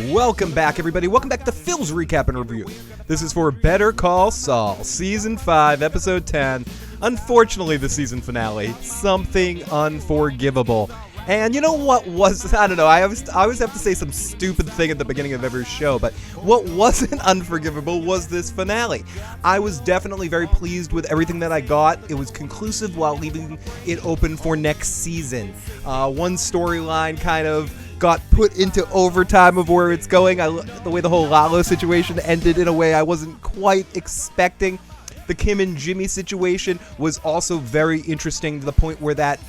Welcome back, everybody. Welcome back to Phil's Recap and Review. This is for Better Call Saul, Season 5, Episode 10. Unfortunately, the season finale, Something Unforgivable. And you know what was, I don't know, I always have to say some stupid thing at the beginning of every show, but what wasn't unforgivable was this finale. I was definitely very pleased with everything that I got. It was conclusive while leaving it open for next season. One storyline kind of got put into overtime of where it's going. The way the whole Lalo situation ended in a way I wasn't quite expecting. The Kim and Jimmy situation was also very interesting to the point where that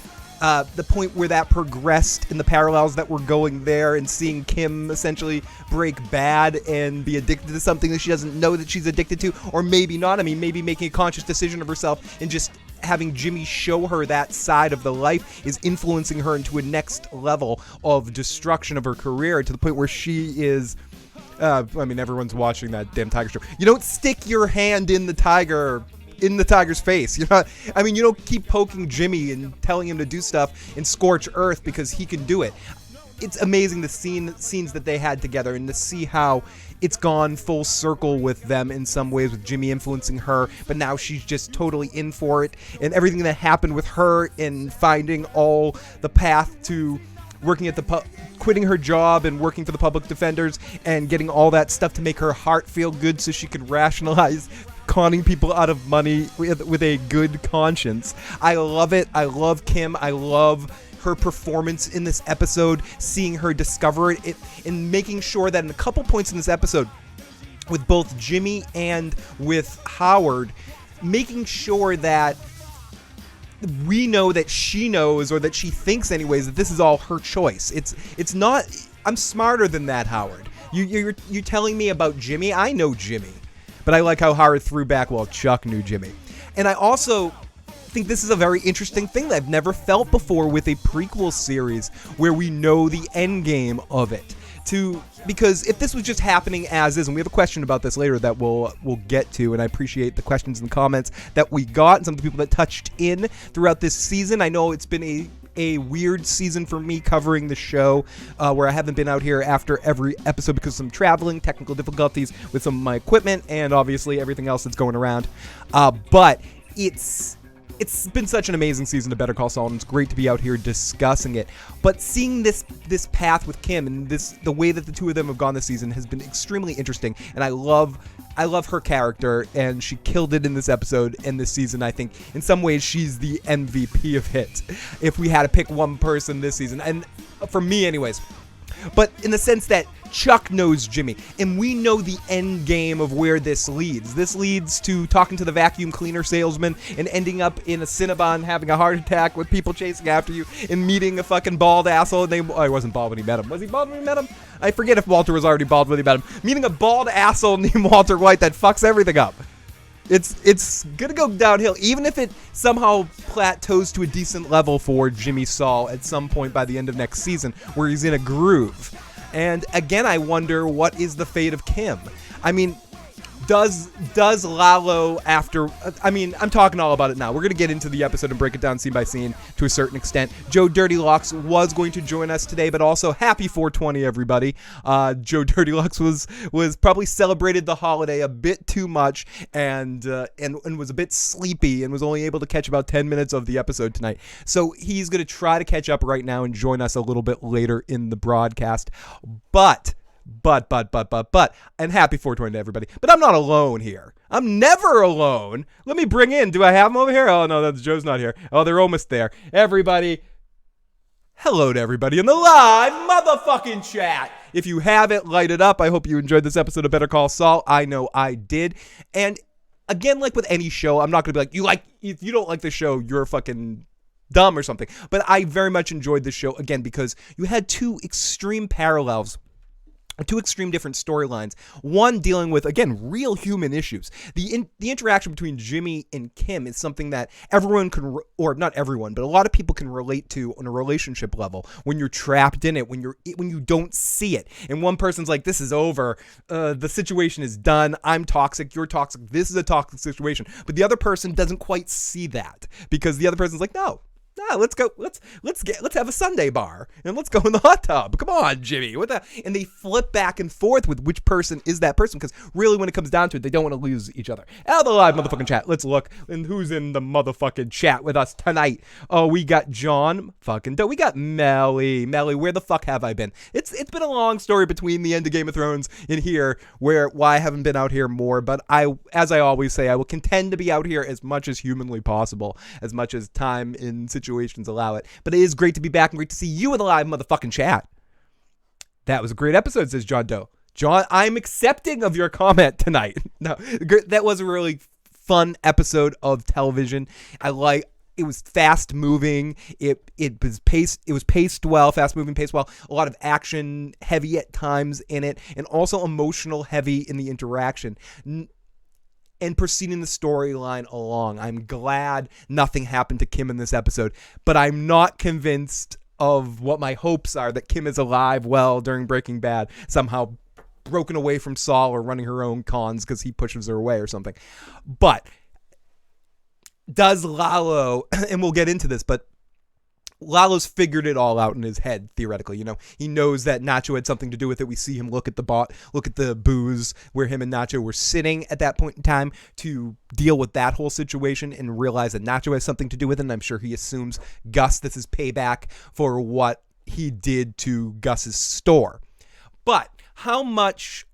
progressed in the parallels that were going there, and seeing Kim essentially break bad and be addicted to something that she doesn't know that she's addicted to, or maybe not. I mean, maybe making a conscious decision of herself and just having Jimmy show her that side of the life is influencing her into a next level of destruction of her career, to the point where she is... I mean, everyone's watching that damn tiger show. You don't stick your hand in the tiger's face. You don't keep poking Jimmy and telling him to do stuff in scorch earth because he can do it. It's amazing the scenes that they had together, and to see how it's gone full circle with them in some ways, with Jimmy influencing her, but now she's just totally in for it, and everything that happened with her in finding all the path to working at quitting her job and working for the public defenders and getting all that stuff to make her heart feel good so she could rationalize conning people out of money with a good conscience. I love it. I love Kim. I love her performance in this episode, seeing her discover it and making sure that in a couple points in this episode, with both Jimmy and with Howard, making sure that we know that she knows, or that she thinks anyways, that this is all her choice. It's not, I'm smarter than that, Howard. You're telling me about Jimmy? I know Jimmy. But I like how Howard threw back, well, Chuck knew Jimmy. And I also think this is a very interesting thing that I've never felt before with a prequel series where we know the end game of it. Because if this was just happening as is, and we have a question about this later that we'll get to, and I appreciate the questions and the comments that we got and some of the people that touched in throughout this season. I know it's been a weird season for me covering the show, where I haven't been out here after every episode because of some traveling, technical difficulties with some of my equipment, and obviously everything else that's going around. But it's been such an amazing season of Better Call Saul, and it's great to be out here discussing it. But seeing this path with Kim and the way that the two of them have gone this season has been extremely interesting, and I love her character, and she killed it in this episode and this season. I think in some ways she's the MVP of it, if we had to pick one person this season, and for me anyways. But in the sense that Chuck knows Jimmy, and we know the end game of where this leads. This leads to talking to the vacuum cleaner salesman and ending up in a Cinnabon having a heart attack with people chasing after you and meeting a fucking bald asshole. He wasn't bald when he met him. Was he bald when he met him? I forget if Walter was already bald when he met him. Meeting a bald asshole named Walter White that fucks everything up. It's gonna go downhill, even if it somehow plateaus to a decent level for Jimmy Saul at some point by the end of next season, where he's in a groove. And again, I wonder what is the fate of Kim. I mean, does Lalo after... I mean, I'm talking all about it now. We're going to get into the episode and break it down scene by scene to a certain extent. Joe Dirty Locks was going to join us today, but also happy 420, everybody. Joe Dirty Locks was probably celebrated the holiday a bit too much and was a bit sleepy and was only able to catch about 10 minutes of the episode tonight. So he's going to try to catch up right now and join us a little bit later in the broadcast. But, and happy 420 to everybody. But I'm not alone here. I'm never alone. Let me bring in, do I have them over here? Oh, no, Joe's not here. Oh, they're almost there. Everybody, hello to everybody in the live motherfucking chat. If you have it, light it up. I hope you enjoyed this episode of Better Call Saul. I know I did. And again, like with any show, I'm not going to be like, if you don't like the show, you're fucking dumb or something. But I very much enjoyed this show, again, because you had two extreme parallels, two extreme different storylines. One dealing with, again, real human issues. The interaction between Jimmy and Kim is something that everyone can, or not everyone, but a lot of people can relate to on a relationship level. When you're trapped in it, when you don't see it, and one person's like, "This is over. The situation is done. I'm toxic. You're toxic. This is a toxic situation." But the other person doesn't quite see that because the other person's like, "No, Let's go. Let's have a Sunday bar and let's go in the hot tub. Come on, Jimmy. What the? And they flip back and forth with which person is that person, because really, when it comes down to it, they don't want to lose each other. Out of the live motherfucking chat. Let's look. And who's in the motherfucking chat with us tonight? Oh, we got John fucking Doe. We got Melly. Melly, where the fuck have I been? It's been a long story between the end of Game of Thrones and here, why I haven't been out here more. But as I always say, I will contend to be out here as much as humanly possible, as much as time in situations allow it. But it is great to be back and great to see you in the live motherfucking chat. That was a great episode, says John Doe. John, I'm accepting of your comment tonight. No, that was a really fun episode of television. It was fast moving. It was paced well, fast moving, paced well. A lot of action heavy at times in it, and also emotional heavy in the interaction. And proceeding the storyline along. I'm glad nothing happened to Kim in this episode, but I'm not convinced of what my hopes are, that Kim is alive well during Breaking Bad, somehow broken away from Saul or running her own cons because he pushes her away or something. But does Lalo, and we'll get into this, but Lalo's figured it all out in his head, theoretically. You know, he knows that Nacho had something to do with it. We see him look at the booze where him and Nacho were sitting at that point in time to deal with that whole situation and realize that Nacho has something to do with it. And I'm sure he assumes this is payback for what he did to Gus's store. But how much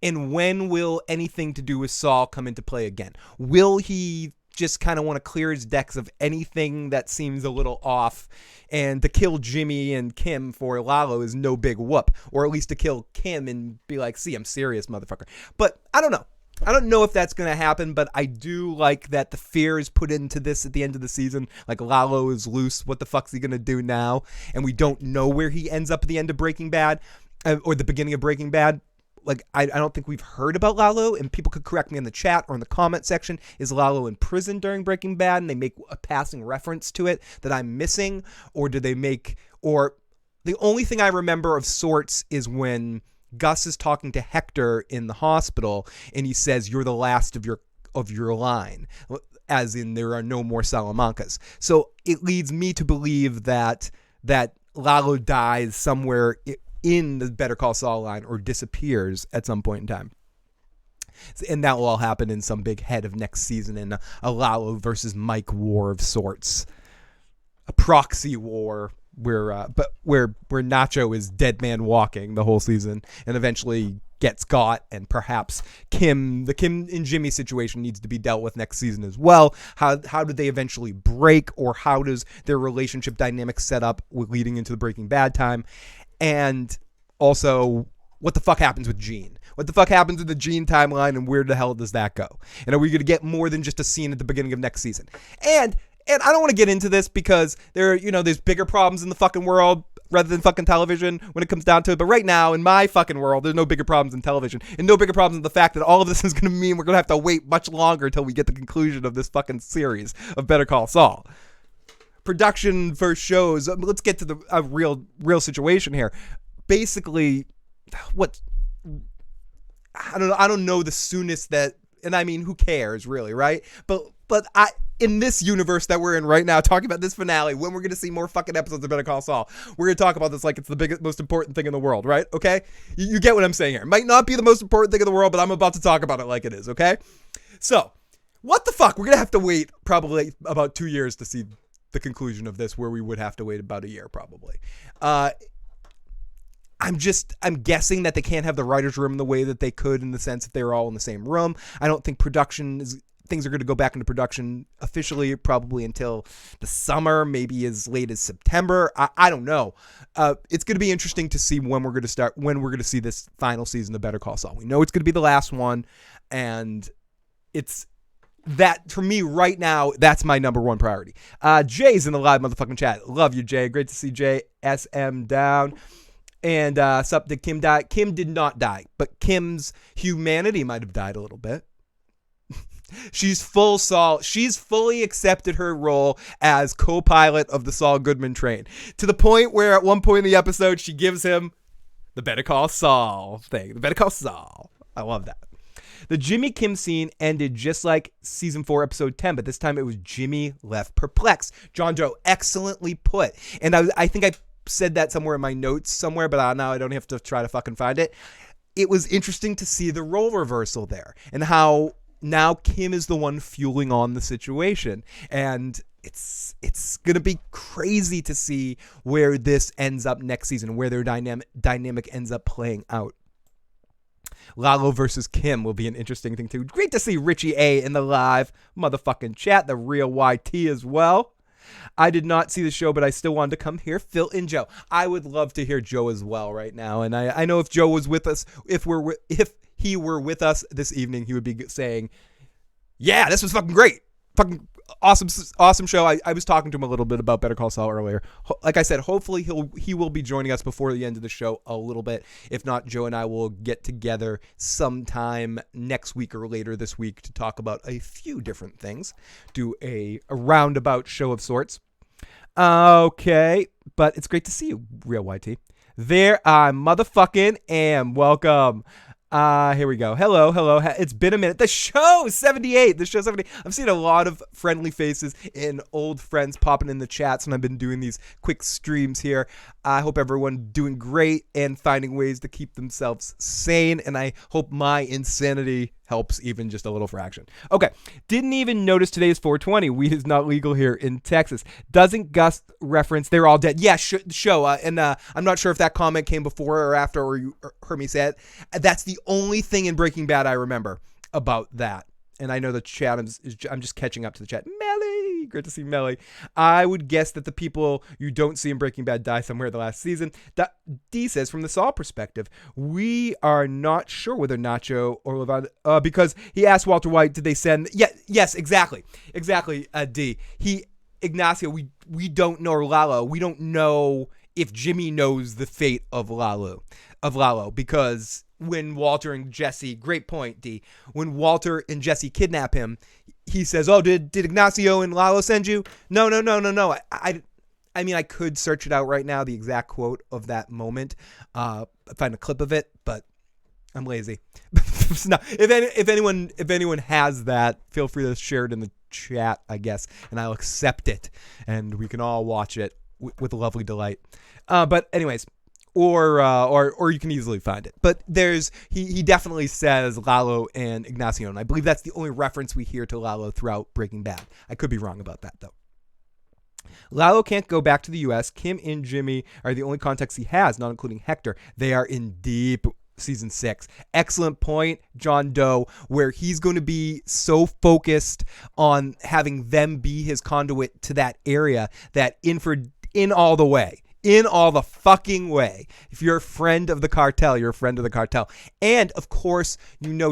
and when will anything to do with Saul come into play again? Will he just kind of want to clear his decks of anything that seems a little off, and to kill Jimmy and Kim for Lalo is no big whoop, or at least to kill Kim and be like, see, I'm serious, motherfucker. But I don't know. I don't know if that's going to happen, but I do like that the fear is put into this at the end of the season. Like, Lalo is loose. What the fuck's he going to do now? And we don't know where he ends up at the end of Breaking Bad, or the beginning of Breaking Bad. Like, I don't think we've heard about Lalo, and people could correct me in the chat or in the comment section. Is Lalo in prison during Breaking Bad, and they make a passing reference to it that I'm missing? Or do they or the only thing I remember of sorts is when Gus is talking to Hector in the hospital, and he says, you're the last of your line, as in there are no more Salamancas. So it leads me to believe that Lalo dies somewhere in the Better Call Saul line, or disappears at some point in time. And that will all happen in some big head of next season in a Lalo versus Mike war of sorts. A proxy war where Nacho is dead man walking the whole season and eventually gets got, and perhaps the Kim and Jimmy situation needs to be dealt with next season as well. How do they eventually break, or how does their relationship dynamic set up leading into the Breaking Bad time? And also, what the fuck happens with Gene? What the fuck happens with the Gene timeline, and where the hell does that go? And are we going to get more than just a scene at the beginning of next season? And I don't want to get into this because there's bigger problems in the fucking world rather than fucking television when it comes down to it. But right now, in my fucking world, there's no bigger problems in television, and no bigger problems in the fact that all of this is going to mean we're going to have to wait much longer until we get the conclusion of this fucking series of Better Call Saul. Production for shows. Let's get to the real situation here. Basically, I don't know the soonest that, and I mean, who cares really, right? But in this universe that we're in right now, talking about this finale, when we're going to see more fucking episodes of Better Call Saul, we're going to talk about this like it's the biggest, most important thing in the world, right? Okay? You get what I'm saying here. It might not be the most important thing in the world, but I'm about to talk about it like it is, okay? So, what the fuck? We're going to have to wait probably about 2 years to see the conclusion of this, where we would have to wait about a year probably. I'm guessing that they can't have the writer's room the way that they could, in the sense that they were all in the same room. I don't think things are going to go back into production officially probably until the summer, maybe as late as September. I don't know. It's going to be interesting to see when we're going to see this final season of Better Call Saul. We know it's going to be the last one, and it's that, for me right now, that's my number one priority. Jay's in the live motherfucking chat. Love you, Jay. Great to see Jay. SM down. And sup, did Kim die? Kim did not die, but Kim's humanity might have died a little bit. She's full Saul. She's fully accepted her role as co-pilot of the Saul Goodman train, to the point where at one point in the episode, she gives him the Better Call Saul thing. The Better Call Saul. I love that. The Jimmy Kim scene ended just like season 4, episode 10, but this time it was Jimmy left perplexed. John Doe, excellently put. And I think I said that somewhere in my notes somewhere, but now I don't have to try to fucking find it. It was interesting to see the role reversal there and how now Kim is the one fueling on the situation. And it's going to be crazy to see where this ends up next season, where their dynamic ends up playing out. Lalo versus Kim will be an interesting thing too. Great to see Richie A in the live motherfucking chat, the real YT as well. I did not see the show, but I still wanted to come here. Phil and Joe. I would love to hear Joe as well right now. And I know if Joe was with us, if he were with us this evening, he would be saying, yeah, this was fucking great. Fucking awesome show. I was talking to him a little bit about Better Call Saul earlier. Like I said, hopefully he will be joining us before the end of the show a little bit. If not, Joe and I will get together sometime next week or later this week to talk about a few different things. Do a roundabout show of sorts. Okay, but it's great to see you, Real YT. There I motherfucking am. Welcome. Here we go. Hello. It's been a minute. The show 78. The show 78. I'm seeing a lot of friendly faces and old friends popping in the chats when I've been doing these quick streams here. I hope everyone doing great and finding ways to keep themselves sane. And I hope my insanity helps even just a little fraction. Okay. Didn't even notice today is 420. Weed is not legal here in Texas. Doesn't Gus reference they're all dead? Yeah, show. And I'm not sure if that comment came before or after or you heard me say it. That's the only thing in Breaking Bad I remember about that. And I know the chat I'm just catching up to the chat. Melly, great to see Melly. I would guess that the people you don't see in Breaking Bad die somewhere the last season. D says, from the Saul perspective, we are not sure whether Nacho or Levine, because he asked Walter White, did they send? Yeah, yes, exactly, D. Ignacio, we don't know, or Lalo, we don't know if Jimmy knows the fate of Lalo, because when Walter and Jesse, great point, D. When Walter and Jesse kidnap him, he says, "Oh, did Ignacio and Lalo send you?" No. I mean, I could search it out right now, the exact quote of that moment, find a clip of it, but I'm lazy. No, if anyone has that, feel free to share it in the chat, I guess, and I'll accept it, and we can all watch it with lovely delight. But anyways. Or you can easily find it. But he definitely says Lalo and Ignacio, and I believe that's the only reference we hear to Lalo throughout Breaking Bad. I could be wrong about that, though. Lalo can't go back to the U.S. Kim and Jimmy are the only contacts he has, not including Hector. They are in deep season 6. Excellent point, John Doe, where he's going to be so focused on having them be his conduit to that area that in all the way. In all the fucking way. If you're a friend of the cartel, you're a friend of the cartel. And, of course,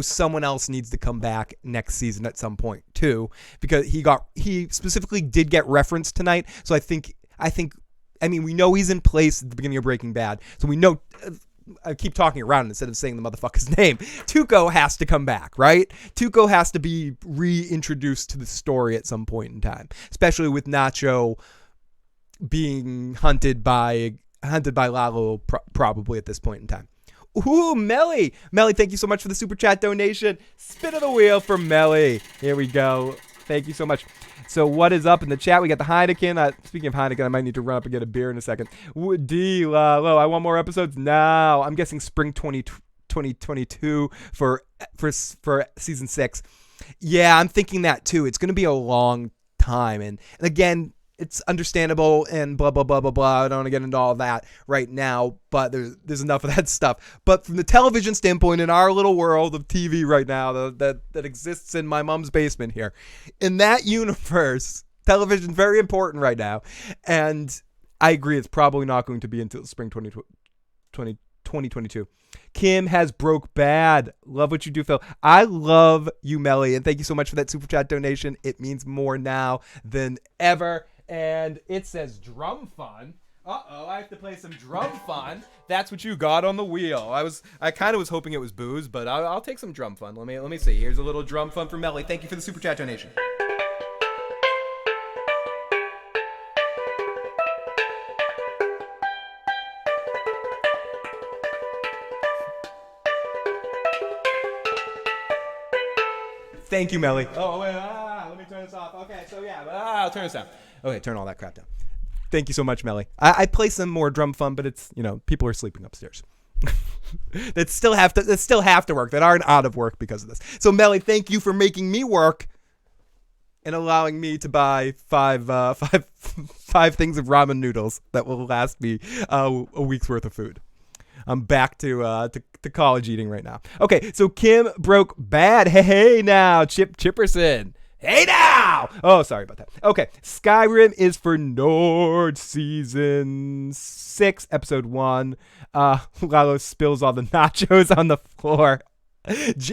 someone else needs to come back next season at some point, too. Because he specifically did get referenced tonight. So I mean, we know he's in place at the beginning of Breaking Bad. So we know, I keep talking around instead of saying the motherfucker's name. Tuco has to come back, right? Tuco has to be reintroduced to the story at some point in time. Especially with Nacho being hunted by Lalo probably at this point in time. Ooh, Melly, thank you so much for the super chat donation. Spin of the wheel for Melly. Here we go. Thank you so much. So what is up in the chat? We got the Heineken. Speaking of Heineken, I might need to run up and get a beer in a second. D, Lalo, I want more episodes now. I'm guessing spring 2022 for season 6. Yeah, I'm thinking that too. It's going to be a long time. And again, it's understandable and blah, blah, blah, blah, blah. I don't want to get into all of that right now, but there's enough of that stuff. But from the television standpoint, in our little world of TV right now that exists in my mom's basement here, in that universe, television is very important right now. And I agree, it's probably not going to be until spring 2022. Kim has broke bad. Love what you do, Phil. I love you, Melly, and thank you so much for that super chat donation. It means more now than ever. And it says drum fun. Uh-oh, I have to play some drum fun. That's what you got on the wheel. I kind of was hoping it was booze, but I'll take some drum fun. Let me see. Here's a little drum fun for Melly. Thank you for the super chat donation. Thank you, Melly. Oh, wait, let me turn this off. Okay, so yeah, I'll turn this down. Okay, turn all that crap down. Thank you so much, Melly. I play some more drum fun, but it's, people are sleeping upstairs. that still have to work, that aren't out of work because of this. So, Melly, thank you for making me work and allowing me to buy five things of ramen noodles that will last me a week's worth of food. I'm back to college eating right now. Okay, so Kim broke bad. Hey now, Chip Chipperson. Hey now! Oh, sorry about that. Okay, Skyrim is for Nord Season 6, Episode 1. Lalo spills all the nachos on the floor.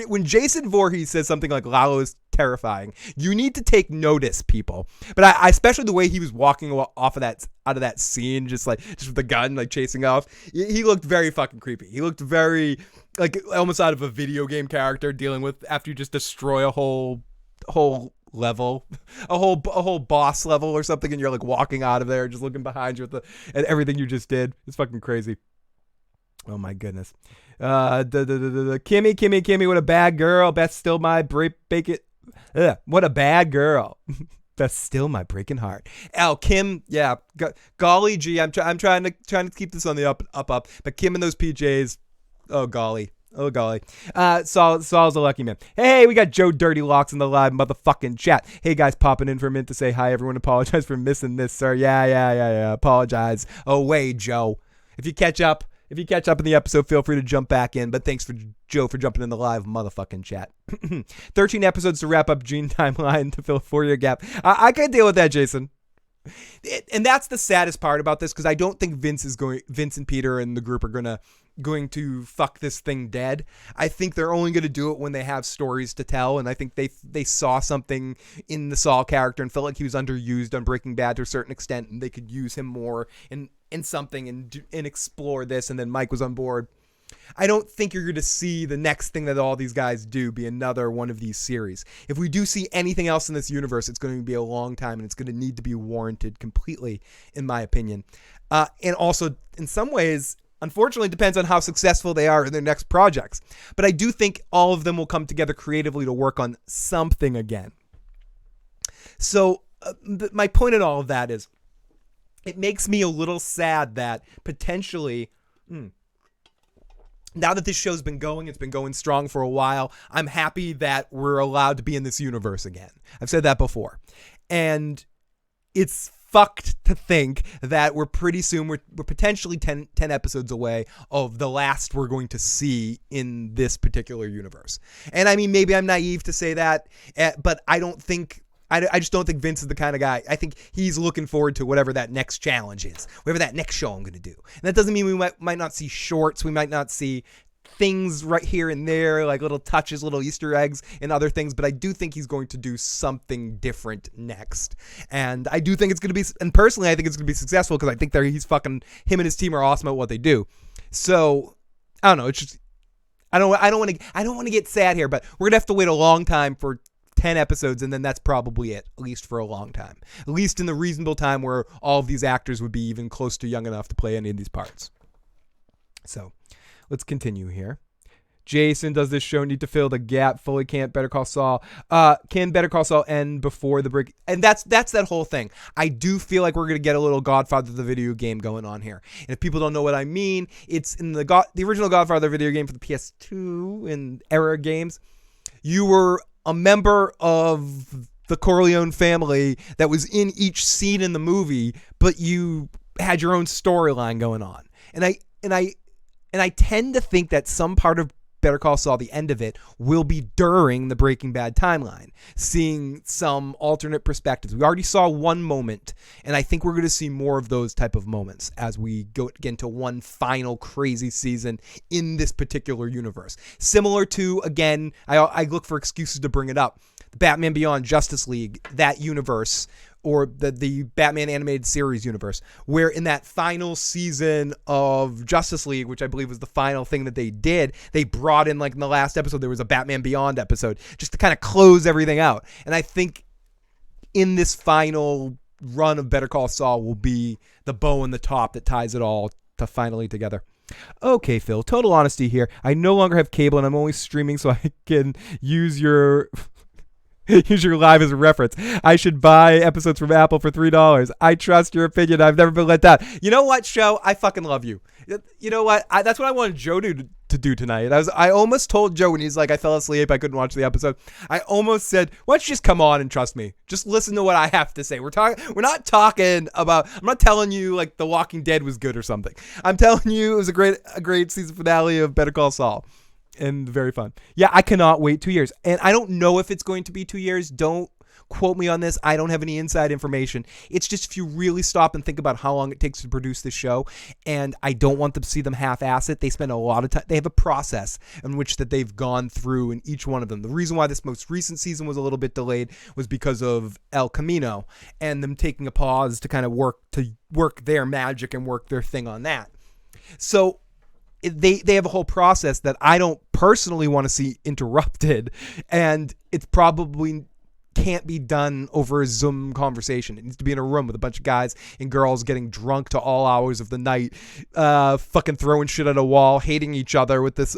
When Jason Voorhees says something like Lalo is terrifying, you need to take notice, people. But I especially the way he was walking out of that scene, just with the gun, like chasing off. He looked very fucking creepy. He looked very like almost out of a video game character dealing with after you just destroy a whole level, a whole boss level or something, and you're like walking out of there, just looking behind you at everything you just did. It's fucking crazy. Oh my goodness. Kimmy, what a bad girl. Beth's still my bacon. What a bad girl. That's still my breaking heart. Kim, yeah. Golly gee, I'm trying to keep this on the up. But Kim and those PJs, oh golly. Saul's a lucky man. Hey, we got Joe Dirty Locks in the live motherfucking chat. Hey guys, popping in for a minute to say hi. Everyone, apologize for missing this, sir. Yeah. Apologize. Oh wait, Joe. If you catch up in the episode, feel free to jump back in. But thanks for Joe for jumping in the live motherfucking chat. 13 episodes to wrap up Gene timeline to fill a 4-year gap. I can deal with that, Jason. And that's the saddest part about this, because I don't think Vince and Peter and the group are going to fuck this thing dead. I think they're only going to do it when they have stories to tell, and I think they saw something in the Saul character and felt like he was underused on Breaking Bad to a certain extent, and they could use him more in something and explore this, and then Mike was on board. I don't think you're going to see the next thing that all these guys do be another one of these series. If we do see anything else in this universe, it's going to be a long time, and it's going to need to be warranted completely, in my opinion. And also, in some ways, unfortunately, it depends on how successful they are in their next projects. But I do think all of them will come together creatively to work on something again. So my point in all of that is, it makes me a little sad that potentially... Now that this show's been going, it's been going strong for a while, I'm happy that we're allowed to be in this universe again. I've said that before. And it's fucked to think that we're pretty soon, we're potentially 10 episodes away of the last we're going to see in this particular universe. And I mean, maybe I'm naive to say that, but I just don't think Vince is the kind of guy. I think he's looking forward to whatever that next challenge is, whatever that next show I'm going to do. And that doesn't mean we might not see shorts. We might not see things right here and there, like little touches, little Easter eggs and other things. But I do think he's going to do something different next. And I do think it's going to be, and personally, I think it's going to be successful because I think him and his team are awesome at what they do. So I don't know. It's just, I don't want to get sad here, but we're going to have to wait a long time for 10 episodes, and then that's probably it, at least for a long time. At least in the reasonable time where all of these actors would be even close to young enough to play any of these parts. So, let's continue here. Jason, does this show need to fill the gap? Fully can't Better Call Saul. Can Better Call Saul end before the break? And that's that whole thing. I do feel like we're going to get a little Godfather the video game going on here. And if people don't know what I mean, it's in the original Godfather video game for the PS2 and era games. You were a member of the Corleone family that was in each scene in the movie, but you had your own storyline going on. And I tend to think that some part of Better Call Saul, the end of it, will be during the Breaking Bad timeline, seeing some alternate perspectives. We already saw one moment, and I think we're going to see more of those type of moments as we get into one final crazy season in this particular universe. Similar to, again, I look for excuses to bring it up, the Batman Beyond Justice League, that universe, or the Batman animated series universe, where in that final season of Justice League, which I believe was the final thing that they did, they brought in, like in the last episode, there was a Batman Beyond episode, just to kind of close everything out. And I think in this final run of Better Call Saul will be the bow on the top that ties it all to finally together. Okay, Phil, total honesty here. I no longer have cable and I'm only streaming so I can use your Use your live as a reference. I should buy episodes from Apple for $3. I trust your opinion. I've never been let down. You know what, show? I fucking love you. You know what? That's what I wanted Joe to do tonight. I almost told Joe when he's like, I fell asleep, I couldn't watch the episode. I almost said, why don't you just come on and trust me? Just listen to what I have to say. We're not talking about. I'm not telling you like The Walking Dead was good or something. I'm telling you it was a great season finale of Better Call Saul. And very fun. Yeah, I cannot wait 2 years. And I don't know if it's going to be 2 years. Don't quote me on this. I don't have any inside information. It's just if you really stop and think about how long it takes to produce this show, and I don't want them to see them half-ass it. They spend a lot of time. They have a process in which that they've gone through in each one of them. The reason why this most recent season was a little bit delayed was because of El Camino and them taking a pause to kind of work their magic and work their thing on that. So they have a whole process that I don't personally want to see interrupted, and it's probably can't be done over a Zoom conversation. It needs to be in a room with a bunch of guys and girls getting drunk to all hours of the night, fucking throwing shit at a wall, hating each other with this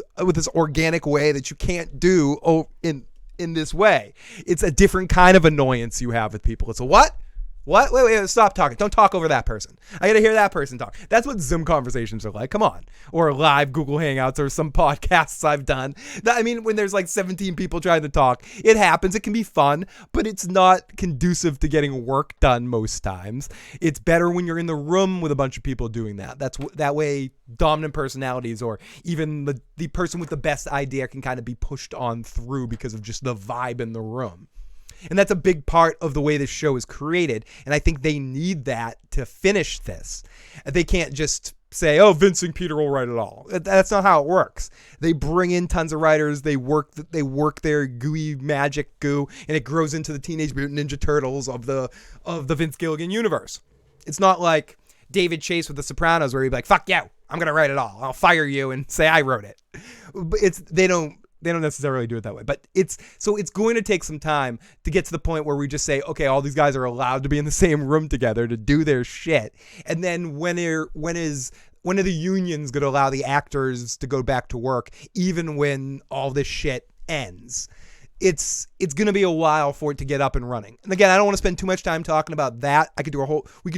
organic way that you can't do in this way. It's a different kind of annoyance you have with people. It's a what? What? Wait, stop talking. Don't talk over that person. I got to hear that person talk. That's what Zoom conversations are like. Come on. Or live Google Hangouts or some podcasts I've done. I mean, when there's like 17 people trying to talk, it happens. It can be fun, but it's not conducive to getting work done most times. It's better when you're in the room with a bunch of people doing that. That way dominant personalities or even the person with the best idea can kind of be pushed on through because of just the vibe in the room. And that's a big part of the way this show is created. And I think they need that to finish this. They can't just say, oh, Vince and Peter will write it all. That's not how it works. They bring in tons of writers. They work their gooey magic goo, and it grows into the Teenage Mutant Ninja Turtles of the Vince Gilligan universe. It's not like David Chase with The Sopranos where he'd be like, fuck you, I'm going to write it all. I'll fire you and say I wrote it. But they don't necessarily do it that way, but it's going to take some time to get to the point where we just say, okay, all these guys are allowed to be in the same room together to do their shit. And then when are the unions going to allow the actors to go back to work, even when all this shit ends? It's going to be a while for it to get up and running. And again, I don't want to spend too much time talking about that. We could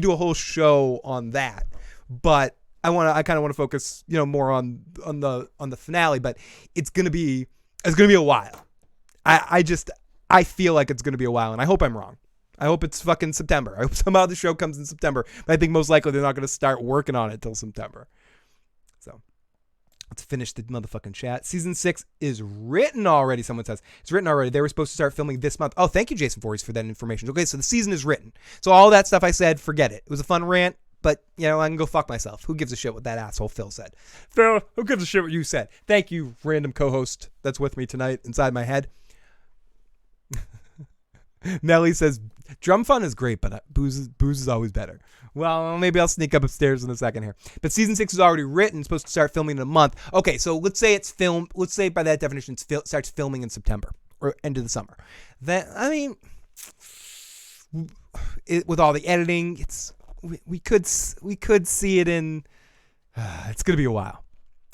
do a whole show on that, but I kind of want to focus, more on the finale, but it's going to be a while. I feel like it's going to be a while, and I hope I'm wrong. I hope it's fucking September. I hope somehow the show comes in September, but I think most likely they're not going to start working on it till September. So let's finish the motherfucking chat. Season 6 is written already. Someone says it's written already. They were supposed to start filming this month. Oh, thank you, Jason Voorhees, for that information. Okay, so the season is written. So all that stuff I said, forget it. It was a fun rant. But, I can go fuck myself. Who gives a shit what that asshole Phil said? Phil, who gives a shit what you said? Thank you, random co-host that's with me tonight inside my head. Nelly says, drum fun is great, but booze is always better. Well, maybe I'll sneak up upstairs in a second here. But season 6 is already written, supposed to start filming in a month. Okay, so let's say it's filmed. Let's say by that definition, it starts filming in September or end of the summer. With all the editing, we could see it in. It's gonna be a while.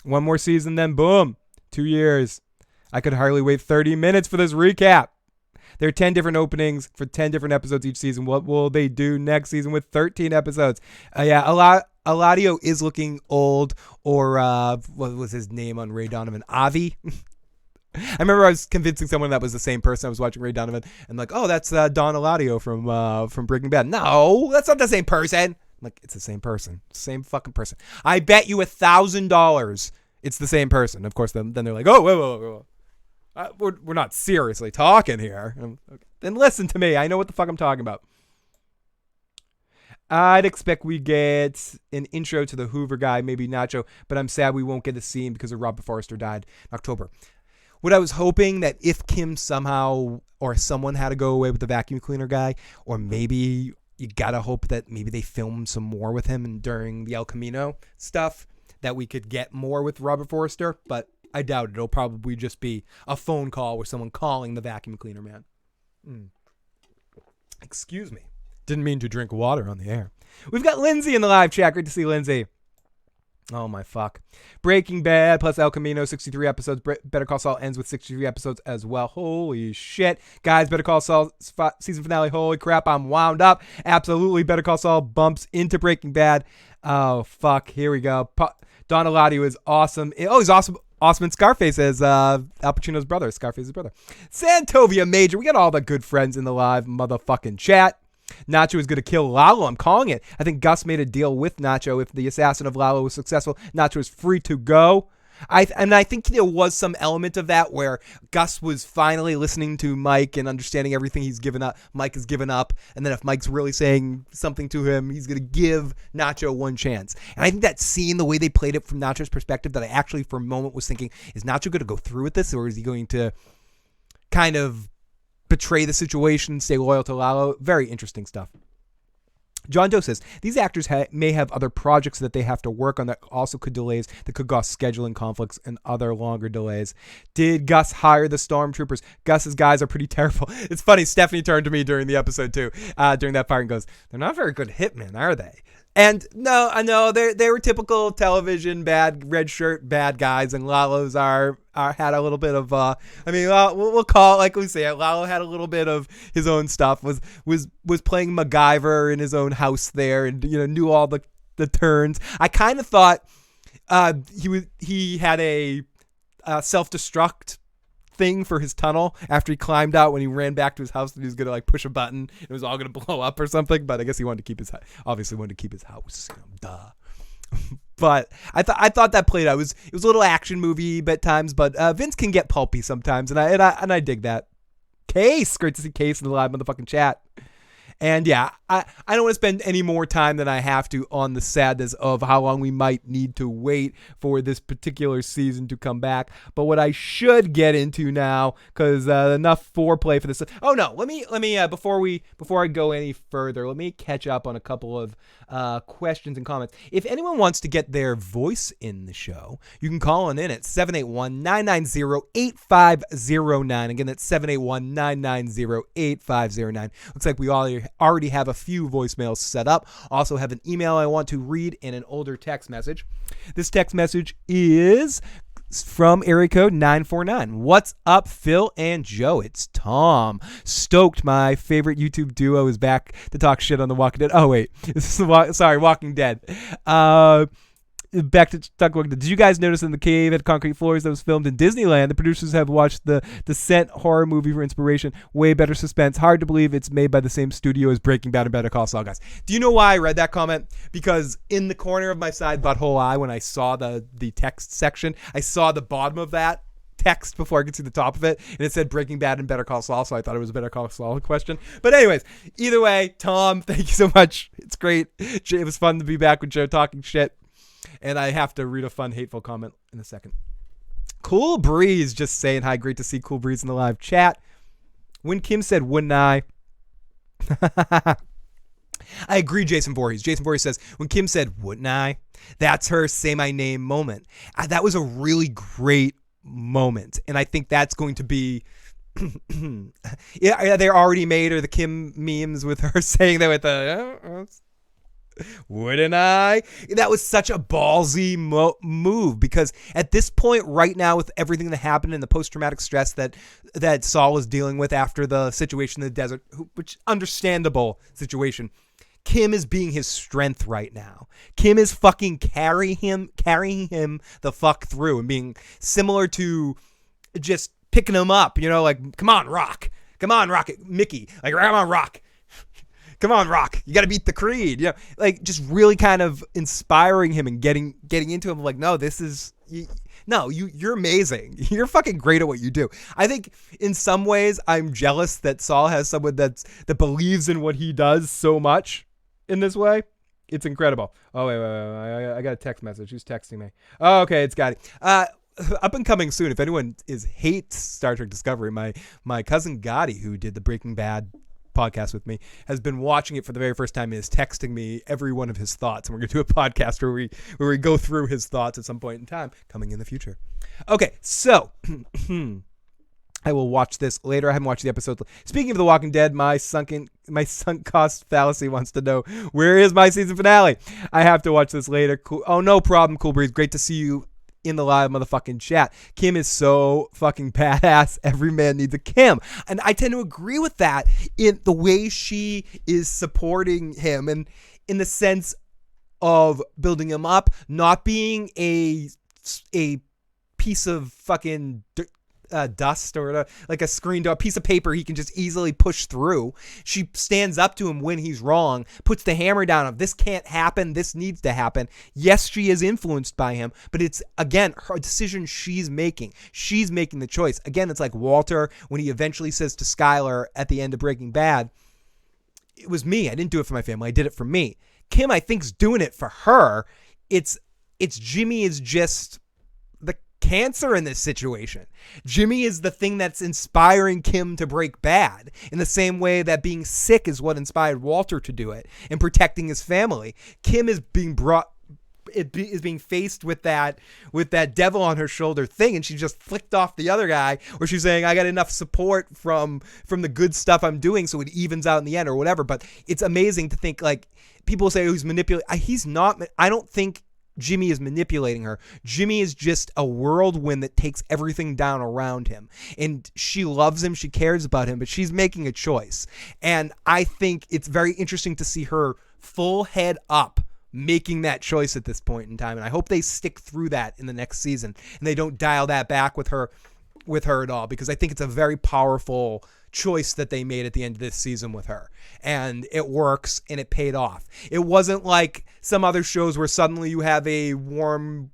One more season, then boom, 2 years. I could hardly wait 30 minutes for this recap. There are 10 different openings for 10 different episodes each season. What will they do next season with 13 episodes? Eladio is looking old, or what was his name on Ray Donovan? Avi. I remember I was convincing someone that was the same person. I was watching Ray Donovan and like, oh, that's Don Eladio from Breaking Bad. No, that's not the same person. I'm like, it's the same person. Same fucking person. I bet you $1,000 it's the same person. Of course, then they're like, oh, whoa. We're not seriously talking here. Okay. Then listen to me. I know what the fuck I'm talking about. I'd expect we get an intro to the Hoover guy, maybe Nacho, but I'm sad we won't get a scene because of Robert Forster died in October. What I was hoping that if Kim somehow or someone had to go away with the vacuum cleaner guy, or maybe you gotta hope that maybe they film some more with him and during the El Camino stuff, that we could get more with Robert Forster, but I doubt it. It'll probably just be a phone call with someone calling the vacuum cleaner man. Excuse me. Didn't mean to drink water on the air. We've got Lindsay in the live chat. Great to see Lindsay. Oh my fuck. Breaking Bad plus El Camino, 63 episodes. Better Call Saul ends with 63 episodes as well. Holy shit. Guys, Better Call Saul season finale. Holy crap, I'm wound up. Absolutely, Better Call Saul bumps into Breaking Bad. Oh fuck, here we go. Don Eladio is awesome. He's awesome. Awesome in Scarface as Al Pacino's brother. Scarface's brother. Santovia Major. We got all the good friends in the live motherfucking chat. Nacho is going to kill Lalo. I'm calling it. I think Gus made a deal with Nacho. If the assassin of Lalo was successful, Nacho is free to go. I think there was some element of that where Gus was finally listening to Mike and understanding everything he's given up. Mike has given up. And then if Mike's really saying something to him, he's going to give Nacho one chance. And I think that scene, the way they played it from Nacho's perspective, that I actually for a moment was thinking, is Nacho going to go through with this, or is he going to kind of betray the situation, stay loyal to Lalo? Very interesting stuff. John Doe says, these actors may have other projects that they have to work on that also could cause scheduling conflicts and other longer delays. Did Gus hire the stormtroopers? Gus's guys are pretty terrible. It's funny, Stephanie turned to me during the episode too, during that part, and goes, they're not very good hitmen, are they? And no, I know they were typical television red shirt bad guys, and Lalo's had a little bit of we'll call it like we say it. Lalo had a little bit of his own stuff. Was playing MacGyver in his own house there, and knew all the turns. I kind of thought he had a self-destruct thing for his tunnel after he climbed out when he ran back to his house, and he was gonna like push a button and it was all gonna blow up or something. But I guess he wanted to keep his house. Duh. But I thought that played out. It was a little action movie at times, but Vince can get pulpy sometimes, and I dig that. Case, great to see Case in the live motherfucking chat. And yeah, I don't want to spend any more time than I have to on the sadness of how long we might need to wait for this particular season to come back. But what I should get into now, because enough foreplay for this. Oh no, let me before I go any further, let me catch up on a couple of questions and comments. If anyone wants to get their voice in the show, you can call on in at 781-990-8509. Again, that's 781-990-8509. Looks like we already have a few voicemails set up. Also have an email I want to read and an older text message. This text message is from area code 949. What's up, Phil and Joe? It's Tom. Stoked my favorite YouTube duo is back to talk shit on The Walking Dead. Oh, wait. This is Walking Dead. Back to talk about. Did you guys notice in the cave at concrete floors that was filmed in Disneyland, the producers have watched the Descent horror movie for inspiration? Way better suspense. Hard to believe it's made by the same studio as Breaking Bad and Better Call Saul, guys. Do you know why I read that comment? Because in the corner of my side butthole eye, when I saw the text section, I saw the bottom of that text before I could see the top of it, and it said Breaking Bad and Better Call Saul, so I thought it was a Better Call Saul question. But anyways, either way, Tom, thank you so much. It's great. It was fun to be back with Joe talking shit. And I have to read a fun, hateful comment in a second. Cool Breeze just saying hi. Great to see Cool Breeze in the live chat. When Kim said, wouldn't I? I agree, Jason Voorhees. Jason Voorhees says, when Kim said, wouldn't I? That's her say my name moment. That was a really great moment. And I think that's going to be... yeah, they're already made, or the Kim memes with her saying that with the... wouldn't I? That was such a ballsy move, because at this point right now, with everything that happened and the post-traumatic stress that Saul was dealing with after the situation in the desert, which understandable situation, Kim is being his strength right now. Kim is fucking carrying him the fuck through, and being similar to just picking him up, like, come on, Rock, Mickey, like, come on, Rock. Come on, Rock. You got to beat the Creed. Like, just really kind of inspiring him and getting into him. Like, no, you're amazing. You're fucking great at what you do. I think in some ways I'm jealous that Saul has someone that believes in what he does so much in this way. It's incredible. Oh, wait. I got a text message. Who's texting me? Oh, okay. It's Gotti. Up and coming soon. If anyone hates Star Trek Discovery, my cousin Gotti, who did the Breaking Bad podcast with me, has been watching it for the very first time and is texting me every one of his thoughts, and we're going to do a podcast where we go through his thoughts at some point in time coming in the future. Okay, so I will watch this later. I haven't watched the episode. Speaking of The Walking Dead, my sunk cost fallacy wants to know, where is my season finale? I have to watch this later. Cool. Oh, no problem, Cool Breeze. Great to see you in the live motherfucking chat. Kim is so fucking badass. Every man needs a Kim. And I tend to agree with that in the way she is supporting him, and in the sense of building him up, not being a piece of fucking dust or like a screen door, a piece of paper he can just easily push through. She stands up to him when he's wrong, puts the hammer down of this can't happen, this needs to happen. Yes, she is influenced by him, but it's, again, her decision she's making. She's making the choice. Again, it's like Walter when he eventually says to Skyler at the end of Breaking Bad, it was me. I didn't do it for my family. I did it for me. Kim, I think, is doing it for her. It's Jimmy is just the cancer in this situation. Jimmy is the thing that's inspiring Kim to break bad, in the same way that being sick is what inspired Walter to do it and protecting his family. Kim is being being faced with that devil on her shoulder thing, and she just flicked off the other guy, or she's saying, I got enough support from the good stuff I'm doing, so it evens out in the end, or whatever. But it's amazing to think, like, people say, oh, he's manipulating. He's not. I don't think Jimmy is manipulating her. Jimmy is just a whirlwind that takes everything down around him. And she loves him. She cares about him, but she's making a choice. And I think it's very interesting to see her full head up making that choice at this point in time. And I hope they stick through that in the next season and they don't dial that back with her at all, because I think it's a very powerful choice that they made at the end of this season with her, and it works and it paid off. It wasn't like some other shows where suddenly you have a warm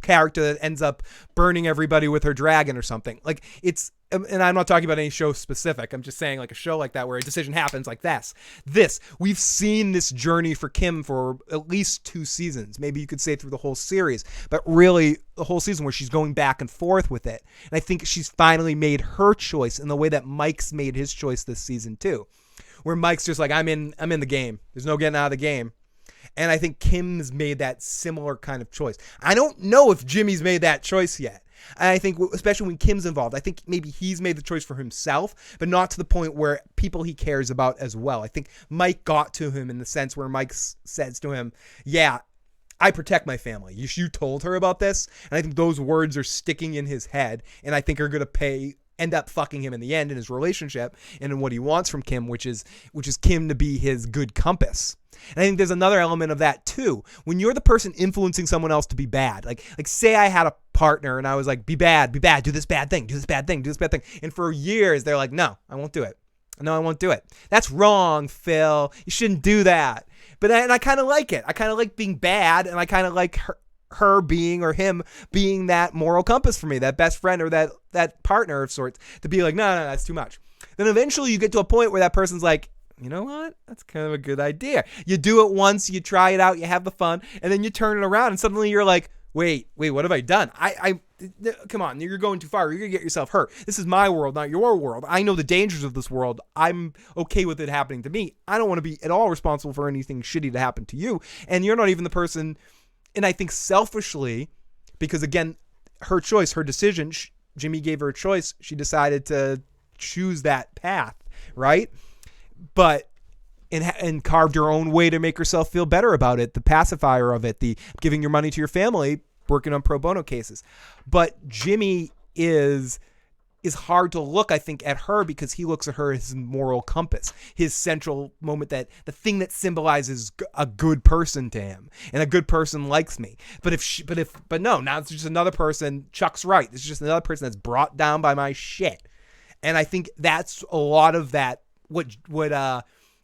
character that ends up burning everybody with her dragon or something. Like, it's, and I'm not talking about any show specific, I'm just saying like a show like that where a decision happens like this. We've seen this journey for Kim for at least 2 seasons, maybe you could say through the whole series, but really the whole season where she's going back and forth with it. And I think she's finally made her choice in the way that Mike's made his choice this season too, where Mike's just like, I'm in the game, there's no getting out of the game. And I think Kim's made that similar kind of choice. I don't know if Jimmy's made that choice yet. And I think, especially when Kim's involved, I think maybe he's made the choice for himself, but not to the point where people he cares about as well. I think Mike got to him in the sense where Mike says to him, yeah, I protect my family. You told her about this. And I think those words are sticking in his head, and I think are going to end up fucking him in the end in his relationship and in what he wants from Kim, which is Kim to be his good compass. And I think there's another element of that too. When you're the person influencing someone else to be bad, like say I had a partner and I was like, be bad, do this bad thing, do this bad thing. And for years they're like, no, I won't do it. No, I won't do it. That's wrong, Phil. You shouldn't do that. But I kind of like it. I kind of like being bad, and I kind of like her being, or him being, that moral compass for me, that best friend or that partner of sorts, to be like, no, that's too much. Then eventually you get to a point where that person's like, you know what? That's kind of a good idea. You do it once, you try it out, you have the fun, and then you turn it around, and suddenly you're like, wait, what have I done? Come on, you're going too far. You're going to get yourself hurt. This is my world, not your world. I know the dangers of this world. I'm okay with it happening to me. I don't want to be at all responsible for anything shitty to happen to you, and you're not even the person. And I think selfishly, because again, her choice, her decision, Jimmy gave her a choice. She decided to choose that path, right? But and carved her own way to make herself feel better about it. The pacifier of it, the giving your money to your family, working on pro bono cases. But Jimmy is hard to look, I think, at her, because he looks at her as his moral compass, his central moment, that the thing that symbolizes a good person to him, and a good person likes me. But no, now it's just another person. Chuck's right. It's just another person that's brought down by my shit. And I think that's a lot of that, what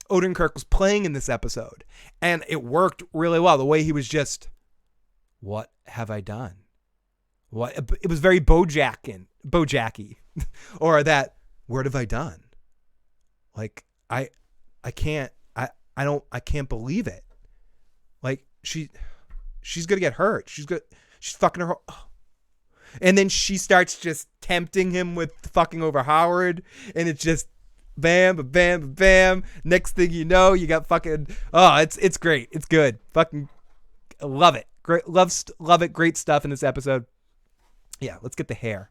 Odenkirk was playing in this episode. And it worked really well. The way he was just, what have I done? What? It was very Bojacky. Or that, what have I done? Like, I can't believe it. Like, she's gonna get hurt. She's fucking her. And then she starts just tempting him with fucking over Howard, and it's just bam, bam, bam. Next thing you know, you got fucking, it's great. It's good. Fucking love it. Great. Love it. Great stuff in this episode. Yeah, let's get the hair.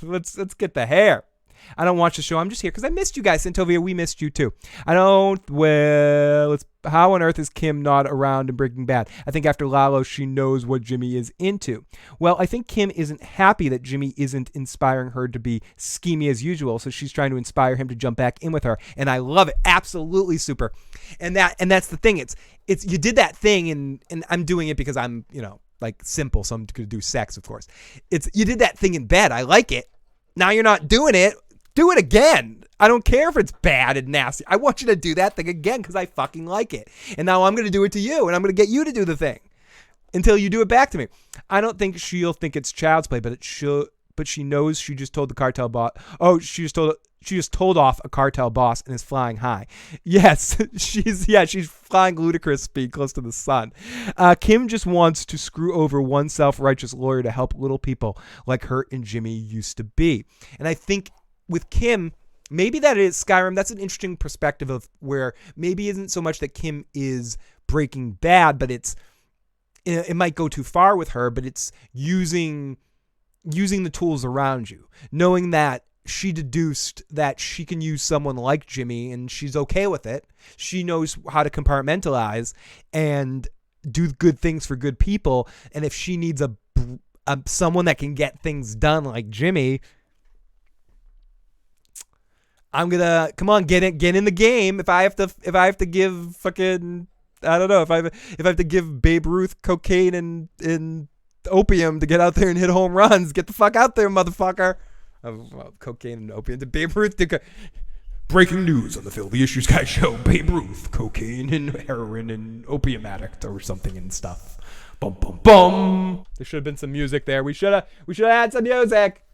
Let's get the hair. I don't watch the show. I'm just here because I missed you guys. Santovia, we missed you too. I don't. Well, how on earth is Kim not around in Breaking Bad? I think after Lalo, she knows what Jimmy is into. Well, I think Kim isn't happy that Jimmy isn't inspiring her to be schemy as usual, so she's trying to inspire him to jump back in with her, and I love it. Absolutely super. And that's the thing. It's you did that thing, and I'm doing it because I'm like simple, so I'm gonna do sex, of course. You did that thing in bed. I like it. Now you're not doing it. Do it again. I don't care if it's bad and nasty. I want you to do that thing again because I fucking like it. And now I'm going to do it to you, and I'm going to get you to do the thing until you do it back to me. I don't think she'll think it's child's play, but she knows she just told the cartel boss. Oh, she just told off a cartel boss and is flying high. Yes, she's flying ludicrous speed close to the sun. Kim just wants to screw over one self-righteous lawyer to help little people like her and Jimmy used to be. And I think with Kim, maybe that is Skyrim. That's an interesting perspective of where maybe isn't so much that Kim is Breaking Bad, but it might go too far with her, but it's using the tools around you, knowing that she deduced that she can use someone like Jimmy and she's okay with it. She knows how to compartmentalize and do good things for good people. And if she needs a someone that can get things done like Jimmy, I'm gonna come on, get in the game. If I have to give fucking, I don't know, if I have to give Babe Ruth cocaine and opium to get out there and hit home runs, get the fuck out there, motherfucker. Cocaine and opium. Did Babe Ruth breaking news on the Phil the Issues Guy show? Babe Ruth, cocaine and heroin and opium addict or something and stuff. Bum bum bum. There should have been some music there. We should have had some music.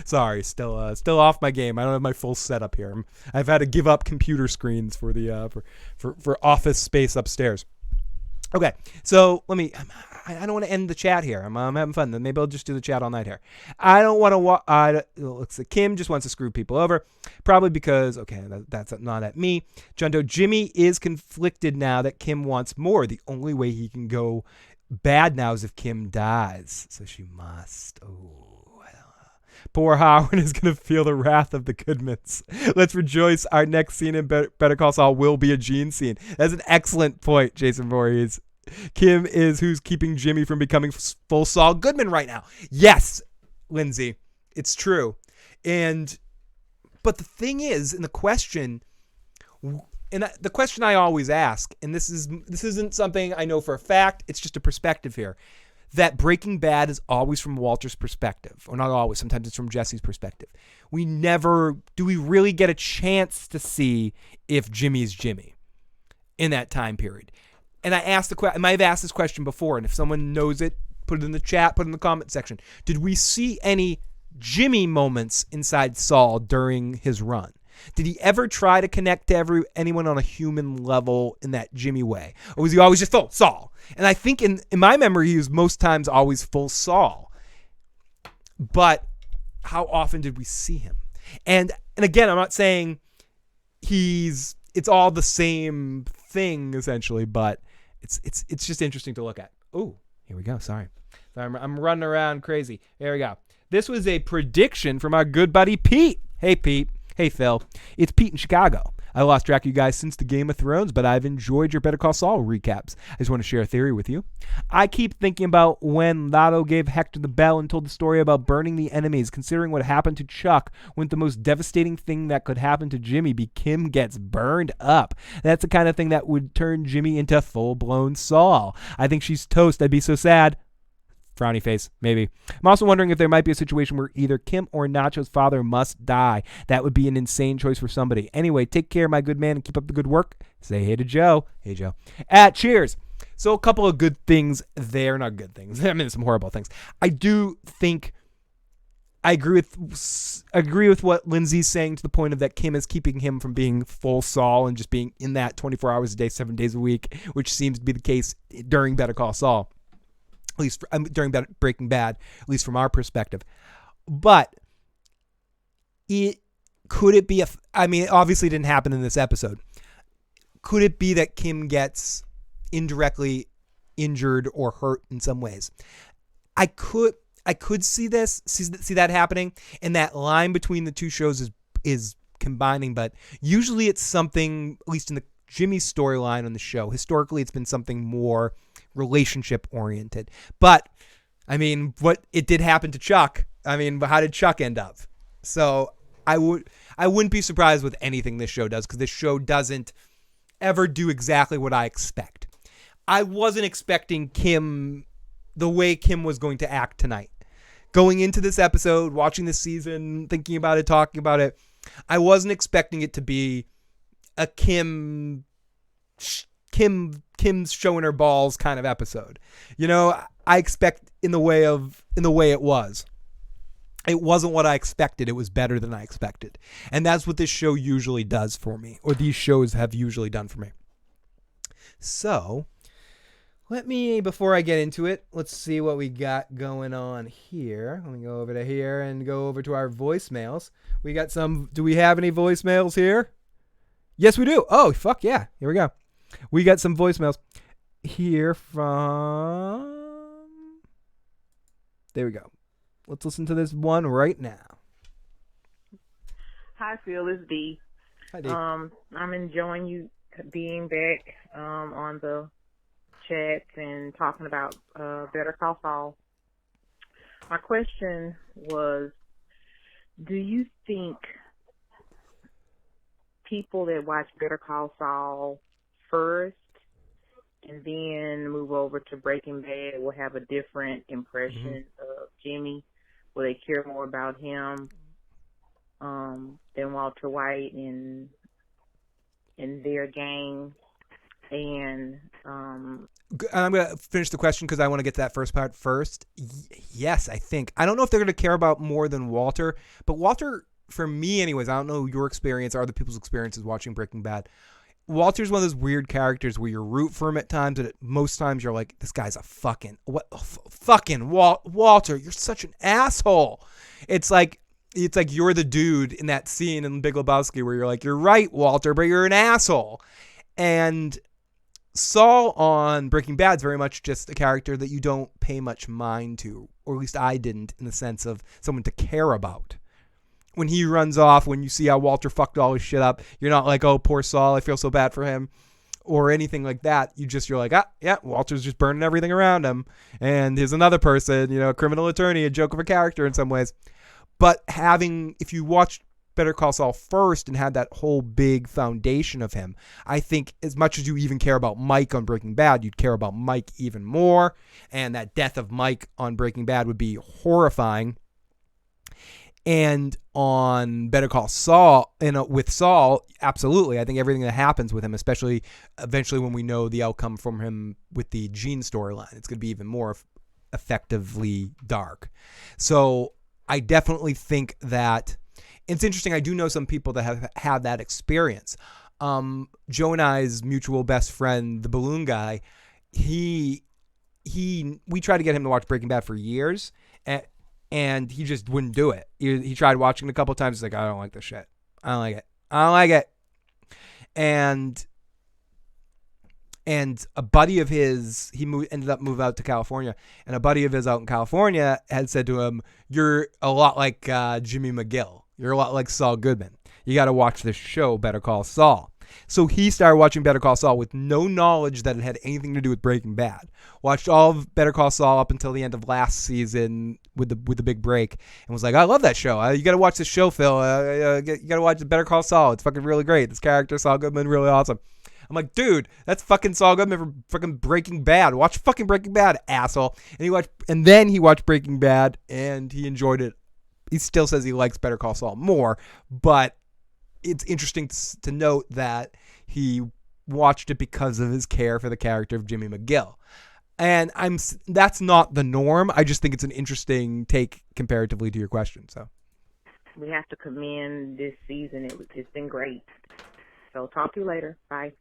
Sorry, still off my game. I don't have my full setup here. I've had to give up computer screens for the for office space upstairs. Okay, so I don't want to end the chat here. I'm having fun. Then maybe I'll just do the chat all night here. I don't want to. Looks like Kim just wants to screw people over, probably because that's not at me. Jundo, Jimmy is conflicted now that Kim wants more. The only way he can go bad now is if Kim dies, so she must. Oh. Poor Howard is going to feel the wrath of the Goodmans. Let's rejoice. Our next scene in Better Call Saul will be a Gene scene. That's an excellent point, Jason Voorhees. Kim is who's keeping Jimmy from becoming full Saul Goodman right now. Yes, Lindsay, it's true. But the thing is, and the question I always ask, and this isn't something I know for a fact, it's just a perspective here, that Breaking Bad is always from Walter's perspective, or not always, sometimes it's from Jesse's perspective. We really get a chance to see if Jimmy's Jimmy in that time period. And I might have asked this question before, and if someone knows it, put it in the chat, put it in the comment section. Did we see any Jimmy moments inside Saul during his run? Did he ever try to connect to anyone on a human level in that Jimmy way? Or was he always just full Saul? And I think in my memory, he was most times always full Saul. But how often did we see him? And again, I'm not saying it's all the same thing essentially, but it's just interesting to look at. Oh, here we go. Sorry, I'm running around crazy. There we go. This was a prediction from our good buddy Pete. Hey, Pete. Hey, Phil. It's Pete in Chicago. I lost track of you guys since the Game of Thrones, but I've enjoyed your Better Call Saul recaps. I just want to share a theory with you. I keep thinking about when Lalo gave Hector the bell and told the story about burning the enemies, considering what happened to Chuck, when the most devastating thing that could happen to Jimmy be Kim gets burned up. That's the kind of thing that would turn Jimmy into full-blown Saul. I think she's toast. I'd be so sad. Frowny face, maybe. I'm also wondering if there might be a situation where either Kim or Nacho's father must die. That would be an insane choice for somebody. Anyway, take care, my good man, and keep up the good work. Say hey to Joe. Hey, Joe. Cheers. So a couple of good things there. Not good things. I mean, some horrible things. I do think I agree with what Lindsay's saying to the point of that Kim is keeping him from being full Saul and just being in that 24 hours a day, 7 days a week, which seems to be the case during Better Call Saul. At least during Breaking Bad, at least from our perspective. But could it be it obviously didn't happen in this episode. Could it be that Kim gets indirectly injured or hurt in some ways? I I could see that happening, and that line between the two shows is combining, but usually it's something, at least in the Jimmy storyline on the show, historically it's been something more relationship oriented. But I mean, it did happen to Chuck. I mean, how did Chuck end up? So I wouldn't be surprised with anything this show does, because this show doesn't ever do exactly what I expect. I wasn't expecting Kim the way Kim was going to act tonight. Going into this episode, watching this season, thinking about it, talking about it, I wasn't expecting it to be a Kim's showing her balls kind of episode. You know, I expect in the way it was. It wasn't what I expected. It was better than I expected. And that's what this show usually does for me, or these shows have usually done for me. So, before I get into it, let's see what we got going on here. Let me go over to here and go over to our voicemails. Do we have any voicemails here? Yes, we do. Oh, fuck yeah. Here we go. We got some voicemails here from... There we go. Let's listen to this one right now. Hi, Phil. It's Dee. Hi, Dee. I'm enjoying you being back on the chats and talking about Better Call Saul. My question was, do you think people that watch Better Call Saul first and then move over to Breaking Bad will have a different impression of Jimmy? Will they care more about him than Walter White and their gang? And I'm going to finish the question because I want to get to that first part first. Yes, I think. I don't know if they're going to care about more than Walter, but Walter, for me anyways, I don't know your experience or other people's experiences watching Breaking Bad. Walter's one of those weird characters where you root for him at times, and at most times you're like, this guy's a fucking Walter, you're such an asshole. It's like you're the dude in that scene in Big Lebowski where you're like, you're right, Walter, but you're an asshole. And Saul on Breaking Bad is very much just a character that you don't pay much mind to, or at least I didn't, in the sense of someone to care about. When he runs off, when you see how Walter fucked all his shit up, you're not like, oh, poor Saul, I feel so bad for him, or anything like that. You're like, yeah, Walter's just burning everything around him, and here's another person, a criminal attorney, a joke of a character in some ways. But if you watched Better Call Saul first and had that whole big foundation of him, I think as much as you even care about Mike on Breaking Bad, you'd care about Mike even more, and that death of Mike on Breaking Bad would be horrifying. And on Better Call Saul, with Saul, absolutely. I think everything that happens with him, especially eventually when we know the outcome from him with the Gene storyline, it's going to be even more effectively dark. So I definitely think that it's interesting. I do know some people that have had that experience. Joe and I's mutual best friend, the balloon guy, we tried to get him to watch Breaking Bad for years, and he just wouldn't do it. He tried watching it a couple of times. He's like, I don't like this shit. I don't like it. And a buddy of his, ended up moving out to California, and a buddy of his out in California had said to him, you're a lot like Jimmy McGill. You're a lot like Saul Goodman. You got to watch this show, Better Call Saul. So he started watching Better Call Saul with no knowledge that it had anything to do with Breaking Bad. Watched all of Better Call Saul up until the end of last season with the big break, and was like, I love that show. You got to watch this show, Phil. You got to watch Better Call Saul. It's fucking really great. This character, Saul Goodman, really awesome. I'm like, dude, that's fucking Saul Goodman from fucking Breaking Bad. Watch fucking Breaking Bad, asshole. And then he watched Breaking Bad, and he enjoyed it. He still says he likes Better Call Saul more, but it's interesting to note that he watched it because of his care for the character of Jimmy McGill. And that's not the norm. I just think it's an interesting take comparatively to your question. So we have to commend this season. It's been great. So talk to you later. Bye.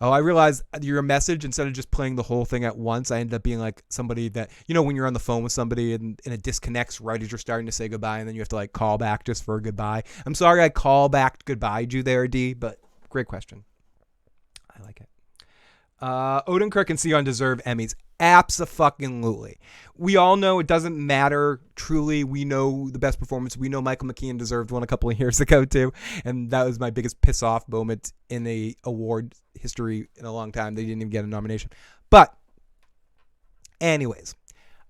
Oh, I realized your message, instead of just playing the whole thing at once, I ended up being like somebody that, when you're on the phone with somebody and it disconnects right as you're starting to say goodbye, and then you have to like call back just for a goodbye. I'm sorry I call back goodbye you there, D, but great question. I like it. Odenkirk and Sion deserve Emmys. Abso-fucking-lutely. We all know it doesn't matter. Truly, we know the best performance. We know Michael McKean deserved one a couple of years ago, too. And that was my biggest piss-off moment in a award history in a long time. They didn't even get a nomination. But, anyways,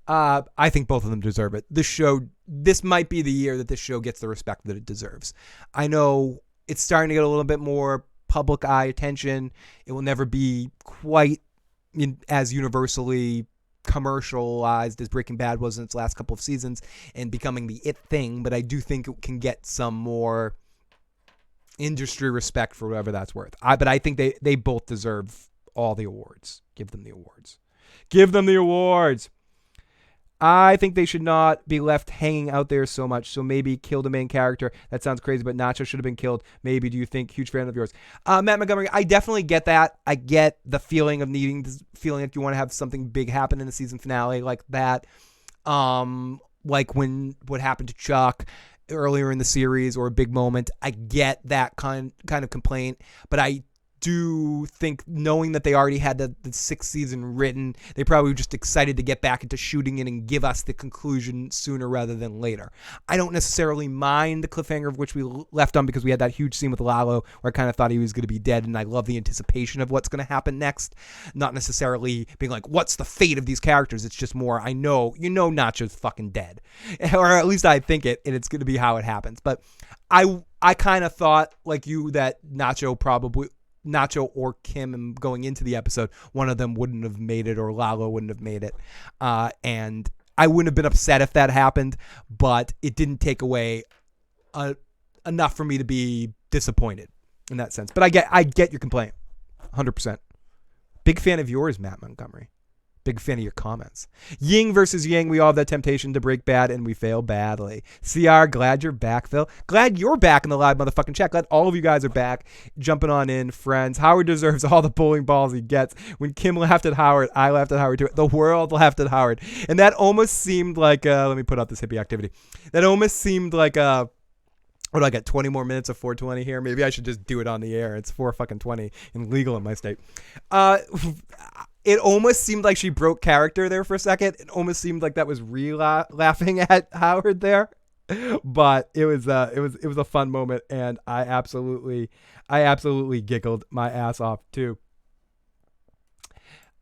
I think both of them deserve it. This might be the year that this show gets the respect that it deserves. I know it's starting to get a little bit more public eye attention. It will never be quite as universally commercialized as Breaking Bad was in its last couple of seasons and becoming the it thing, but I do think it can get some more industry respect for whatever that's worth. But I think they both deserve all the awards. Give them the awards. Give them the awards. I think they should not be left hanging out there so much. So maybe kill the main character. That sounds crazy, but Nacho should have been killed. Maybe. Do you think? Huge fan of yours. Matt Montgomery, I definitely get that. I get the feeling of needing this feeling like you want to have something big happen in the season finale like that. Like when what happened to Chuck earlier in the series or a big moment. I get that kind of complaint, but I do think, knowing that they already had the sixth season written, they probably were just excited to get back into shooting it and give us the conclusion sooner rather than later. I don't necessarily mind the cliffhanger of which we left on, because we had that huge scene with Lalo where I kind of thought he was going to be dead, and I love the anticipation of what's going to happen next. Not necessarily being like, what's the fate of these characters? It's just more, Nacho's fucking dead. Or at least I think it, and it's going to be how it happens. But I kind of thought, like you, that Nacho or Kim going into the episode, one of them wouldn't have made it, or Lalo wouldn't have made it. And I wouldn't have been upset if that happened, but it didn't take away enough for me to be disappointed in that sense. But I get your complaint. 100%. Big fan of yours, Matt Montgomery. Big fan of your comments. Yin versus Yang. We all have that temptation to break bad, and we fail badly. CR, glad you're back, Phil. Glad you're back in the live motherfucking chat. Glad all of you guys are back. Jumping on in, friends. Howard deserves all the bowling balls he gets. When Kim laughed at Howard, I laughed at Howard too. The world laughed at Howard. And that almost seemed like, let me put out this hippie activity. That almost seemed like what do I get, 20 more minutes of 420 here? Maybe I should just do it on the air. It's 4:20 and legal in my state. It almost seemed like she broke character there for a second. It almost seemed like that was laughing at Howard there. But it was a fun moment, and I absolutely giggled my ass off too.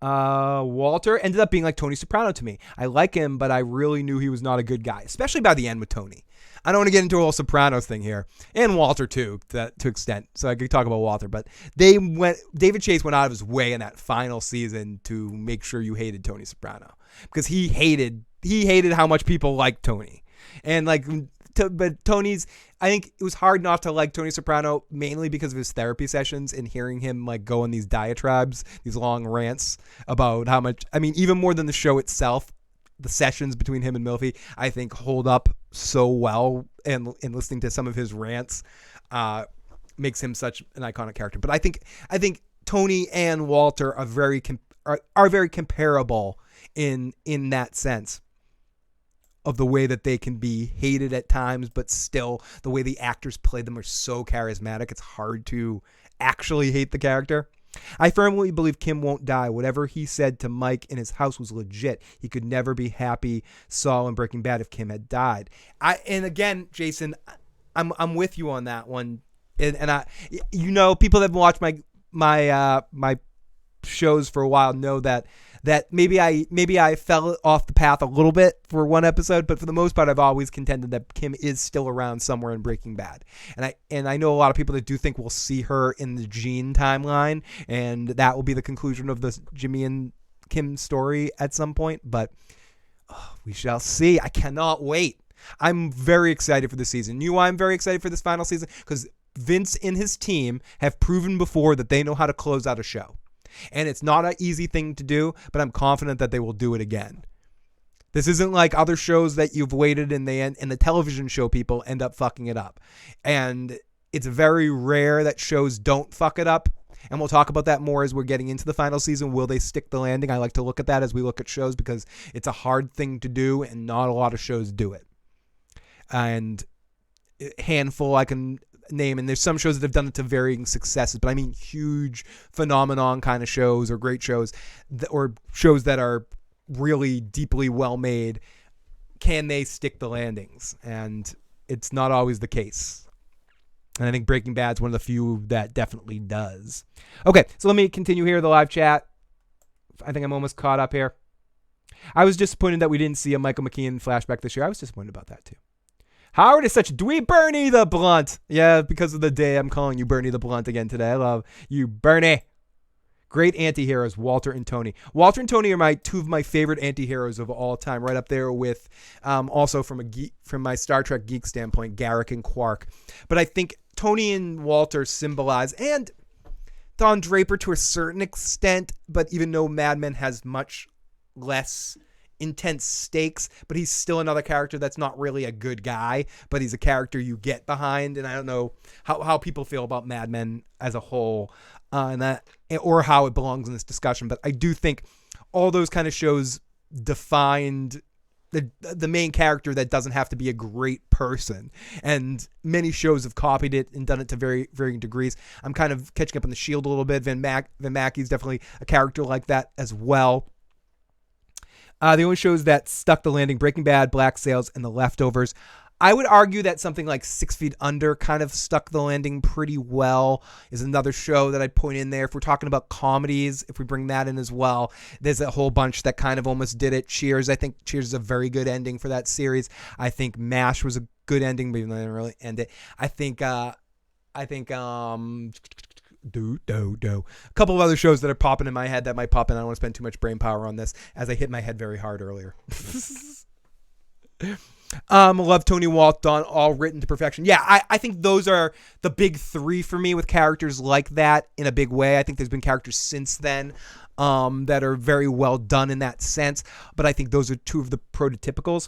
Walter ended up being like Tony Soprano to me. I like him, but I really knew he was not a good guy, especially by the end with Tony. I don't want to get into a whole Sopranos thing here, and Walter too, to extent. So I could talk about Walter, but David Chase went out of his way in that final season to make sure you hated Tony Soprano, because he hated how much people liked Tony, and but Tony's, I think it was hard not to like Tony Soprano, mainly because of his therapy sessions and hearing him go in these diatribes, these long rants about how much, even more than the show itself, the sessions between him and Milfy, I think, hold up so well, and listening to some of his rants makes him such an iconic character. But I think Tony and Walter are very comparable in that sense of the way that they can be hated at times, but still the way the actors play them are so charismatic, it's hard to actually hate the character. I firmly believe Kim won't die. Whatever he said to Mike in his house was legit. He could never be happy Saul in Breaking Bad if Kim had died. And again, Jason, I'm with you on that one. And I, people that have watched my shows for a while know that maybe I fell off the path a little bit for one episode, but for the most part, I've always contended that Kim is still around somewhere in Breaking Bad. And I know a lot of people that do think we'll see her in the Gene timeline, and that will be the conclusion of the Jimmy and Kim story at some point, but we shall see. I cannot wait. I'm very excited for this season. You know why I'm very excited for this final season? Because Vince and his team have proven before that they know how to close out a show. And it's not an easy thing to do, but I'm confident that they will do it again. This isn't like other shows that you've waited and the television show people end up fucking it up. And it's very rare that shows don't fuck it up. And we'll talk about that more as we're getting into the final season. Will they stick the landing? I like to look at that as we look at shows, because it's a hard thing to do and not a lot of shows do it. And handful, I can name, and there's some shows that have done it to varying successes, but I mean huge phenomenon kind of shows or great shows or shows that are really deeply well made. Can they stick the landings? And it's not always the case. And I think Breaking Bad's one of the few that definitely does. Okay, so let me continue here, the live chat. I think I'm almost caught up here. I was disappointed that we didn't see a Michael McKean flashback this year. I was disappointed about that too. Howard is such a dweeb. Bernie the Blunt. Yeah, because of the day, I'm calling you Bernie the Blunt again today. I love you, Bernie. Great anti-heroes, Walter and Tony. Walter and Tony are two of my favorite anti-heroes of all time, right up there with also from my Star Trek geek standpoint, Garrick and Quark. But I think Tony and Walter symbolize, and Don Draper to a certain extent, but even though Mad Men has much less intense stakes, but he's still another character that's not really a good guy, but he's a character you get behind. And I don't know how people feel about Mad Men as a whole, and that, or how it belongs in this discussion. But I do think all those kind of shows defined the main character that doesn't have to be a great person, and many shows have copied it and done it to varying degrees. I'm kind of catching up on The Shield a little bit. Van Mackey's definitely a character like that as well. The only shows that stuck the landing: Breaking Bad, Black Sails, and The Leftovers. I would argue that something like 6 Feet Under kind of stuck the landing pretty well. Is another show that I'd point in there. If we're talking about comedies, if we bring that in as well, there's a whole bunch that kind of almost did it. Cheers, I think Cheers is a very good ending for that series. I think MASH was a good ending, but even though they didn't really end it. I think a couple of other shows that are popping in my head that might pop in. I don't want to spend too much brain power on this as I hit my head very hard earlier. Love, Tony, Walt, Don, all written to perfection. Yeah, I think those are the big three for me with characters like that in a big way. I think there's been characters since then that are very well done in that sense, but I think those are two of the prototypicals.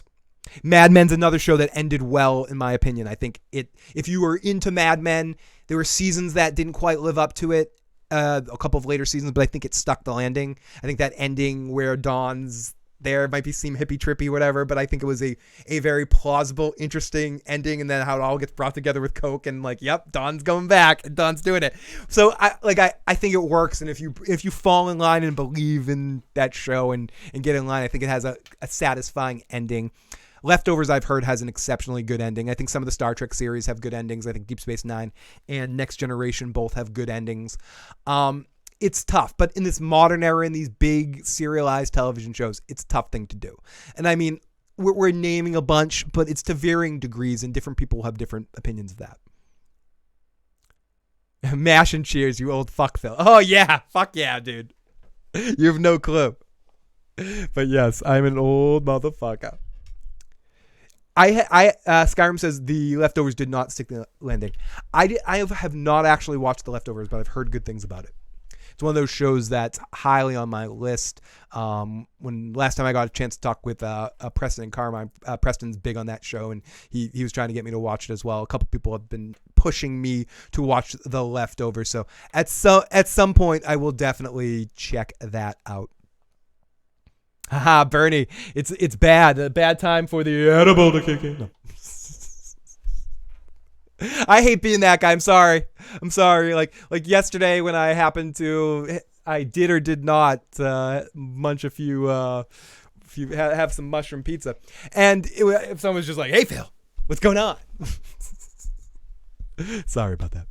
Mad Men's another show that ended well, in my opinion. I think if you were into Mad Men, there were seasons that didn't quite live up to it, a couple of later seasons, but I think it stuck the landing. I think that ending where Don's there might seem hippie trippy, whatever, but I think it was a very plausible, interesting ending, and then how it all gets brought together with Coke and like, yep, Don's going back and Don's doing it. So I think it works, and if you fall in line and believe in that show and get in line, I think it has a satisfying ending. Leftovers, I've heard, has an exceptionally good ending. I think some of the Star Trek series have good endings. I think Deep Space Nine and Next Generation both have good endings. It's tough, but in this modern era, in these big serialized television shows, it's a tough thing to do. And I mean, we're naming a bunch, but it's to varying degrees, and different people have different opinions of that. MASH and Cheers, you old fuck, Phil. Oh yeah, fuck yeah, dude. You have no clue. But yes, I'm an old motherfucker. Skyrim says The Leftovers did not stick the landing. I have not actually watched The Leftovers, but I've heard good things about it. It's one of those shows that's highly on my list. When last time I got a chance to talk with Preston and Carmine, Preston's big on that show, and he was trying to get me to watch it as well. A couple people have been pushing me to watch The Leftovers, so at some point I will definitely check that out. Haha, Bernie, it's bad. A bad time for the edible to kick in. No. I hate being that guy. I'm sorry. Like yesterday when I did or did not munch a few have some mushroom pizza, and if someone was just like, "Hey Phil, what's going on?" Sorry about that.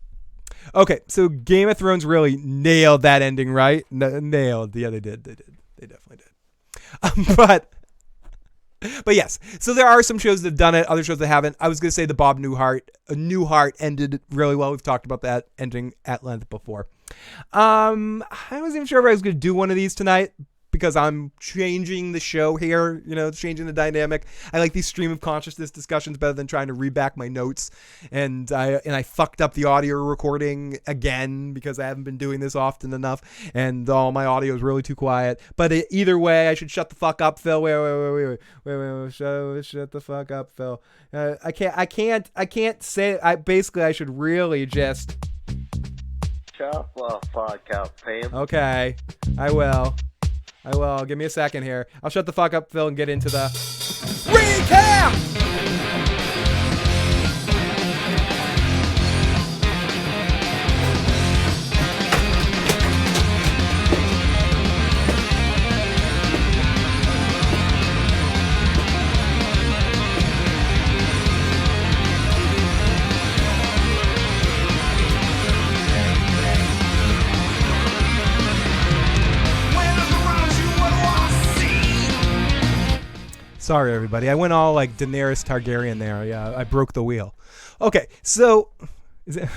Okay, so Game of Thrones really nailed that ending, right? Nailed. Yeah, they did. They definitely did. But yes, so there are some shows that have done it, other shows that haven't. I was going to say the Bob Newhart ended really well. We've talked about that ending at length before. I wasn't even sure if I was going to do one of these tonight because I'm changing the show here, changing the dynamic. I like these stream of consciousness discussions better than trying to read back my notes. And I fucked up the audio recording again because I haven't been doing this often enough, and all my audio is really too quiet. But either way, I should shut the fuck up, Phil. Wait. Shut the fuck up, Phil. I can't say. I should really just shut the fuck up, Pam. Okay, I will. Give me a second here. I'll shut the fuck up, Phil, and get into the recap! Sorry, everybody. I went all like Daenerys Targaryen there. Yeah, I broke the wheel. Okay, so is it?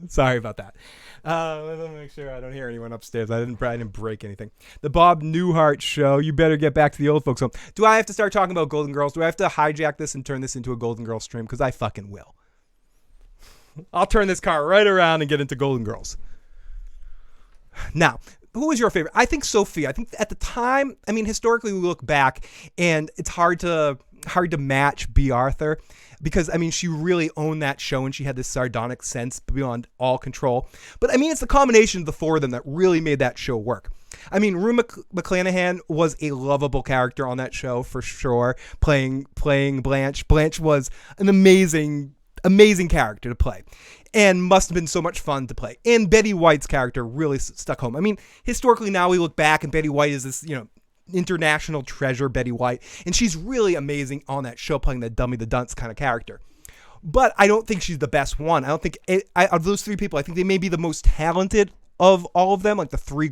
Sorry about that. Let me make sure I don't hear anyone upstairs. I didn't break anything. The Bob Newhart Show. You better get back to the old folks home. Do I have to start talking about Golden Girls? Do I have to hijack this and turn this into a Golden Girls stream? Because I fucking will. I'll turn this car right around and get into Golden Girls. Now, who was your favorite? I think Sophia. I think at the time, I mean, historically we look back and it's hard to match B. Arthur because, I mean, she really owned that show and she had this sardonic sense beyond all control. But, I mean, it's the combination of the four of them that really made that show work. I mean, Rue McClanahan was a lovable character on that show for sure, playing Blanche. Blanche was an amazing character to play and must have been so much fun to play. And Betty White's character really stuck home. I mean, historically now we look back and Betty White is this, international treasure, Betty White, and she's really amazing on that show playing the dummy the dunce kind of character. But I don't think she's the best one. I don't think of those three people, I think they may be the most talented of all of them, like the three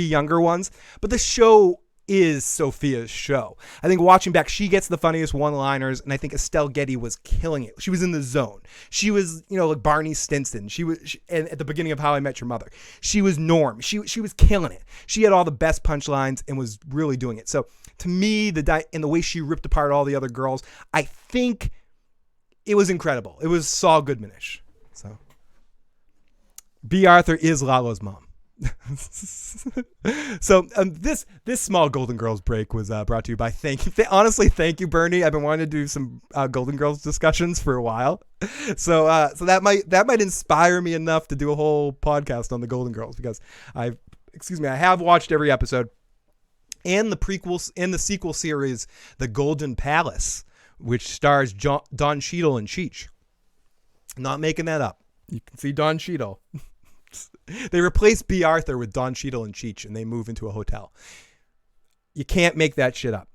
younger ones. But the show is Sophia's show. I think watching back, she gets the funniest one-liners, and I think Estelle Getty was killing it. She was in the zone. She was, like Barney Stinson. And at the beginning of How I Met Your Mother, she was Norm. She was killing it. She had all the best punchlines and was really doing it. So to me, and the way she ripped apart all the other girls, I think it was incredible. It was Saul Goodman-ish. So B. Arthur is Lalo's mom. So this small Golden Girls break was brought to you by thank you Bernie. I've been wanting to do some Golden Girls discussions for a while, so that might inspire me enough to do a whole podcast on the Golden Girls because I have watched every episode and the prequels and the sequel series The Golden Palace, which stars Don Cheadle and Cheech. Not making that up. You can see Don Cheadle. They replace B. Arthur with Don Cheadle and Cheech, and they move into a hotel. You can't make that shit up.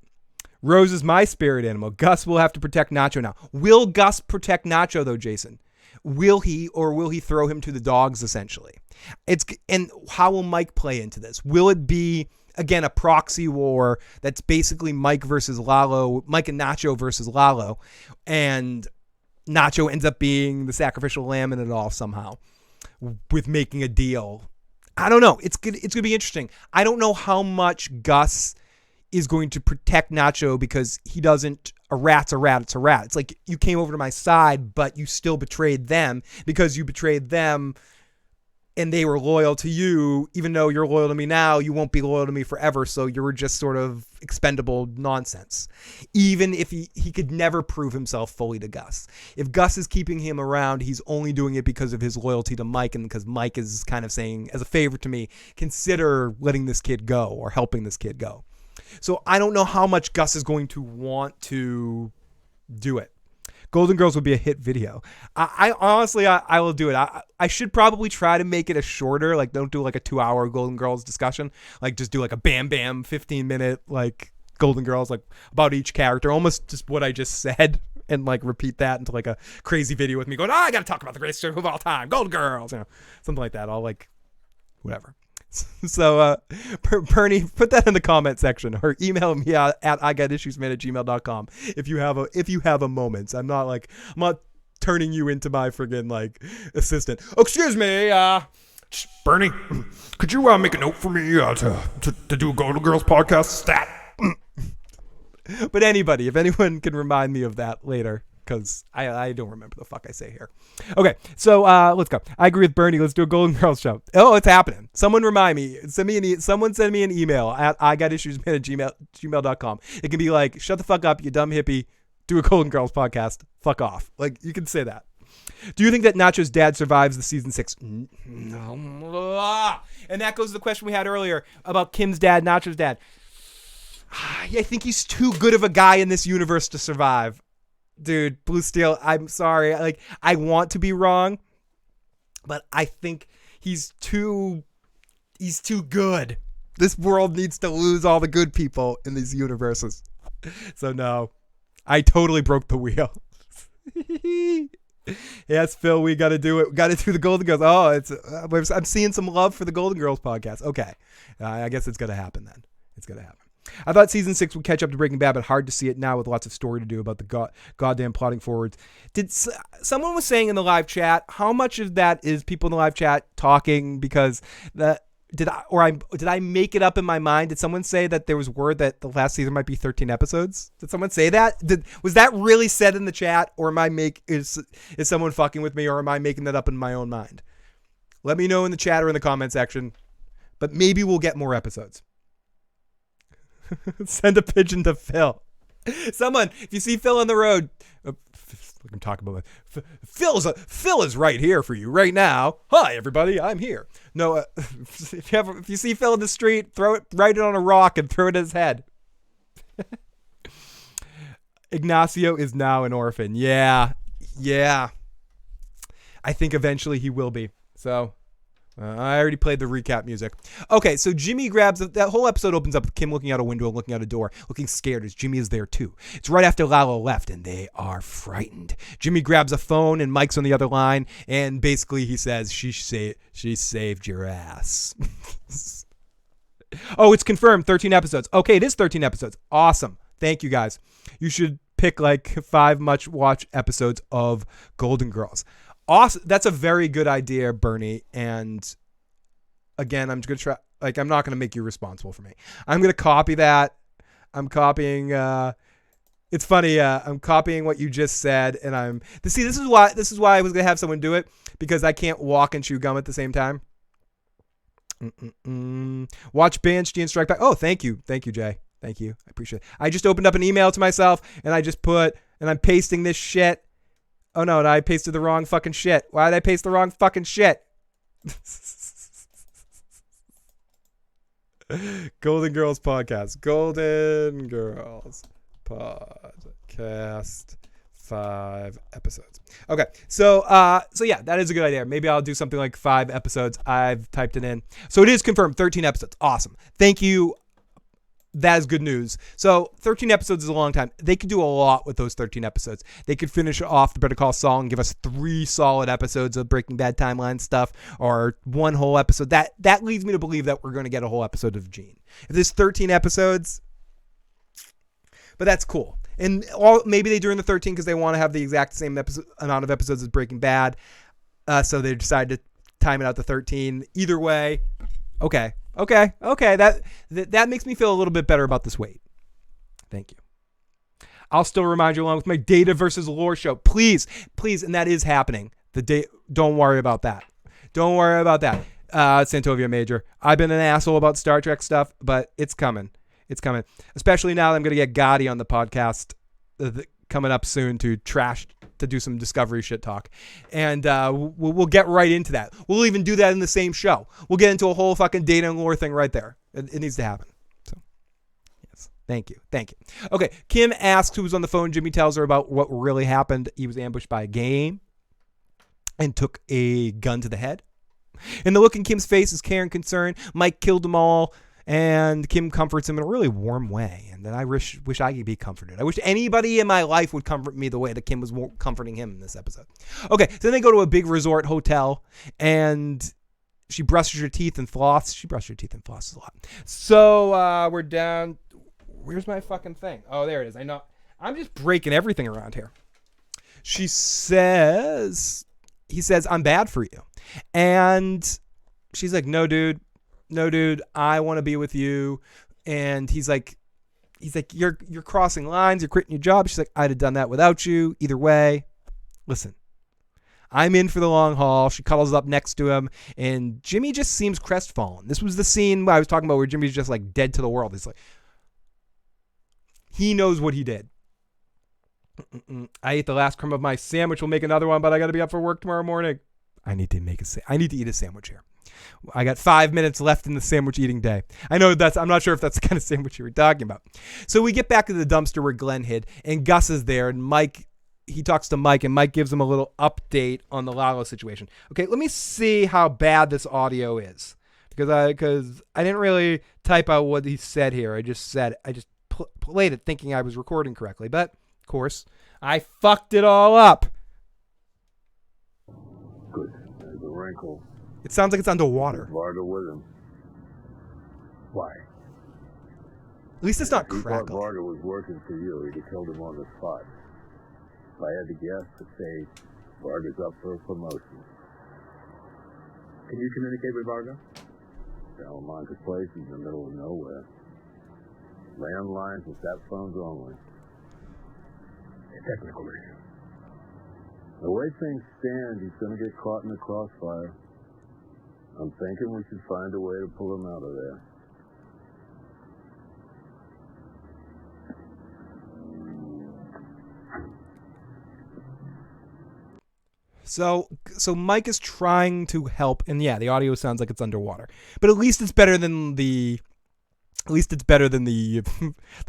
Rose is my spirit animal. Gus will have to protect Nacho now. Will Gus protect Nacho, though, Jason? Will he, or will he throw him to the dogs, essentially? And how will Mike play into this? Will it be, again, a proxy war that's basically Mike versus Lalo, Mike and Nacho versus Lalo, and Nacho ends up being the sacrificial lamb in it all somehow, with making a deal? I don't know. It's gonna be interesting. I don't know how much Gus is going to protect Nacho because he doesn't. A rat's a rat. It's a rat. It's like you came over to my side, but you still betrayed them because you betrayed them, and they were loyal to you. Even though you're loyal to me now, you won't be loyal to me forever. So you were just sort of expendable nonsense. Even if he could never prove himself fully to Gus. If Gus is keeping him around, he's only doing it because of his loyalty to Mike and because Mike is kind of saying, as a favor to me, consider letting this kid go or helping this kid go. So I don't know how much Gus is going to want to do it. Golden Girls would be a hit video. I honestly, I will do it. I should probably try to make it a shorter, like don't do like a 2-hour Golden Girls discussion. Like just do like a bam 15-minute like Golden Girls, like about each character, almost just what I just said, and like repeat that into like a crazy video with me going, I got to talk about the greatest show of all time, Golden Girls, something like that. I'll like, whatever. So, Bernie, put that in the comment section or email me at igotissuesman@gmail.com if you have a moment. I'm not turning you into my friggin' like assistant. Oh, excuse me, Bernie, could you make a note for me to do a Golden Girls podcast stat? But if anyone can remind me of that later, because I don't remember the fuck I say here. Okay, so let's go. I agree with Bernie. Let's do a Golden Girls show. Oh, it's happening. Someone remind me. Someone send me an email at igotissuesman@gmail.com. It can be like, shut the fuck up, you dumb hippie. Do a Golden Girls podcast. Fuck off. Like, you can say that. Do you think that Nacho's dad survives the season 6? No. And that goes to the question we had earlier about Kim's dad, Nacho's dad. I think he's too good of a guy in this universe to survive. Dude, Blue Steel, I'm sorry. Like, I want to be wrong, but I think he's too good. This world needs to lose all the good people in these universes. So no, I totally broke the wheel. Yes, Phil, we got to do it. We got to do the Golden Girls. Oh, I'm seeing some love for the Golden Girls podcast. Okay. I guess it's going to happen then. It's going to happen. I thought season 6 would catch up to Breaking Bad, but hard to see it now with lots of story to do about the goddamn plotting forwards. Someone was saying in the live chat, how much of that is people in the live chat talking because did I make it up in my mind? Did someone say that there was word that the last season might be 13 episodes? Did someone say that? Was that really said in the chat, or is someone fucking with me, or am I making that up in my own mind? Let me know in the chat or in the comment section. But maybe we'll get more episodes. Send a pigeon to Phil. Someone, if you see Phil on the road, I'm talking about Phil is right here for you right now. Hi, everybody, I'm here. No, if you see Phil in the street, write it on a rock and throw it at his head. Ignacio is now an orphan. Yeah. I think eventually he will be. So. I already played the recap music. Okay, so Jimmy grabs... That whole episode opens up with Kim looking out a window and looking out a door, looking scared as Jimmy is there too. It's right after Lalo left, and they are frightened. Jimmy grabs a phone, and Mike's on the other line, and basically he says, she saved your ass. Oh, it's confirmed, 13 episodes. Okay, it is 13 episodes. Awesome. Thank you, guys. You should pick like 5 much-watch episodes of Golden Girls. Awesome. That's a very good idea, Bernie. And again, I'm just going to try, I'm not going to make you responsible for me. I'm going to copy that. I'm copying, it's funny. I'm copying what you just said. And this is why I was going to have someone do it, because I can't walk and chew gum at the same time. Watch Banshee and Strike Back. Oh, thank you. Thank you, Jay. Thank you. I appreciate it. I just opened up an email to myself and I'm pasting this shit. Oh no, I pasted the wrong fucking shit. Why did I paste the wrong fucking shit? Golden Girls podcast. Golden Girls podcast. 5 episodes. Okay, so yeah, that is a good idea. Maybe I'll do something like 5 episodes. I've typed it in. So it is confirmed, 13 episodes. Awesome. Thank you. That is good news. So 13 episodes is a long time. They could do a lot with those 13 episodes. They could finish off the Better Call Saul and give us 3 solid episodes of Breaking Bad timeline stuff, or 1 whole episode. That leads me to believe that we're going to get a whole episode of Gene. If there's 13 episodes, but that's cool. And maybe they do in the 13 because they want to have the exact same amount of episodes as Breaking Bad. So they decided to time it out to 13. Either way, okay. That makes me feel a little bit better about this wait. Thank you. I'll still remind you along with my data versus lore show. Please, and that is happening. Don't worry about that. Santovia Major. I've been an asshole about Star Trek stuff, but it's coming. Especially now that I'm going to get Gotti on the podcast coming up soon to do some Discovery shit talk. And we'll get right into that. We'll even do that in the same show. We'll get into a whole fucking data and lore thing right there. It needs to happen. So, yes. Thank you. Okay, Kim asks who's on the phone. Jimmy tells her about what really happened. He was ambushed by a game and took a gun to the head. And the look in Kim's face is care and concern. Mike killed them all. And Kim comforts him in a really warm way. And then I wish I could be comforted. I wish anybody in my life would comfort me the way that Kim was comforting him in this episode. Okay, so then they go to a big resort hotel. And she brushes her teeth and floss. She brushes her teeth and flosses a lot. So we're down. Where's my fucking thing? Oh, there it is. I know. I'm just breaking everything around here. He says, I'm bad for you. And she's like, no, dude, I want to be with you. And he's like, you're crossing lines. You're quitting your job. She's like, I'd have done that without you. Either way, listen, I'm in for the long haul. She cuddles up next to him, and Jimmy just seems crestfallen. This was the scene I was talking about where Jimmy's just like dead to the world. It's like, he knows what he did. I ate the last crumb of my sandwich. We'll make another one, but I got to be up for work tomorrow morning. I need to eat a sandwich here. I got 5 minutes left in the sandwich eating day. I'm not sure if that's the kind of sandwich you were talking about. So we get back to the dumpster where Glenn hid, and Gus is there, and he talks to Mike, and Mike gives him a little update on the Lalo situation. Okay, let me see how bad this audio is, because I didn't really type out what he said here. I just played it thinking I was recording correctly, but of course I fucked it all up. Good. There's a wrinkle. It sounds like it's underwater. Varga with him. Why? At least it's not If he thought crackling. Varga was working for you, he'd have killed him on the spot. If I had to guess, I'd say Varga's up for a promotion. Can you communicate with Varga? Salamanca's place is in the middle of nowhere. Landlines with that phones only. Technical issue. The way things stand, he's going to get caught in the crossfire. I'm thinking we should find a way to pull him out of there. So Mike is trying to help, and yeah, the audio sounds like it's underwater, but at least it's better than the than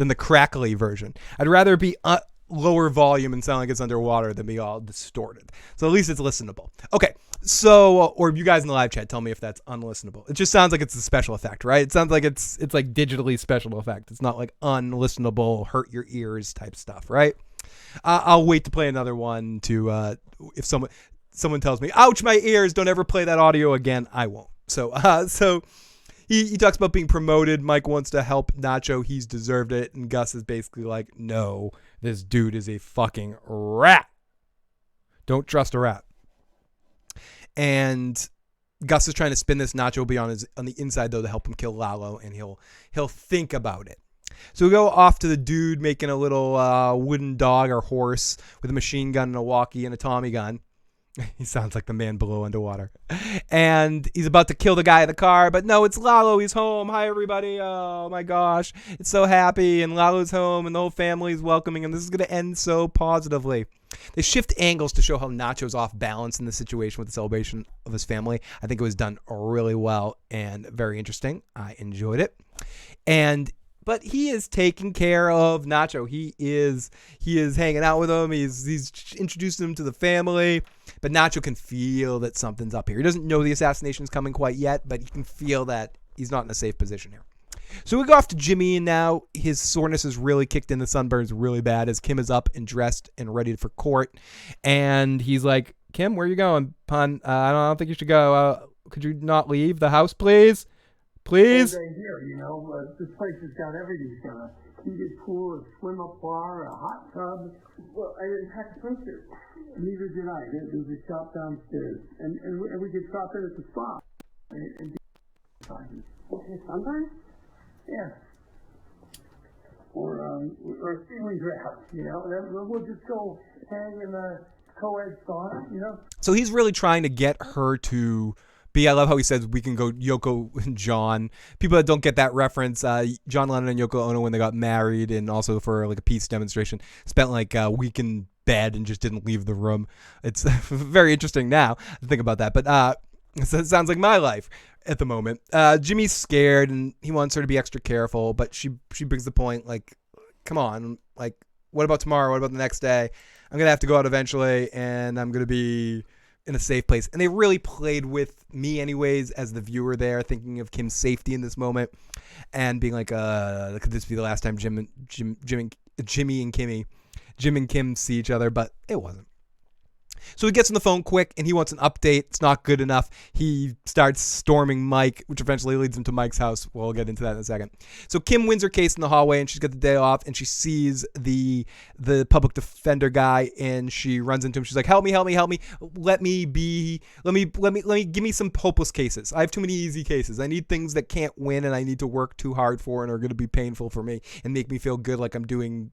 the crackly version. I'd rather be lower volume and sound like it's underwater than be all distorted. So at least it's listenable. Okay, so or you guys in the live chat, tell me if that's unlistenable. It just sounds like it's a special effect, right? It sounds like it's like digitally special effect. It's not like unlistenable, hurt your ears type stuff, right? I'll wait to play another one to if someone tells me, ouch, my ears, don't ever play that audio again, I won't. So he talks about being promoted. Mike wants to help Nacho. He's deserved it. And Gus is basically like, no, this dude is a fucking rat. Don't trust a rat. And Gus is trying to spin this. Nacho will be on the inside, though, to help him kill Lalo, and he'll think about it. So we go off to the dude making a little wooden dog or horse with a machine gun and a walkie and a Tommy gun. He sounds like the man below underwater. And he's about to kill the guy in the car, but no, it's Lalo. He's home. Hi, everybody. Oh, my gosh. It's so happy, and Lalo's home, and the whole family's welcoming him. This is going to end so positively. They shift angles to show how Nacho's off balance in the situation with the celebration of his family. I think it was done really well and very interesting. I enjoyed it. But he is taking care of Nacho. He is hanging out with him. He's introducing him to the family. But Nacho can feel that something's up here. He doesn't know the assassination's coming quite yet, but he can feel that he's not in a safe position here. So we go off to Jimmy, and now his soreness is really kicked in. The sunburn's really bad as Kim is up and dressed and ready for court. And he's like, Kim, where are you going, pun? I don't think you should go. Could you not leave the house, please? Please? All day here, this place has got everything. It's got a heated pool, a swim-up bar, a hot tub. Well, I didn't pack a swimsuit. Neither did I. There's a shop downstairs. And we could stop in at the spa. And okay, sunburn? Yeah. Or feeling drab, and then we'll just go hang in the co-ed sauna, So he's really trying to get her to be. I love how he says we can go Yoko and John. People that don't get that reference, John Lennon and Yoko Ono, when they got married and also for like a peace demonstration, spent like a week in bed and just didn't leave the room. It's very interesting now to think about that. But it sounds like my life at the moment. Jimmy's scared and he wants her to be extra careful, but she brings the point like, come on, like what about tomorrow? What about the next day? I'm going to have to go out eventually and I'm going to be in a safe place. And they really played with me anyways as the viewer there, thinking of Kim's safety in this moment and being like, could this be the last time Jim and Kim see each other? But it wasn't. So he gets on the phone quick and he wants an update. It's not good enough. He starts storming Mike, which eventually leads him to Mike's house. We'll get into that in a second. So Kim wins her case in the hallway and she's got the day off and she sees the public defender guy and she runs into him. She's like, help me. Let me give me some hopeless cases. I have too many easy cases. I need things that can't win and I need to work too hard for and are going to be painful for me and make me feel good like I'm doing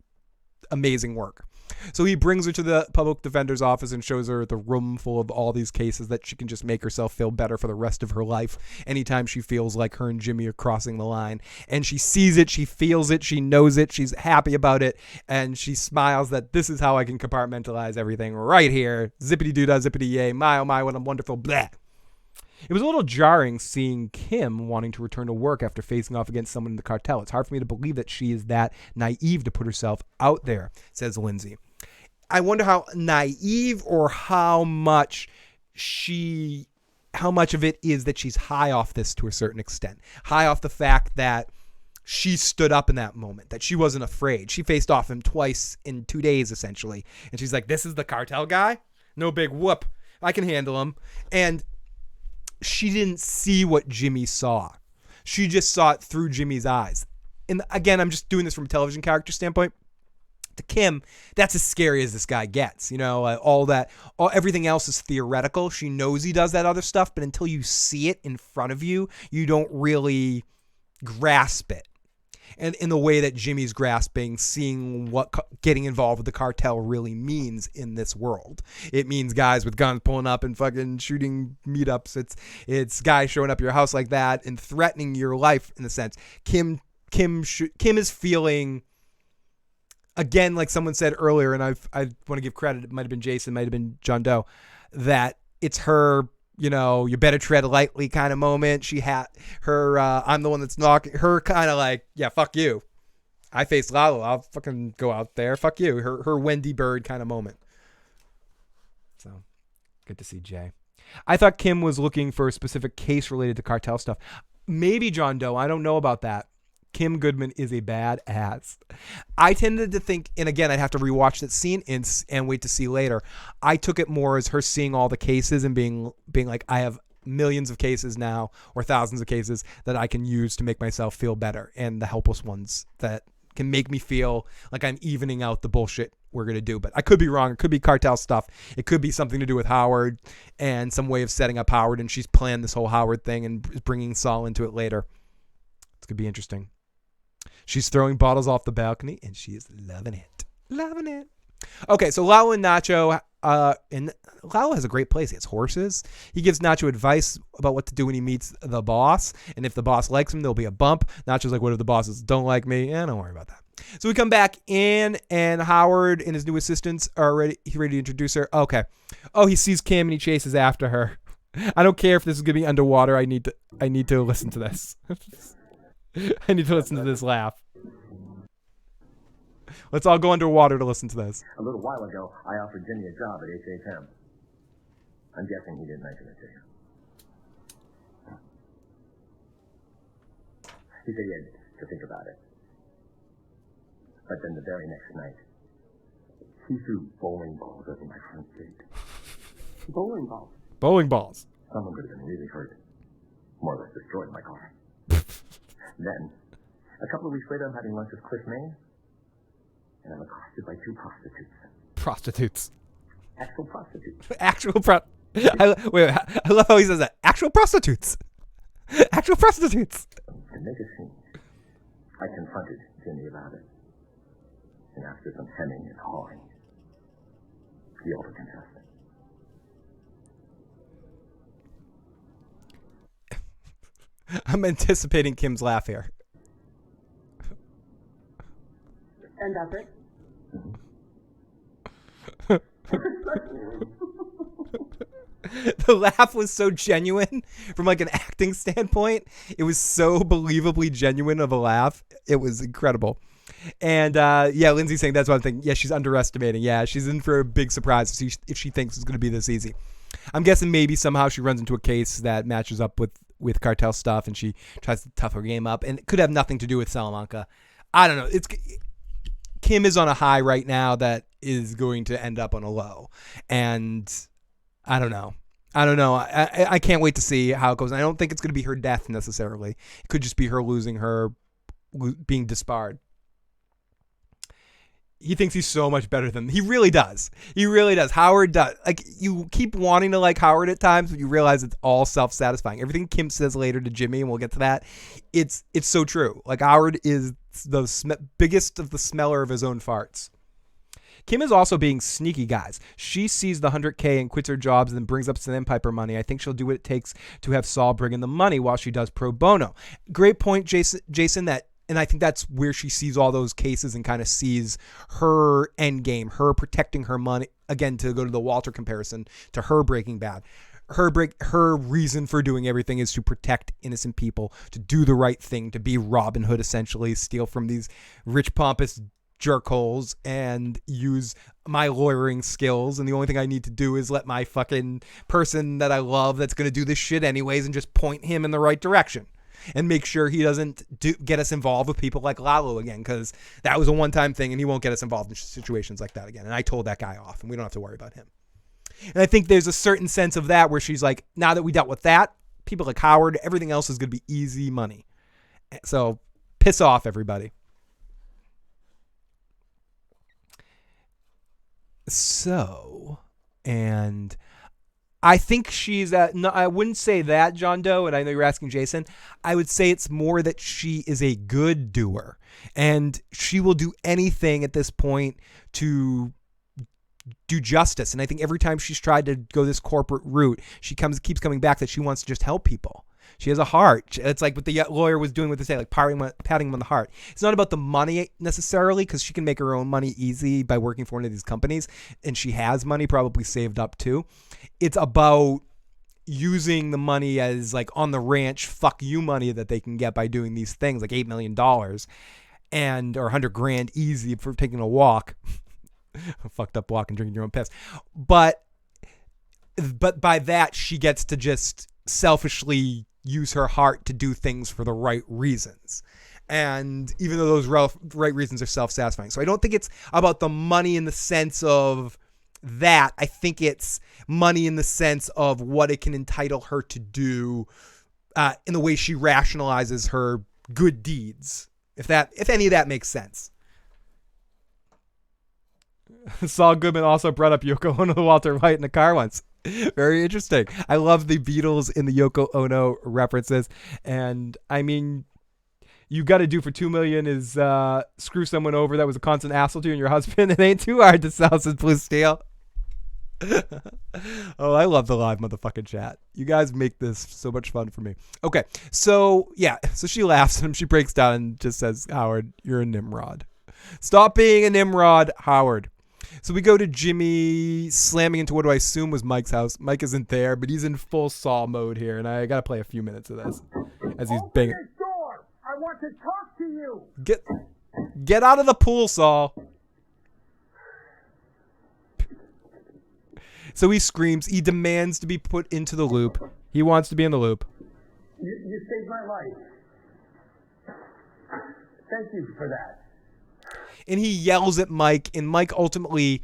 amazing work. So he brings her to the public defender's office and shows her the room full of all these cases that she can just make herself feel better for the rest of her life anytime she feels like her and Jimmy are crossing the line. And she sees it, she feels it, she knows it, she's happy about it, and she smiles that this is how I can compartmentalize everything right here. Zippity-doo-dah, zippity-yay, my oh my, what a wonderful blah. It was a little jarring seeing Kim wanting to return to work after facing off against someone in the cartel. It's hard for me to believe that she is that naive to put herself out there, says Lindsay. I wonder how naive or how much of it is that she's high off this to a certain extent. High off the fact that she stood up in that moment, that she wasn't afraid. She faced off him twice in 2 days, essentially. And she's like, this is the cartel guy? No big whoop. I can handle him. And she didn't see what Jimmy saw. She just saw it through Jimmy's eyes. and again, I'm just doing this from a television character standpoint. To Kim, that's as scary as this guy gets. Everything else is theoretical. She knows he does that other stuff, but until you see it in front of you, you don't really grasp it. And in the way that Jimmy's grasping, seeing what getting involved with the cartel really means in this world. It means guys with guns pulling up and fucking shooting meetups. It's guys showing up at your house like that and threatening your life in a sense. Kim is feeling, again, like someone said earlier, and I want to give credit, it might have been Jason, might have been John Doe, that it's her, you better tread lightly kind of moment. She had her, I'm the one that's knocking, her kind of like, yeah, fuck you. I face Lalo. I'll fucking go out there. Fuck you. Her Wendy Bird kind of moment. So, good to see Jay. I thought Kim was looking for a specific case related to cartel stuff. Maybe John Doe. I don't know about that. Kim Goodman is a badass. I tended to think, and again, I'd have to rewatch that scene and wait to see later. I took it more as her seeing all the cases and being like, I have millions of cases now, or thousands of cases that I can use to make myself feel better, and the helpless ones that can make me feel like I'm evening out the bullshit we're going to do. But I could be wrong. It could be cartel stuff. It could be something to do with Howard and some way of setting up Howard, and she's planned this whole Howard thing and bringing Saul into it later. It's going to be interesting. She's throwing bottles off the balcony, and she is loving it. Loving it. Okay, so Lalo and Nacho, and Lalo has a great place. He has horses. He gives Nacho advice about what to do when he meets the boss, and if the boss likes him, there'll be a bump. Nacho's like, what if the bosses don't like me? Don't worry about that. So we come back in, and Howard and his new assistants are ready. He's ready to introduce her. Okay. Oh, he sees Kim, and he chases after her. I don't care if this is going to be underwater. I need to listen to this. I need to listen to this laugh. Let's all go underwater to listen to this. A little while ago, I offered Jimmy a job at HHM. I'm guessing he didn't mention it to you. He said he had to think about it. But then the very next night, he threw bowling balls over my front gate. Bowling balls? Bowling balls. Someone could have been really hurt. More or less destroyed my car. Then, a couple of weeks later, I'm having lunch with Cliff Maine, and I'm accosted by two prostitutes. Prostitutes. Actual prostitutes. I love how he says that. Actual prostitutes. Actual prostitutes. To make a scene, I confronted Jimmy about it. And after some hemming and hawing, he overconfessed. I'm anticipating Kim's laugh here. And that's it? The laugh was so genuine from like an acting standpoint. It was so believably genuine of a laugh. It was incredible. And Lindsay's saying that's one thing. Yeah, she's underestimating. Yeah, she's in for a big surprise if she thinks it's going to be this easy. I'm guessing maybe somehow she runs into a case that matches up with cartel stuff, and she tries to tough her game up, and it could have nothing to do with Salamanca. I don't know. Kim is on a high right now that is going to end up on a low, and I don't know. I can't wait to see how it goes. And I don't think it's going to be her death necessarily. It could just be her being disbarred. He thinks he's so much better than he really does. He really does. Howard does. Like, you keep wanting to like Howard at times, but you realize it's all self-satisfying. Everything Kim says later to Jimmy, and we'll get to that, it's so true. Like, Howard is the biggest of the smeller of his own farts. Kim is also being sneaky, guys. She sees the $100K and quits her jobs and then brings up Sandpiper money. I think she'll do what it takes to have Saul bring in the money while she does pro bono. Great point, Jason, that. And I think that's where she sees all those cases and kind of sees her end game, her protecting her money. Again, to go to the Walter comparison to her Breaking Bad. Her reason for doing everything is to protect innocent people, to do the right thing, to be Robin Hood, essentially, steal from these rich, pompous jerkholes and use my lawyering skills. And the only thing I need to do is let my fucking person that I love that's going to do this shit anyways and just point him in the right direction. And make sure he doesn't get us involved with people like Lalo again, because that was a one-time thing, and he won't get us involved in situations like that again. And I told that guy off, and we don't have to worry about him. And I think there's a certain sense of that where she's like, now that we dealt with that, people like Howard, everything else is going to be easy money. So Piss off, everybody. So, and I think she's no, I wouldn't say that, John Doe, and I know you're asking Jason. I would say it's more that she is a good doer, and she will do anything at this point to do justice. And I think every time she's tried to go this corporate route, she keeps coming back that she wants to just help people. She has a heart. It's like what the lawyer was doing with the say, like patting him on the heart. It's not about the money necessarily, because she can make her own money easy by working for one of these companies, and she has money probably saved up too. It's about using the money as like on the ranch fuck you money that they can get by doing these things, like $8 million and or $100,000 easy for taking a walk. A fucked up walk and drinking your own piss. But by that, she gets to just selfishly use her heart to do things for the right reasons. And even though those right reasons are self-satisfying. So I don't think it's about the money in the sense of that. I think it's money in the sense of what it can entitle her to do in the way she rationalizes her good deeds. If any of that makes sense. Saul Goodman also brought up Yoko Ono and Walter White in the car once. Very interesting. I love the Beatles in the Yoko Ono references. And I mean, you got to do for $2 million is screw someone over that was a constant asshole to you and your husband. It ain't too hard to sell, says Blue Steel. Oh, I love the live motherfucking chat. You guys make this so much fun for me. Okay, so yeah, so she laughs at him. She breaks down and just says, Howard, you're a Nimrod. Stop being a Nimrod, Howard. So we go to Jimmy slamming into what I assume was Mike's house. Mike isn't there, but he's in full Saul mode here, and I got to play a few minutes of this as he's banging. Open this door! I want to talk to you! Get out of the pool, Saul. So he screams. He demands to be put into the loop. He wants to be in the loop. You saved my life. Thank you for that. And he yells at Mike, and Mike ultimately,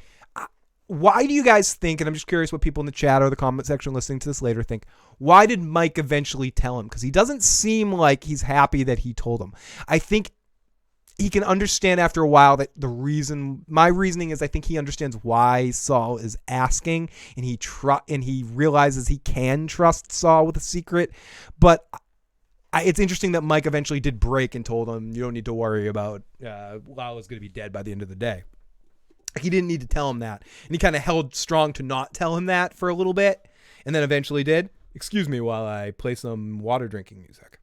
why do you guys think, and I'm just curious what people in the chat or the comment section listening to this later think, why did Mike eventually tell him? Because he doesn't seem like he's happy that he told him. I think he can understand after a while that my reasoning is I think he understands why Saul is asking, and he realizes he can trust Saul with a secret, but it's interesting that Mike eventually did break and told him, you don't need to worry about Lalo's going to be dead by the end of the day. He didn't need to tell him that. And he kind of held strong to not tell him that for a little bit, and then eventually did. Excuse me while I play some water drinking music.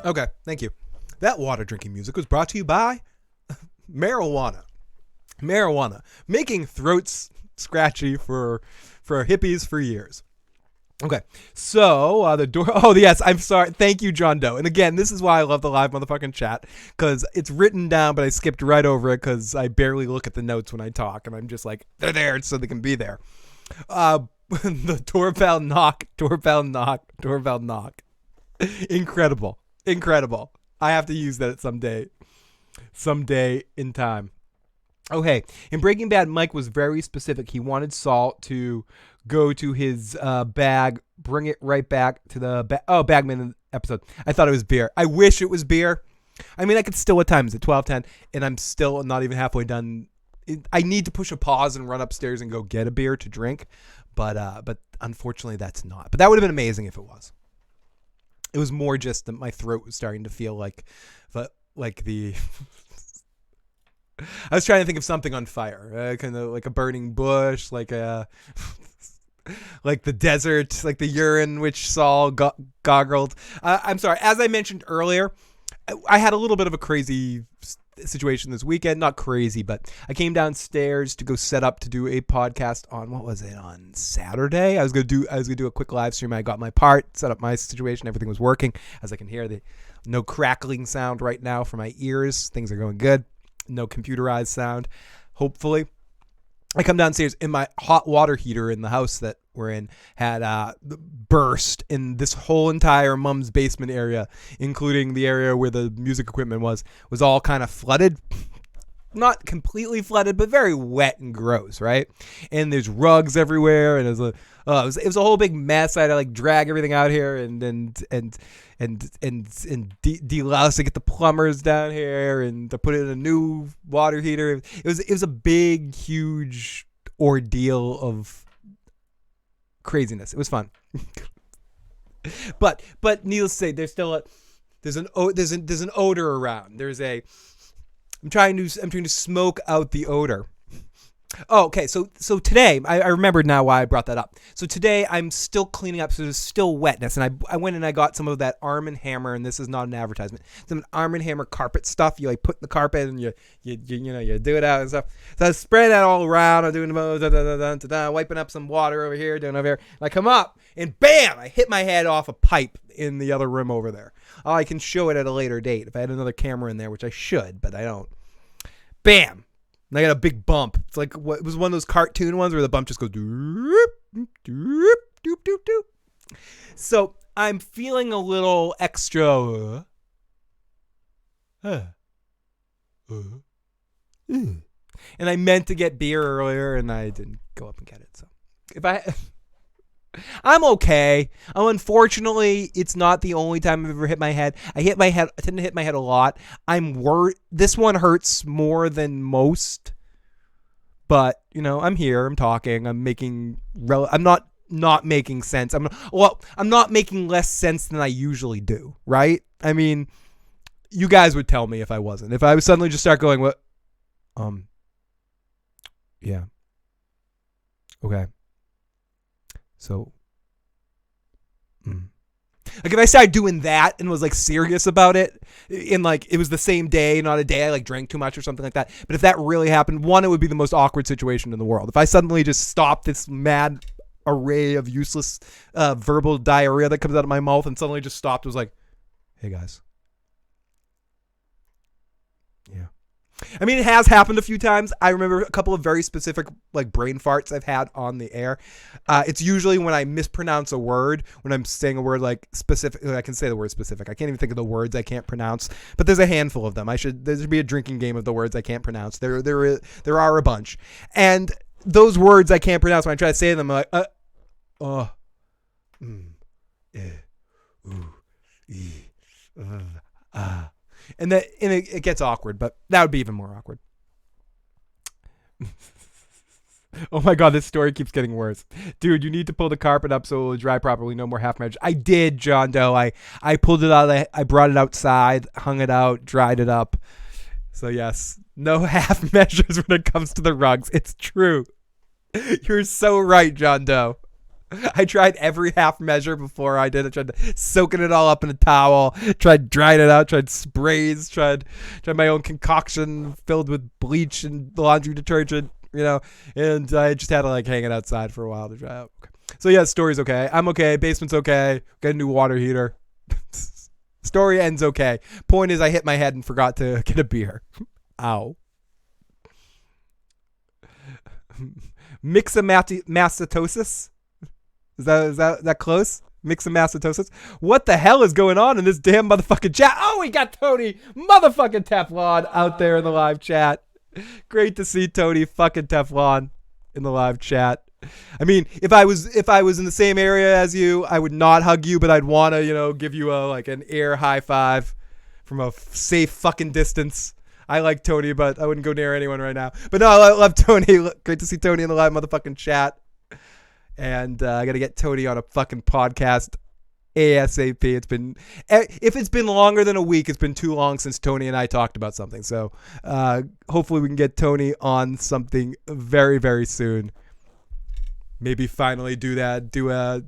Okay, thank you. That water drinking music was brought to you by marijuana. Marijuana. Making throats scratchy for hippies for years. Okay, so the door. Oh, yes, I'm sorry. Thank you, John Doe. And again, this is why I love the live motherfucking chat, because it's written down, but I skipped right over it because I barely look at the notes when I talk, and I'm just like, they're there so they can be there. The doorbell knock, doorbell knock, doorbell knock. Incredible. Incredible. I have to use that someday in time. Okay, in Breaking Bad, Mike was very specific. He wanted Salt to go to his bag, bring it right back to the Bagman episode. I thought it was beer. I wish it was beer. I mean, I could still, what time is it? 12:10, and I'm still not even halfway done. I need to push a pause and run upstairs and go get a beer to drink, but unfortunately that's not. But that would have been amazing if it was. It was more just that my throat was starting to feel like the I was trying to think of something on fire, kind of like a burning bush, like the desert, like the urine which Saul goggled. I'm sorry. As I mentioned earlier, I had a little bit of a crazy situation this weekend. Not crazy, but I came downstairs to go set up to do a podcast on, what was it, on Saturday? I was gonna do a quick live stream. I got my part, set up my situation, everything was working. As I can hear, no crackling sound right now for my ears. Things are going good. No computerized sound, hopefully. I come downstairs, and my hot water heater in the house that we're in had burst, and this whole entire mom's basement area, including the area where the music equipment was all kind of flooded. Not completely flooded, but very wet and gross, right? And there's rugs everywhere, and it was a whole big mess. I had to like drag everything out here and delouse to get the plumbers down here and to put in a new water heater. It was a big, huge ordeal of craziness. It was fun, but needless to say, there's an odor around. I'm trying to smoke out the odor. Oh, okay. So today, I remembered now why I brought that up. So today I'm still cleaning up, so there's still wetness, and I went and I got some of that Arm & Hammer, and this is not an advertisement. Some Arm & Hammer carpet stuff. You like put in the carpet and you do it out and stuff. So I spray that all around. I'm doing wiping up some water over here, doing over here. And I come up and bam! I hit my head off a pipe in the other room over there. Oh, I can show it at a later date if I had another camera in there, which I should, but I don't. Bam! And I got a big bump. It's like it was one of those cartoon ones where the bump just goes doop, doop, doop, doop, doop. So I'm feeling a little extra. And I meant to get beer earlier, and I didn't go up and get it. So I'm okay. Unfortunately, it's not the only time I've ever hit my head. I tend to hit my head a lot. This one hurts more than most. But, I'm here. I'm talking. I'm not making sense. I'm not making less sense than I usually do, right? I mean, you guys would tell me if I wasn't. If I would suddenly just start going, what? Yeah. Okay. So, like if I started doing that and was like serious about it, and like it was the same day, not a day I like drank too much or something like that. But if that really happened, it would be the most awkward situation in the world. If I suddenly just stopped this mad array of useless verbal diarrhea that comes out of my mouth and suddenly just stopped, it was like, hey guys. Yeah. I mean, it has happened a few times. I remember a couple of very specific like brain farts I've had on the air. It's usually when I mispronounce a word, when I'm saying a word like specific. I can say the word specific. I can't even think of the words I can't pronounce, but there's a handful of them. There should be a drinking game of the words I can't pronounce. There are a bunch. And those words I can't pronounce, when I try to say them, I'm like, and it gets awkward, but that would be even more awkward. Oh my God, this story keeps getting worse. Dude, you need to pull the carpet up so it will dry properly. No more half measures. I did, John Doe. I pulled it out. I brought it outside, hung it out, dried it up. So yes, no half measures when it comes to the rugs. It's true. You're so right, John Doe. I tried every half measure before I did it. Tried soaking it all up in a towel. Tried drying it out. Tried sprays. Tried my own concoction filled with bleach and laundry detergent. And I just had to like hang it outside for a while to dry out. Okay. So yeah, story's okay. I'm okay. Basement's okay. Got a new water heater. Story ends okay. Point is, I hit my head and forgot to get a beer. Ow. Myxomatosis. Is that close? Myxomatosis. What the hell is going on in this damn motherfucking chat? Oh, we got Tony motherfucking Teflon out there in the live chat. Great to see Tony fucking Teflon in the live chat. I mean, if I was in the same area as you, I would not hug you, but I'd want to, give you an air high five from a safe fucking distance. I like Tony, but I wouldn't go near anyone right now. But no, I love Tony. Great to see Tony in the live motherfucking chat. And I got to get Tony on a fucking podcast ASAP. If it's been longer than a week, it's been too long since Tony and I talked about something. So hopefully we can get Tony on something very, very soon. Maybe finally do a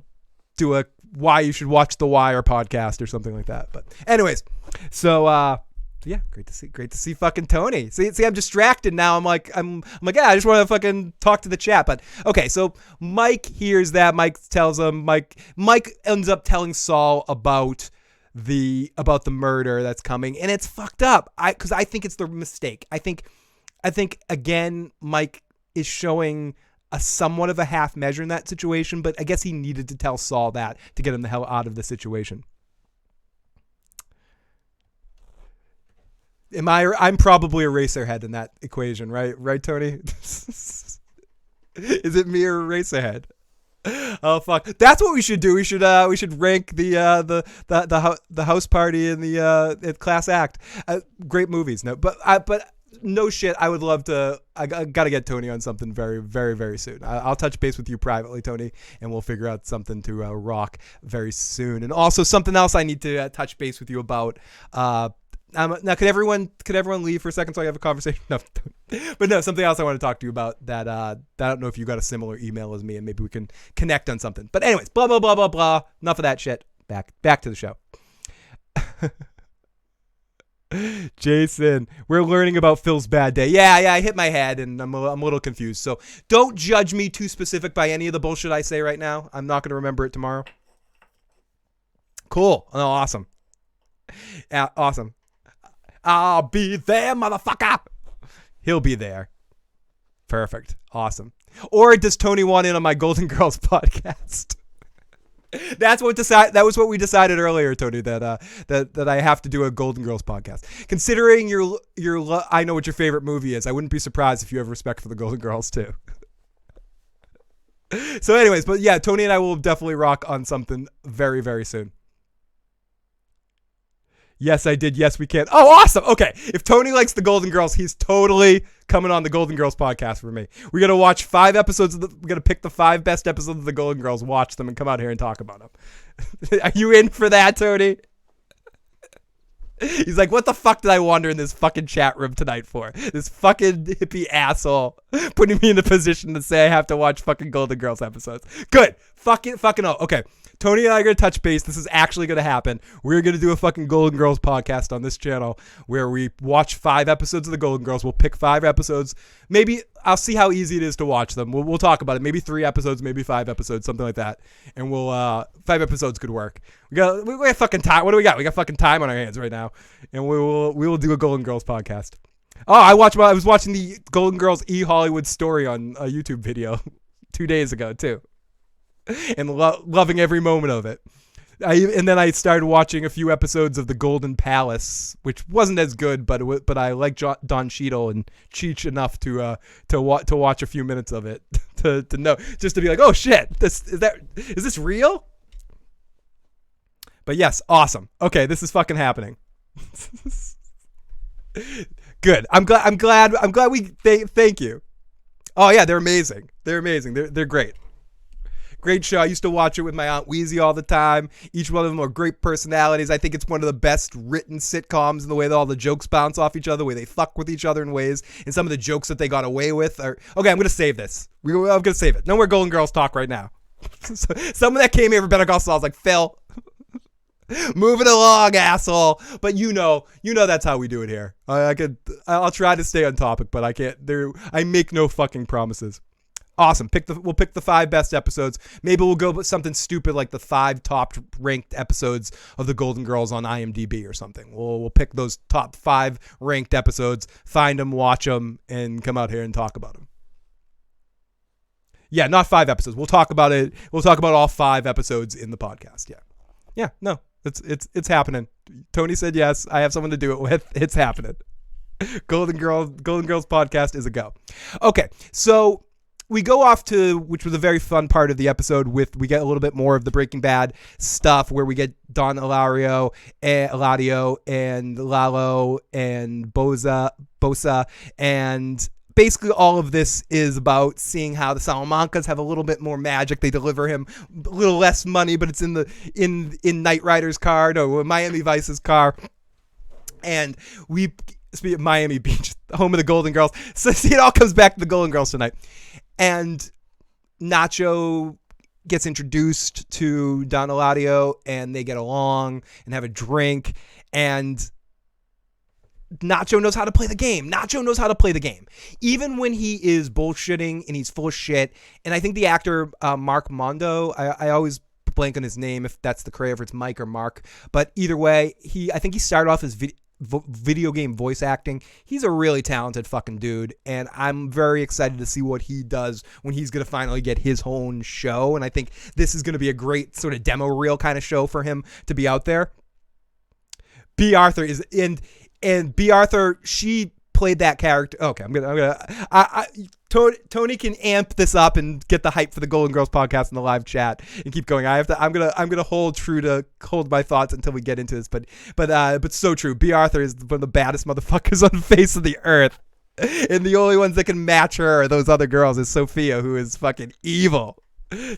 Why You Should Watch The Wire podcast or something like that. But anyways, so yeah, great to see fucking Tony. See, I'm distracted now. I'm like, yeah, I just want to fucking talk to the chat. But okay, so Mike hears that. Mike tells him. Mike ends up telling Saul about the murder that's coming, and it's fucked up. Because I think it's the mistake. I think again, Mike is showing a somewhat of a half measure in that situation, but I guess he needed to tell Saul that to get him the hell out of the situation. I'm probably a Eraserhead in that equation, right? Right, Tony? Is it me or Eraserhead? Oh fuck! That's what we should do. We should rank the house party and the class act. Great movies, no, but no shit. I would love to. I gotta get Tony on something very, very, very soon. I'll touch base with you privately, Tony, and we'll figure out something to rock very soon. And also something else I need to touch base with you about. Now, could everyone leave for a second so I have a conversation? No, but no, something else I want to talk to you about that I don't know if you got a similar email as me, and maybe we can connect on something. But anyways, blah blah blah blah blah. Enough of that shit. Back to the show. Jason, we're learning about Phil's bad day. Yeah, I hit my head and I'm a little confused. So don't judge me too specific by any of the bullshit I say right now. I'm not going to remember it tomorrow. Cool. Oh, awesome. Yeah, awesome. I'll be there, motherfucker. He'll be there. Perfect. Awesome. Or does Tony want in on my Golden Girls podcast? That was what we decided earlier, Tony, that I have to do a Golden Girls podcast. Considering I know what your favorite movie is, I wouldn't be surprised if you have respect for the Golden Girls too. So anyways, but yeah, Tony and I will definitely rock on something very, very soon. Yes, I did. Yes, we can. Oh, awesome. Okay. If Tony likes the Golden Girls, he's totally coming on the Golden Girls podcast for me. We're going to watch 5 episodes we're going to pick the 5 best episodes of the Golden Girls, watch them, and come out here and talk about them. Are you in for that, Tony? He's like, what the fuck did I wander in this fucking chat room tonight for? This fucking hippie asshole putting me in a position to say I have to watch fucking Golden Girls episodes. Good. Fucking oh. Okay. Tony and I are going to touch base. This is actually going to happen. We're going to do a fucking Golden Girls podcast on this channel where we watch 5 episodes of the Golden Girls. We'll pick 5 episodes. Maybe I'll see how easy it is to watch them. We'll talk about it. Maybe 3 episodes, maybe 5 episodes, something like that. And we'll 5 episodes could work. We got fucking time. What do we got? We got fucking time on our hands right now. And we will do a Golden Girls podcast. Oh, I was watching the Golden Girls Hollywood story on a YouTube video 2 days ago too. And loving every moment of it. And then I started watching a few episodes of The Golden Palace, which wasn't as good, but I like Don Cheadle and Cheech enough to watch a few minutes of it to know, just to be like, oh shit, is this real? But yes, awesome. Okay, this is fucking happening. Good. I'm glad we thank you. Oh yeah, they're amazing. They're great. Great show. I used to watch it with my Aunt Wheezy all the time. Each one of them are great personalities. I think it's one of the best written sitcoms in the way that all the jokes bounce off each other, the way they fuck with each other in ways, and some of the jokes that they got away with are... Okay, I'm going to save this. I'm going to save it. No more Golden Girls talk right now. Someone that came here for Better Call Saul was like, Phil, moving along, asshole. But you know that's how we do it here. I'll try to stay on topic, but I can't. I make no fucking promises. Awesome. We'll pick the 5 best episodes. Maybe we'll go with something stupid like the 5 top ranked episodes of the Golden Girls on IMDb or something. We'll pick those top 5 ranked episodes, find them, watch them, and come out here and talk about them. Yeah, not 5 episodes. We'll talk about it. We'll talk about all 5 episodes in the podcast. Yeah. No, it's happening. Tony said yes. I have someone to do it with. It's happening. Golden Girls podcast is a go. Okay, so we go off to, which was a very fun part of the episode, we get a little bit more of the Breaking Bad stuff where we get Don Eladio and Lalo and Bosa, and basically all of this is about seeing how the Salamancas have a little bit more magic. They deliver him a little less money, but it's in Knight Rider's car, no, Miami Vice's car, and we speak of Miami Beach, home of the Golden Girls. So see, it all comes back to the Golden Girls tonight. And Nacho gets introduced to Don Eladio, and they get along and have a drink. And Nacho knows how to play the game. Even when he is bullshitting and he's full of shit. And I think the actor, Mark Mondo, I always blank on his name, if that's the correct, if it's Mike or Mark. But either way, I think he started off as video game voice acting. He's a really talented fucking dude, and I'm very excited to see what he does when he's going to finally get his own show. And I think this is going to be a great sort of demo reel kind of show for him to be out there. B. Arthur is in, and B. Arthur, she played that character. Okay, Tony can amp this up and get the hype for the Golden Girls podcast in the live chat and keep going. I'm gonna hold my thoughts until we get into this, but so true. B. Arthur is one of the baddest motherfuckers on the face of the earth, and the only ones that can match her are those other girls. Is Sophia, who is fucking evil.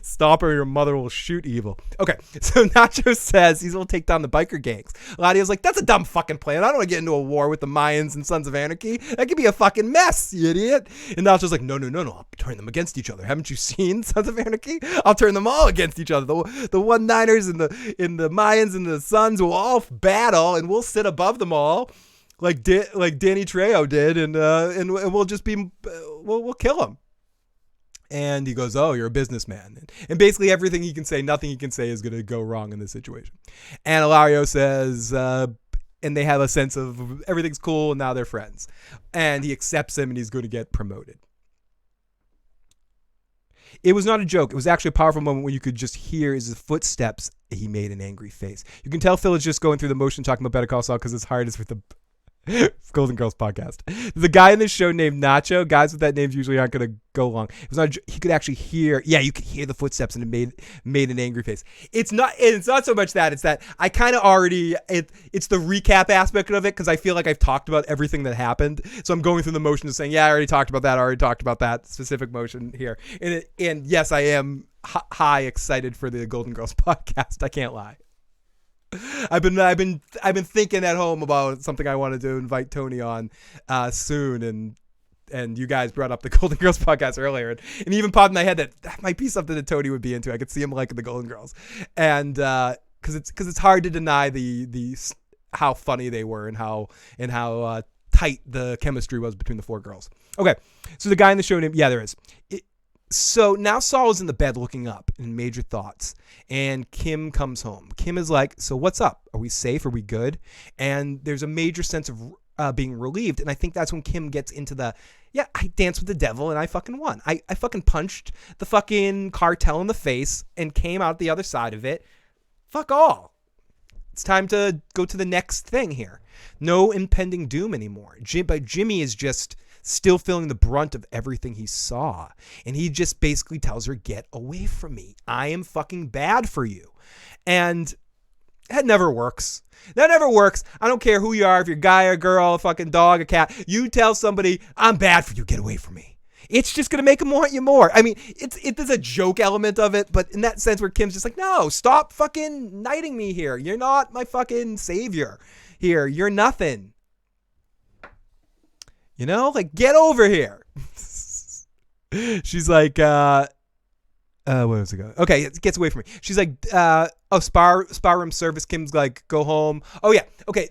Stop her, your mother will shoot evil. Okay, so Nacho says he's going to take down the biker gangs. Ladio's like, that's a dumb fucking plan. I don't want to get into a war with the Mayans and Sons of Anarchy. That could be a fucking mess, you idiot. And Nacho's like, no, I'll turn them against each other. Haven't you seen Sons of Anarchy? I'll turn them all against each other. The one-niners and the Mayans and the Sons will all battle, and we'll sit above them all like Danny Trejo did, and we'll just be, we'll kill them. And he goes, oh, you're a businessman. And basically everything he can say, nothing he can say is going to go wrong in this situation. And Ilario says, and they have a sense of everything's cool and now they're friends. And he accepts him and he's going to get promoted. It was not a joke. It was actually a powerful moment when you could just hear his footsteps. He made an angry face. You can tell Phil is just going through the motion talking about Better Call Saul because his heart is with the Golden Girls podcast. There's a guy in this show named Nacho. Guys with that names usually aren't going to go long. It was not. He could actually hear. Yeah, you could hear the footsteps, and it made an angry face. It's not so much that. It's that I kind of already. It's the recap aspect of it because I feel like I've talked about everything that happened. So I'm going through the motion of saying, yeah, I already talked about that. I already talked about that specific motion here. And yes, I am high excited for the Golden Girls podcast. I can't lie. I've been thinking at home about something I want to do, invite Tony on soon, and you guys brought up the Golden Girls podcast earlier, and even popped in my head that might be something that Tony would be into. I could see him liking the Golden Girls, and because it's hard to deny the how funny they were and how tight the chemistry was between the four girls. Okay, so the guy in the show named there is. So now Saul is in the bed looking up in major thoughts, and Kim comes home. Kim is like, so what's up? Are we safe? Are we good? And there's a major sense of being relieved, and I think that's when Kim gets into I danced with the devil, and I fucking won. I fucking punched the fucking cartel in the face and came out the other side of it. Fuck all. It's time to go to the next thing here. No impending doom anymore. But Jimmy is just still feeling the brunt of everything he saw. And he just basically tells her, get away from me. I am fucking bad for you. And that never works. That never works. I don't care who you are, if you're a guy or a girl, a fucking dog, a cat. You tell somebody, I'm bad for you, get away from me. It's just going to make them want you more. I mean, there's a joke element of it, but in that sense where Kim's just like, no, stop fucking knighting me here. You're not my fucking savior here. You're nothing. You know, like, get over here. She's like, where was it going? Okay, it gets away from me. She's like, spa room service. Kim's like, go home. Oh yeah, okay.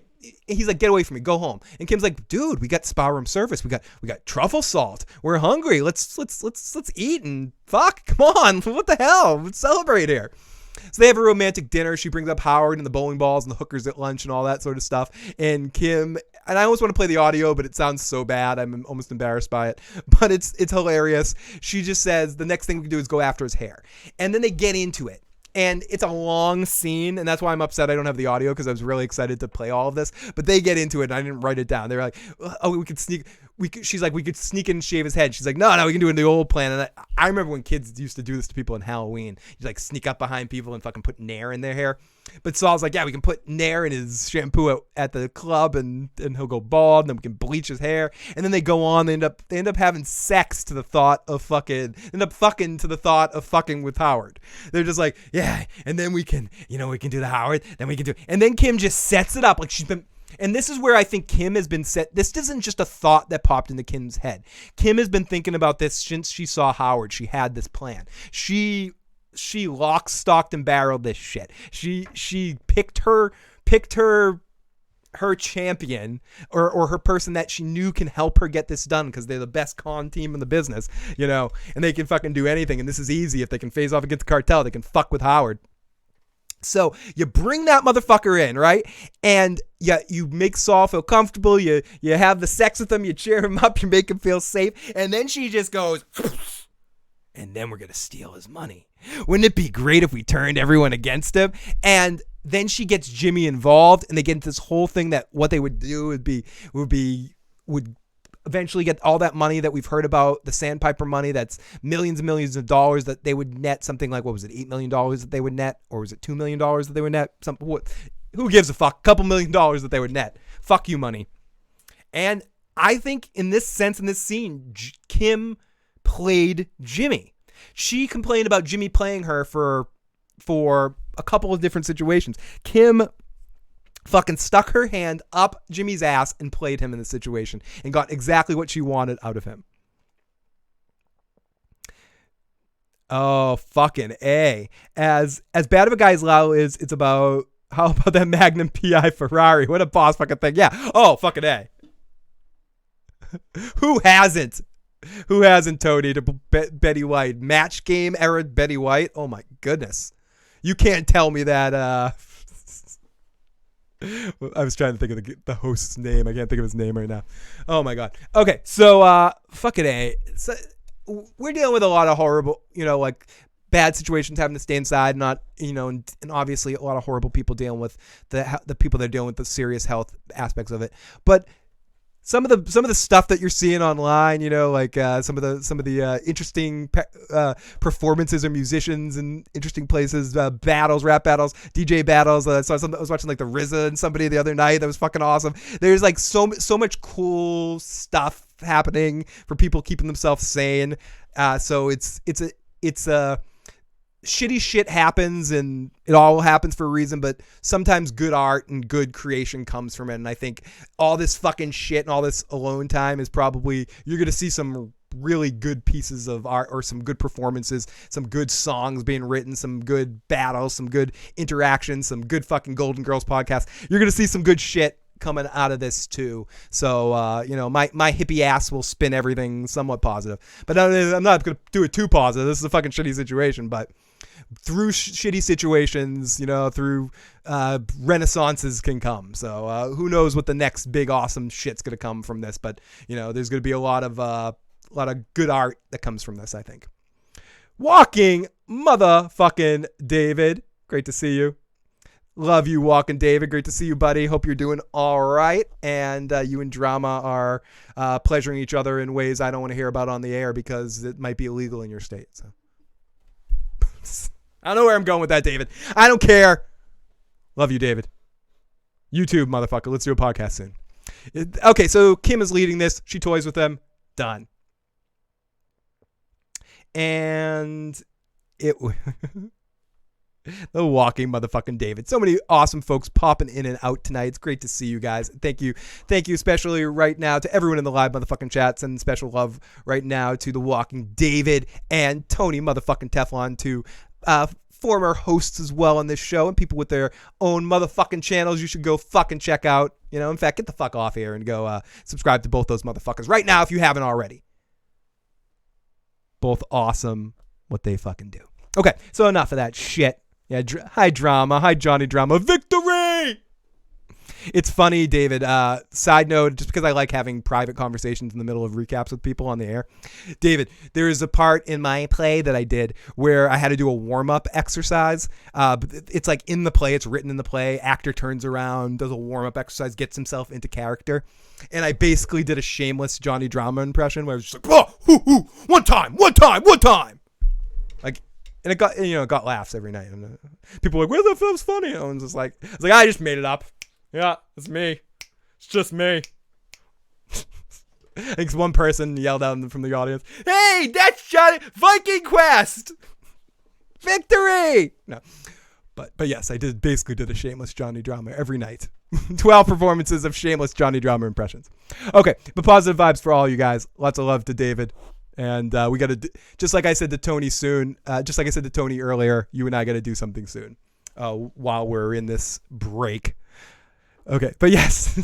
He's like, get away from me, go home. And Kim's like, dude, we got spa room service. We got truffle salt. We're hungry. Let's eat and fuck. Come on, what the hell? Let's celebrate here. So they have a romantic dinner. She brings up Howard and the bowling balls and the hookers at lunch and all that sort of stuff. And Kim, and I almost want to play the audio, but it sounds so bad. I'm almost embarrassed by it. But it's hilarious. She just says the next thing we can do is go after his hair. And then they get into it. And it's a long scene, and that's why I'm upset I don't have the audio, because I was really excited to play all of this. But they get into it, and I didn't write it down. They were like, oh, we could sneak. She's like, we could sneak in and shave his head. She's like, no, we can do it in the old plan. And I remember when kids used to do this to people in Halloween. You like sneak up behind people and fucking put Nair in their hair. But Saul's like, yeah, we can put Nair in his shampoo at the club, and he'll go bald, and then we can bleach his hair. And then they go on. They end up having sex to the thought of fucking. End up fucking to the thought of fucking with Howard. They're just like, yeah, and then we can do the Howard. Then we can do. And then Kim just sets it up like she's been. And this is where I think Kim has been set. This isn't just a thought that popped into Kim's head. Kim has been thinking about this since she saw Howard. She had this plan. She locked, stocked, and barreled this shit. She picked her champion or her person that she knew can help her get this done, because they're the best con team in the business, and they can fucking do anything. And this is easy. If they can phase off against the cartel, they can fuck with Howard. So you bring that motherfucker in, right? And you make Saul feel comfortable. You have the sex with him. You cheer him up. You make him feel safe. And then she just goes, and then we're going to steal his money. Wouldn't it be great if we turned everyone against him? And then she gets Jimmy involved, and they get into this whole thing that what they would do would eventually get all that money that we've heard about, the Sandpiper money, that's millions and millions of dollars that they would net, something like, what was it, $8 million that they would net? Or was it $2 million that they would net? Who gives a fuck? Couple $1 million that they would net. Fuck you, money. And I think in this sense, in this scene, Kim played Jimmy. She complained about Jimmy playing her for a couple of different situations. Kim fucking stuck her hand up Jimmy's ass and played him in the situation and got exactly what she wanted out of him. Oh, fucking A. As bad of a guy as Lalo is, it's about, how about that Magnum PI Ferrari? What a boss fucking thing. Yeah. Oh, fucking A. Who hasn't? Who hasn't, Tony, to Betty White? Match game era Betty White? Oh, my goodness. You can't tell me that, I was trying to think of the host's name. I can't think of his name right now. Oh my God. Okay, so fucking A. So, we're dealing with a lot of horrible, like bad situations, having to stay inside, not, and obviously a lot of horrible people dealing with the people that are dealing with the serious health aspects of it. But some of the stuff that you're seeing online, like some of the interesting performances or musicians in interesting places, battles, rap battles, DJ battles. I was watching like the RZA and somebody the other night that was fucking awesome. There's like so much cool stuff happening for people keeping themselves sane. So it's a shitty shit happens, and it all happens for a reason, but sometimes good art and good creation comes from it. And I think all this fucking shit and all this alone time is probably, you're going to see some really good pieces of art or some good performances, some good songs being written, some good battles, some good interactions, some good fucking Golden Girls podcast. You're going to see some good shit coming out of this too. So, my hippie ass will spin everything somewhat positive, but I'm not going to do it too positive. This is a fucking shitty situation, but through shitty situations, through renaissances can come. So who knows what the next big awesome shit's gonna come from this? But there's gonna be a lot of good art that comes from this, I think. Walking motherfucking David, great to see you. Love you, Walking David. Great to see you, buddy. Hope you're doing all right. And you and Drama are pleasuring each other in ways I don't want to hear about on the air because it might be illegal in your state. So. I don't know where I'm going with that, David. I don't care. Love you, David. YouTube, motherfucker. Let's do a podcast soon. Okay, so Kim is leading this. She toys with them. Done. And it... The walking motherfucking David. So many awesome folks popping in and out tonight. It's great to see you guys. Thank you, especially right now to everyone in the live motherfucking chats, and special love right now to the walking David and Tony motherfucking Teflon, to former hosts as well on this show, and people with their own motherfucking channels you should go fucking check out. In fact, get the fuck off here and go subscribe to both those motherfuckers right now if you haven't already. Both awesome what they fucking do. Okay, so enough of that shit. Yeah, hi Drama, hi Johnny Drama, victory! It's funny, David, side note, just because I like having private conversations in the middle of recaps with people on the air. David, there is a part in my play that I did where I had to do a warm-up exercise. It's like in the play, it's written in the play, actor turns around, does a warm-up exercise, gets himself into character. And I basically did a shameless Johnny Drama impression where I was just like, oh, one time. Like, and it got laughs every night. And people were like, "Where the fuck's funny?" And I was like, I just made it up. Yeah, it's me. It's just me. I think one person yelled out from the audience, "Hey, that's Johnny Viking Quest! Victory!" No, but yes, I basically did a shameless Johnny Drama every night. 12 performances of shameless Johnny Drama impressions. Okay, but positive vibes for all you guys. Lots of love to David. And we got to, just like I said to Tony just like I said to Tony earlier, you and I got to do something soon while we're in this break. Okay, but yes,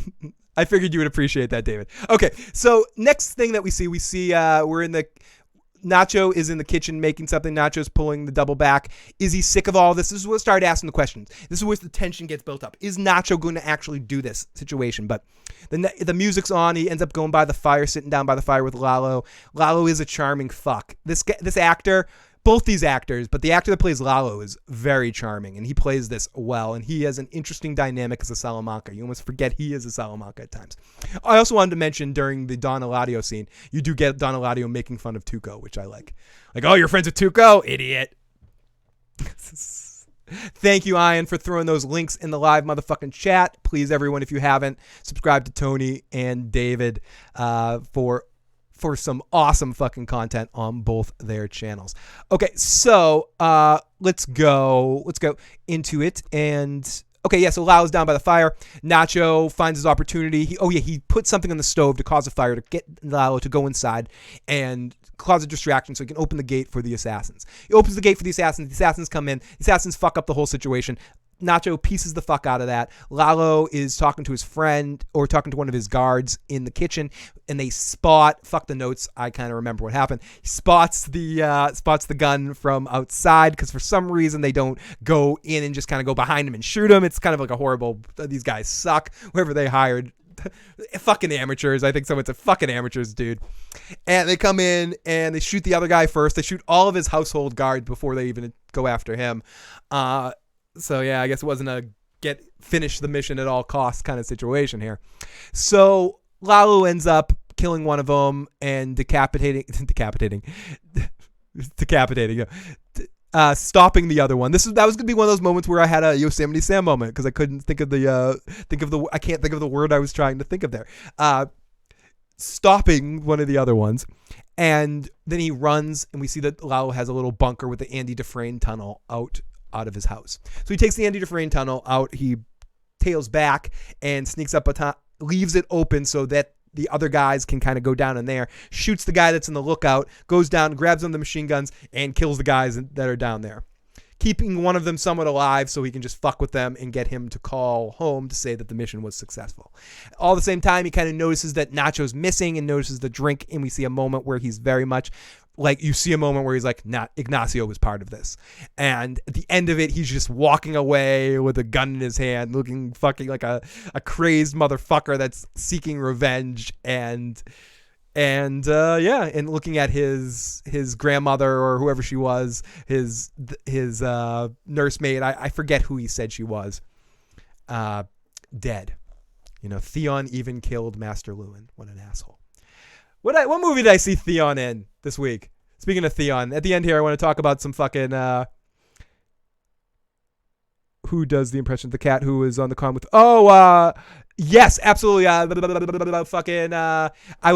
I figured you would appreciate that, David. Okay, so next thing that we see we're in Nacho is in the kitchen making something. Nacho's pulling the double back. Is he sick of all this? This is what started asking the questions. This is where the tension gets built up. Is Nacho going to actually do this situation? But the music's on. He ends up going by the fire, sitting down by the fire with Lalo. Lalo is a charming fuck. This actor, both these actors, but the actor that plays Lalo is very charming, and he plays this well, and he has an interesting dynamic as a Salamanca. You almost forget he is a Salamanca at times. I also wanted to mention during the Don Eladio scene, you do get Don Eladio making fun of Tuco, which I like. Like, oh, you're friends with Tuco? Idiot. Thank you, Ian, for throwing those links in the live motherfucking chat. Please, everyone, if you haven't, subscribe to Tony and David for some awesome fucking content on both their channels. Okay, so let's go into it. And okay, yeah, so Lalo's down by the fire. Nacho finds his opportunity. He put something on the stove to cause a fire to get Lalo to go inside and cause a distraction so he can open the gate for the assassins. He opens the gate for the assassins. The assassins come in. The assassins fuck up the whole situation. Nacho pieces the fuck out of that. Lalo is talking to his friend or talking to one of his guards in the kitchen, and they fuck the notes. I kind of remember what happened. He spots the gun from outside because for some reason they don't go in and just kind of go behind him and shoot him. It's kind of like a horrible, these guys suck, whoever they hired. Fucking amateurs. I think someone said fucking amateurs, dude. And they come in and they shoot the other guy first. They shoot all of his household guards before they even go after him. So yeah, I guess it wasn't a finish the mission at all costs kind of situation here. So Lalo ends up killing one of them and decapitating, stopping the other one. That was gonna be one of those moments where I had a Yosemite Sam moment because I couldn't think of I can't think of the word I was trying to think of there. Stopping one of the other ones, and then he runs, and we see that Lalo has a little bunker with the Andy Dufresne tunnel out of his house. So he takes the Andy Dufresne tunnel out. He tails back and sneaks up leaves it open so that the other guys can kind of go down in there, shoots the guy that's in the lookout, goes down, grabs one of the machine guns, and kills the guys that are down there, keeping one of them somewhat alive so he can just fuck with them and get him to call home to say that the mission was successful. All at the same time, he kind of notices that Nacho's missing and notices the drink, and we see a moment where he's very much like, you see a moment where he's like, Ignacio was part of this. And at the end of it, he's just walking away with a gun in his hand, looking fucking like a crazed motherfucker that's seeking revenge. And looking at his grandmother or whoever she was, his nursemaid, I forget who he said she was, dead. You know, Theon even killed Master Lewin. What an asshole. What movie did I see Theon in this week? Speaking of Theon, at the end here, I want to talk about some fucking who does the impression of the cat who is on the con with? Yes, absolutely. I would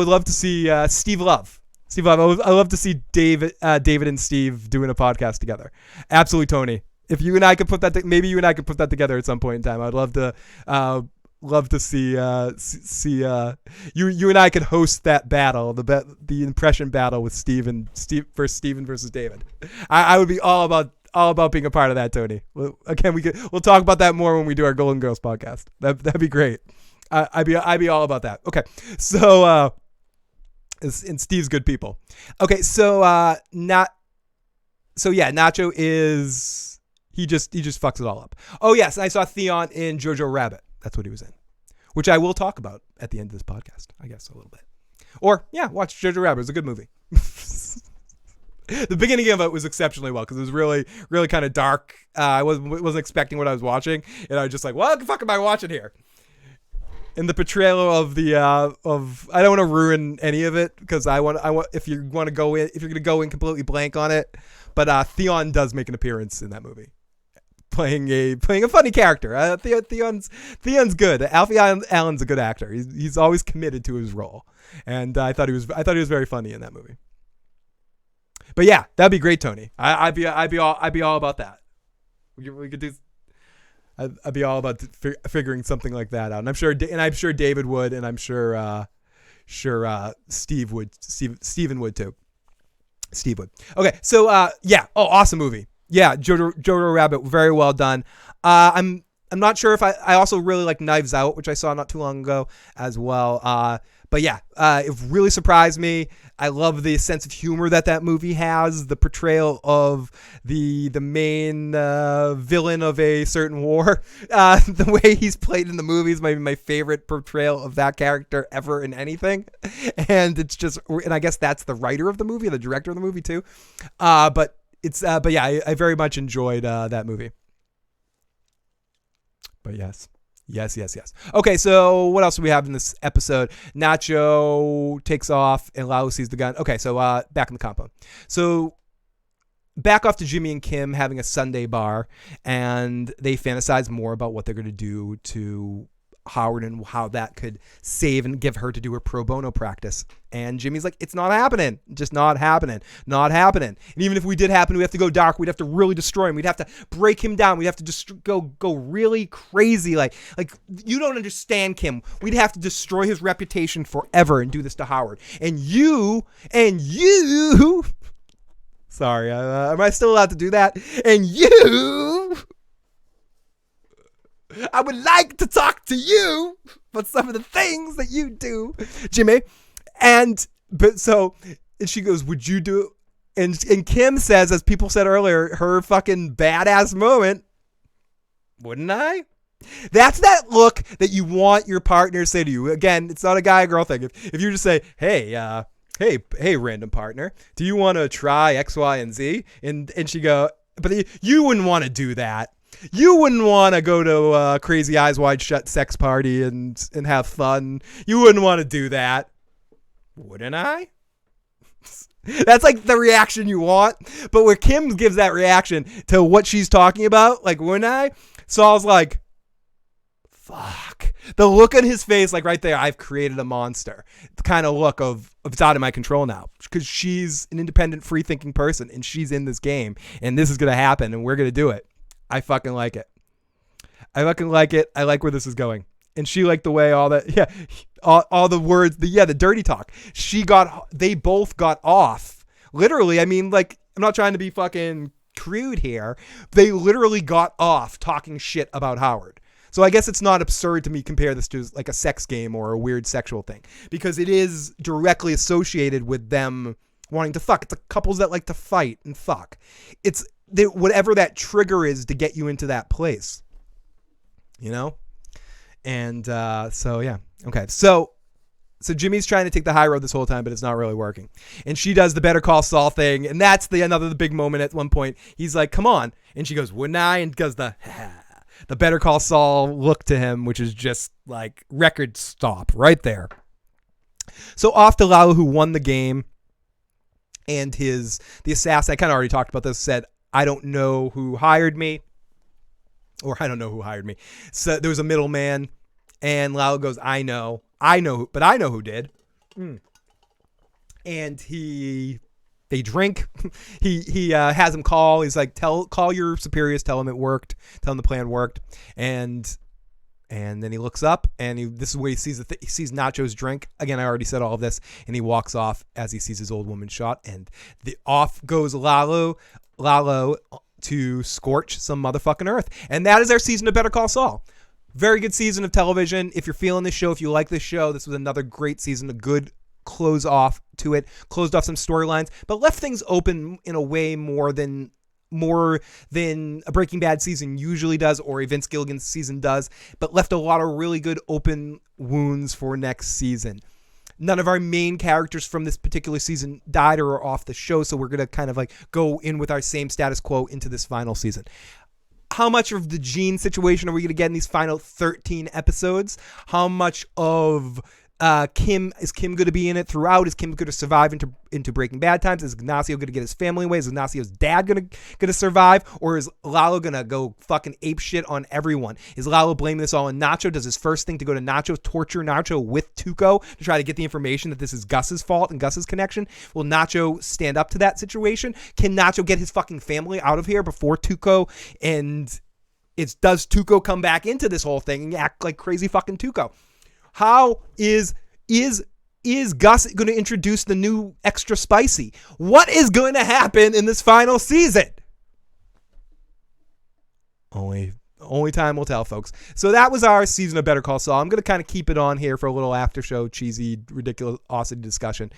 love to see Steve Love. Steve Love. I would love to see David and Steve doing a podcast together. Absolutely, Tony. If you and I could put that, maybe you and I could put that together at some point in time. I'd love to see you and I could host that battle, the impression battle with Steve versus Steven versus David. I would be all about being a part of that, Tony. Again, we'll talk about that more when we do our Golden Girls podcast. That'd be great. I'd be all about that. Okay, so and Steve's good people. Okay, so Nacho is he just fucks it all up. Oh yes, I saw Theon in Jojo Rabbit. That's what he was in, which I will talk about at the end of this podcast, I guess, a little bit. Or, yeah, watch Jojo Rabbit. It was a good movie. The beginning of it was exceptionally well because it was really, really kind of dark. I wasn't expecting what I was watching, and I was just like, what the fuck am I watching here? And the portrayal of I don't want to ruin any of it because I want if you're going to go in completely blank on it, but Theon does make an appearance in that movie. Playing a funny character. Theon's good. Alfie Allen's a good actor. He's always committed to his role, and I thought he was very funny in that movie. But yeah, that'd be great, Tony. I'd be all about that. We could do. I'd be all about figuring something like that out, and I'm sure David would, and I'm sure Steven would too. Steve would. Okay, so awesome movie. Yeah, Jojo Rabbit, very well done. I'm not sure if I also really like Knives Out, which I saw not too long ago as well. But yeah, it really surprised me. I love the sense of humor that movie has. The portrayal of the main villain of a certain war. The way he's played in the movies might be my favorite portrayal of that character ever in anything. And it's just, and I guess that's the writer of the movie, the director of the movie too. But yeah, I very much enjoyed that movie. But yes. Okay, so what else do we have in this episode? Nacho takes off and Lalo sees the gun. Okay, so back in the compound. So back off to Jimmy and Kim having a Sunday bar, and they fantasize more about what they're going to do to Howard and how that could save and give her to do her pro bono practice. And Jimmy's like, it's not happening. Just not happening. Not happening. And even if we did happen, we have to go dark. We'd have to really destroy him. We'd have to break him down. We'd have to just go really crazy. Like you don't understand, Kim. We'd have to destroy his reputation forever and do this to Howard. And you sorry, am I still allowed to do that? And you, I would like to talk to you about some of the things that you do, Jimmy. And she goes, would you do it? And Kim says, as people said earlier, her fucking badass moment, wouldn't I? That's that look that you want your partner to say to you. Again, it's not a guy or girl thing. If you just say, hey, random partner, do you want to try X, Y, and Z? And she go, but you wouldn't want to do that. You wouldn't want to go to a crazy eyes wide shut sex party and have fun. You wouldn't want to do that. Wouldn't I? That's like the reaction you want. But where Kim gives that reaction to what she's talking about, like, wouldn't I? Saul's like, fuck. The look on his face, like right there, I've created a monster. The kind of look of it's out of my control now. Because she's an independent, free-thinking person, and she's in this game. And this is going to happen, and we're going to do it. I fucking like it. I like where this is going. And she liked the way all the words, the dirty talk. They both got off. Literally, I mean, like, I'm not trying to be fucking crude here. They literally got off talking shit about Howard. So I guess it's not absurd to me compare this to like a sex game or a weird sexual thing. Because it is directly associated with them wanting to fuck. It's the couples that like to fight and fuck. It's whatever that trigger is to get you into that place, you know? And so, yeah. Okay. So Jimmy's trying to take the high road this whole time, but it's not really working. And she does the Better Call Saul thing. And that's another big moment at one point. He's like, come on. And she goes, wouldn't I? And does the Better Call Saul look to him, which is just like record stop right there. So off to Lalo, who won the game. And the assassin, I kind of already talked about this, said, I don't know who hired me. Or I don't know who hired me. So there was a middleman. And Lalo goes, I know who did. And they drink. He has him call. He's like, call your superiors. Tell them it worked. Tell them the plan worked. And then he looks up, and this is where he sees he sees Nacho's drink. Again, I already said all of this, and he walks off as he sees his old woman shot. And off goes Lalo to scorch some motherfucking earth. And that is our season of Better Call Saul. Very good season of television. If you're feeling this show, if you like this show, this was another great season, a good close off to it. Closed off some storylines, but left things open in a way more than a Breaking Bad season usually does, or a Vince Gilligan season does, but left a lot of really good open wounds for next season. None of our main characters from this particular season died or are off the show, so we're going to kind of like go in with our same status quo into this final season. How much of the Gene situation are we going to get in these final 13 episodes? How much of Kim going to be in it throughout? Is Kim going to survive into Breaking Bad times? Is Ignacio going to get his family away? Is Ignacio's dad going to survive? Or is Lalo going to go fucking ape shit on everyone? Is Lalo blaming this all on Nacho? Does his first thing to go to Nacho torture Nacho with Tuco to try to get the information that this is Gus's fault and Gus's connection? Will Nacho stand up to that situation? Can Nacho get his fucking family out of here before Tuco? And does Tuco come back into this whole thing and act like crazy fucking Tuco? How is Gus going to introduce the new extra spicy? What is going to happen in this final season? Only Only time will tell, folks. So that was our season of Better Call Saul. I'm going to kind of keep it on here for a little after show, cheesy, ridiculosity discussion.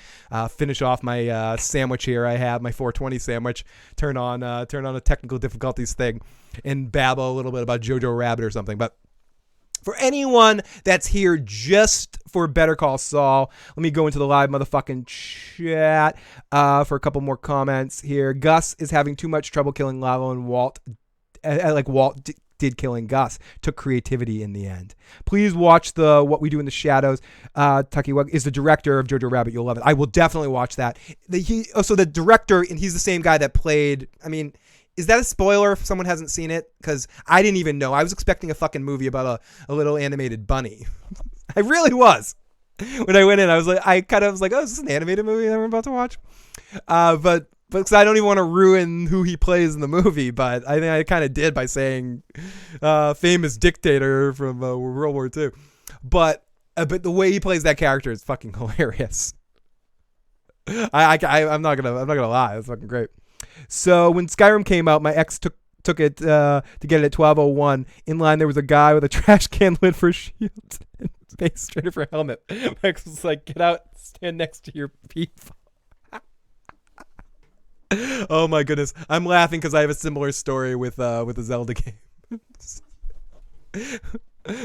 Finish off my sandwich here. I have my 420 sandwich. Turn on a technical difficulties thing and babble a little bit about Jojo Rabbit or something. But for anyone that's here just for Better Call Saul, let me go into the live motherfucking chat for a couple more comments here. Gus is having too much trouble killing Lalo, and Walt did killing Gus. Took creativity in the end. Please watch the What We Do in the Shadows. Tucky Wug is the director of Jojo Rabbit. You'll love it. I will definitely watch that. So the director, and he's the same guy that played, I mean, is that a spoiler if someone hasn't seen it? Because I didn't even know. I was expecting a fucking movie about a little animated bunny. I really was. When I went in, I was like, oh, is this an animated movie that we're about to watch? But because I don't even want to ruin who he plays in the movie, but I think I kind of did by saying famous dictator from World War II. But the way he plays that character is fucking hilarious. I'm not gonna lie, it's fucking great. So when Skyrim came out, my ex took it to get it at 12:01. In line, there was a guy with a trash can lid for a shield and Space Trader for a helmet. My ex was like, "Get out, stand next to your people." Oh my goodness, I'm laughing because I have a similar story with a Zelda game.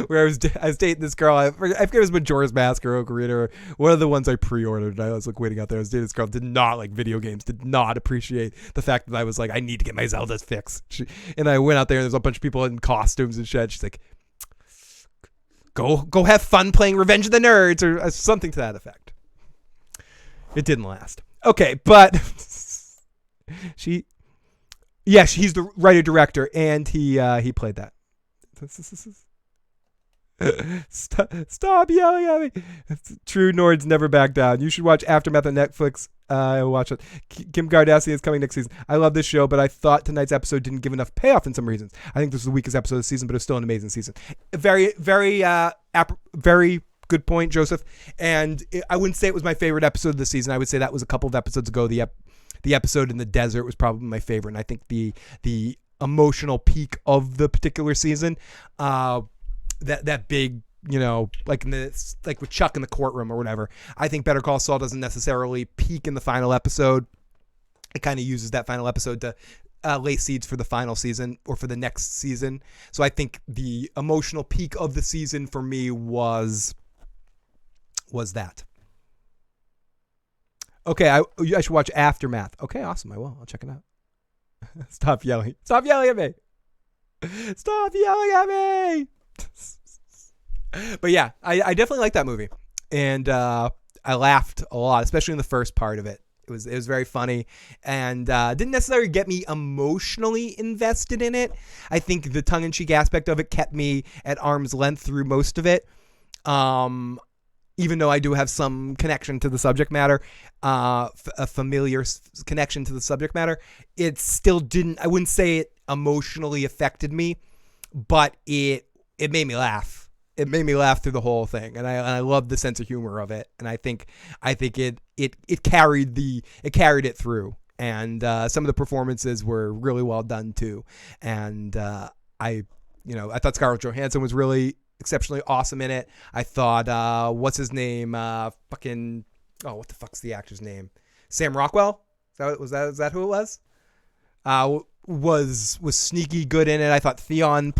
Where I was dating this girl. I forget if it was Majora's Mask or Ocarina or one of the ones I pre-ordered. And I was like waiting out there. I was dating this girl, did not like video games, did not appreciate the fact that I was like, I need to get my Zelda fix. And I went out there and there's a bunch of people in costumes and shit. She's like, go have fun playing Revenge of the Nerds or something to that effect. It didn't last. Okay, but he's the writer director and he played that. Stop yelling at me. True Nords never back down. You should watch Aftermath on Netflix. I'll watch it. Kim Kardashian is coming next season. I love this show, but I thought tonight's episode didn't give enough payoff in some reasons. I think this is the weakest episode of the season, but it's still an amazing season. Very, very, very good point, Joseph. And I wouldn't say it was my favorite episode of the season. I would say that was a couple of episodes ago. The episode in the desert was probably my favorite, and I think the emotional peak of the particular season, that big, like with Chuck in the courtroom or whatever. I think Better Call Saul doesn't necessarily peak in the final episode. It kind of uses that final episode to lay seeds for the final season or for the next season. So I think the emotional peak of the season for me was that. Okay, I should watch Aftermath. Okay, awesome. I will. I'll check it out. Stop yelling. Stop yelling at me. Stop yelling at me. But yeah, I definitely like that movie. And I laughed a lot, especially in the first part of it. It was very funny and didn't necessarily get me emotionally invested in it. I think the tongue-in-cheek aspect of it kept me at arm's length through most of it. Even though I do have some connection to the subject matter, a familiar connection to the subject matter, it still didn't, I wouldn't say it emotionally affected me, but it made me laugh. It made me laugh through the whole thing, and I love the sense of humor of it, and I think it carried it through, and some of the performances were really well done too, and I thought Scarlett Johansson was really exceptionally awesome in it. I thought what's his name? What the fuck's the actor's name? Sam Rockwell? Is that who it was? Was sneaky good in it. I thought Theon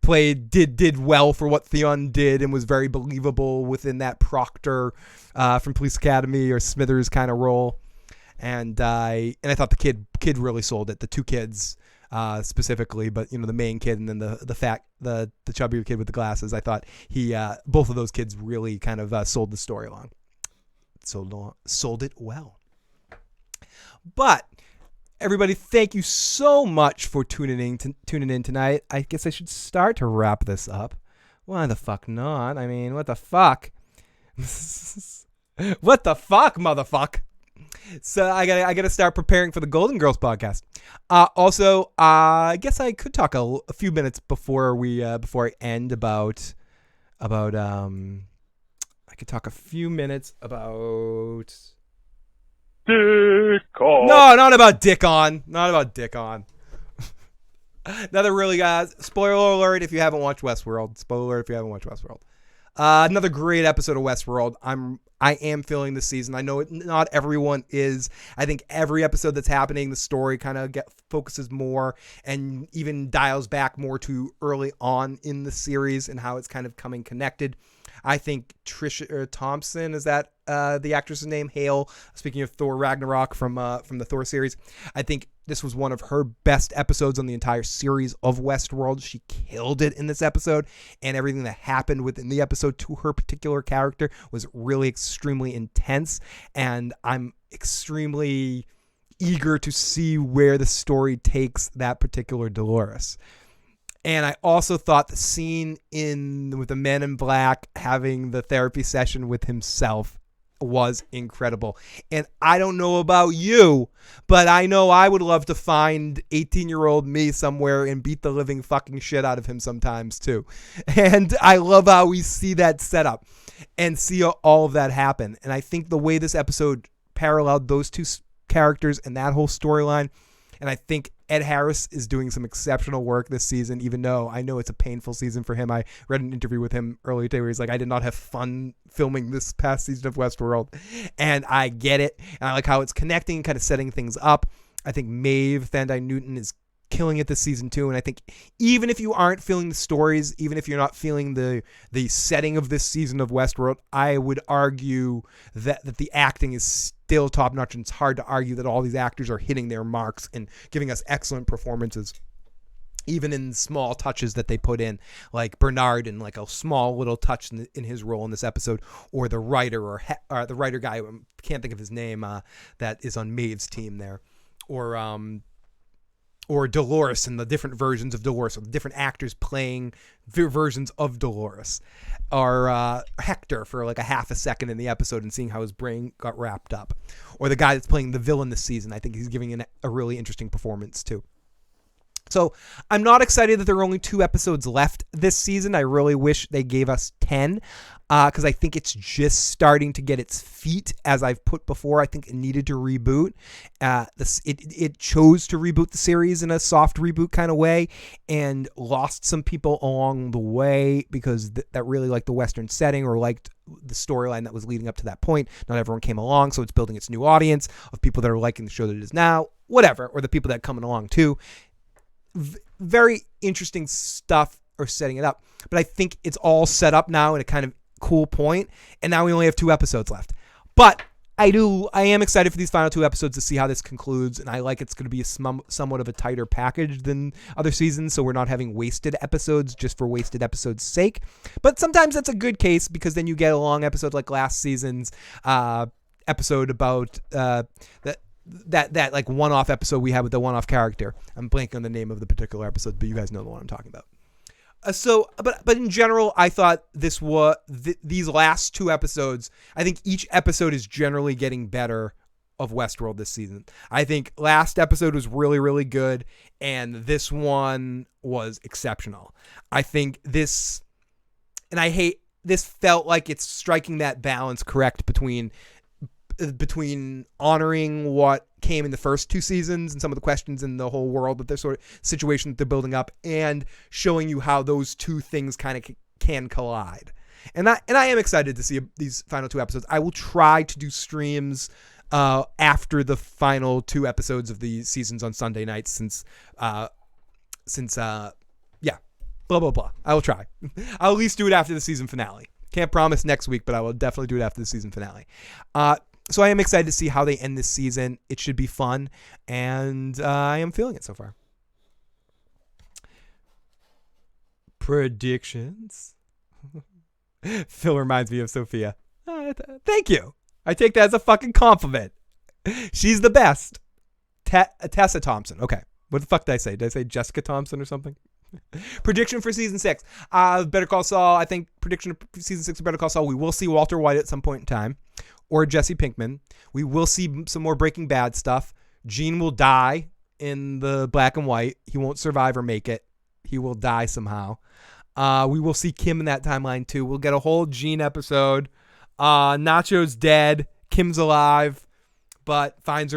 did well for what Theon did and was very believable within that Proctor from Police Academy or Smithers kind of role. And I thought the kid really sold it. The two kids specifically, but the main kid and then the chubbier kid with the glasses. I thought both of those kids really kind of sold the story along. Sold it well. But everybody, thank you so much for tuning in tonight. I guess I should start to wrap this up. Why the fuck not? I mean, what the fuck? What the fuck, motherfuck? So I gotta start preparing for the Golden Girls podcast. Also, I guess I could talk a few minutes before I end about I could talk a few minutes about Dick on. No, not about Dick on. Not about Dick on. Another really, spoiler alert if you haven't watched Westworld. Spoiler alert if you haven't watched Westworld. Another great episode of Westworld. I am feeling this season. I know not everyone is. I think every episode that's happening, the story kind of focuses more and even dials back more to early on in the series and how it's kind of coming connected. I think Trisha Thompson, is that the actress's name? Hale. Speaking of Thor Ragnarok from the Thor series, I think this was one of her best episodes on the entire series of Westworld. She killed it in this episode, and everything that happened within the episode to her particular character was really extremely intense, and I'm extremely eager to see where the story takes that particular Dolores. And I also thought the scene with the Men in Black having the therapy session with himself was incredible. And I don't know about you, but I know I would love to find 18-year-old me somewhere and beat the living fucking shit out of him sometimes too. And I love how we see that set up and see all of that happen. And I think the way this episode paralleled those two characters and that whole storyline, and I think Ed Harris is doing some exceptional work this season, even though I know it's a painful season for him. I read an interview with him earlier today where he's like, I did not have fun filming this past season of Westworld. And I get it. And I like how it's connecting, kind of setting things up. I think Maeve Thandai Newton is killing it this season too. And I think even if you aren't feeling the stories, even if you're not feeling the setting of this season of Westworld, I would argue that the acting is still top notch, and it's hard to argue that all these actors are hitting their marks and giving us excellent performances, even in small touches that they put in, like Bernard and like a small little touch in his role in this episode, or the writer or the writer guy, I can't think of his name, that is on Maeve's team there, or Dolores and the different versions of Dolores, or the different actors playing versions of Dolores, or Hector for like a half a second in the episode and seeing how his brain got wrapped up, or the guy that's playing the villain this season. I think he's giving a really interesting performance too. So I'm not excited that there are only 2 episodes left this season. I really wish they gave us 10 because I think it's just starting to get its feet. As I've put before, I think it needed to reboot. It chose to reboot the series in a soft reboot kind of way and lost some people along the way because that really liked the Western setting or liked the storyline that was leading up to that point. Not everyone came along, so it's building its new audience of people that are liking the show that it is now, whatever, or the people that are coming along too. Very interesting stuff or setting it up, but I think it's all set up now in a kind of cool point, and now we only have 2 episodes left. But I am excited for these final 2 episodes to see how this concludes, and I like it's going to be somewhat of a tighter package than other seasons, so we're not having wasted episodes just for wasted episodes' sake. But sometimes that's a good case because then you get a long episode like last season's episode about that like one-off episode we had with the one-off character. I'm blanking on the name of the particular episode, but you guys know the one I'm talking about. But in general, I thought these last 2 episodes, I think each episode is generally getting better of Westworld this season. I think last episode was really, really good, and this one was exceptional. I think this felt like it's striking that balance correct between honoring what came in the first 2 seasons and some of the questions in the whole world that they're sort of situation that they're building up, and showing you how those 2 things kind of can collide. And I am excited to see these final 2 episodes. I will try to do streams after the final 2 episodes of the seasons on Sunday nights since blah blah blah. I will try. I'll at least do it after the season finale. Can't promise next week, but I will definitely do it after the season finale. So I am excited to see how they end this season. It should be fun, and I am feeling it so far. Predictions. Phil reminds me of Sophia. Thank you. I take that as a fucking compliment. She's the best. Tessa Thompson. Okay. What the fuck did I say? Did I say Jessica Thompson or something? Prediction for season 6. Better Call Saul. I think prediction of season 6 of Better Call Saul. We will see Walter White at some point in time. Or Jesse Pinkman. We will see some more Breaking Bad stuff. Gene will die in the black and white. He won't survive or make it. He will die somehow. We will see Kim in that timeline too. We'll get a whole Gene episode. Nacho's dead. Kim's alive. but finds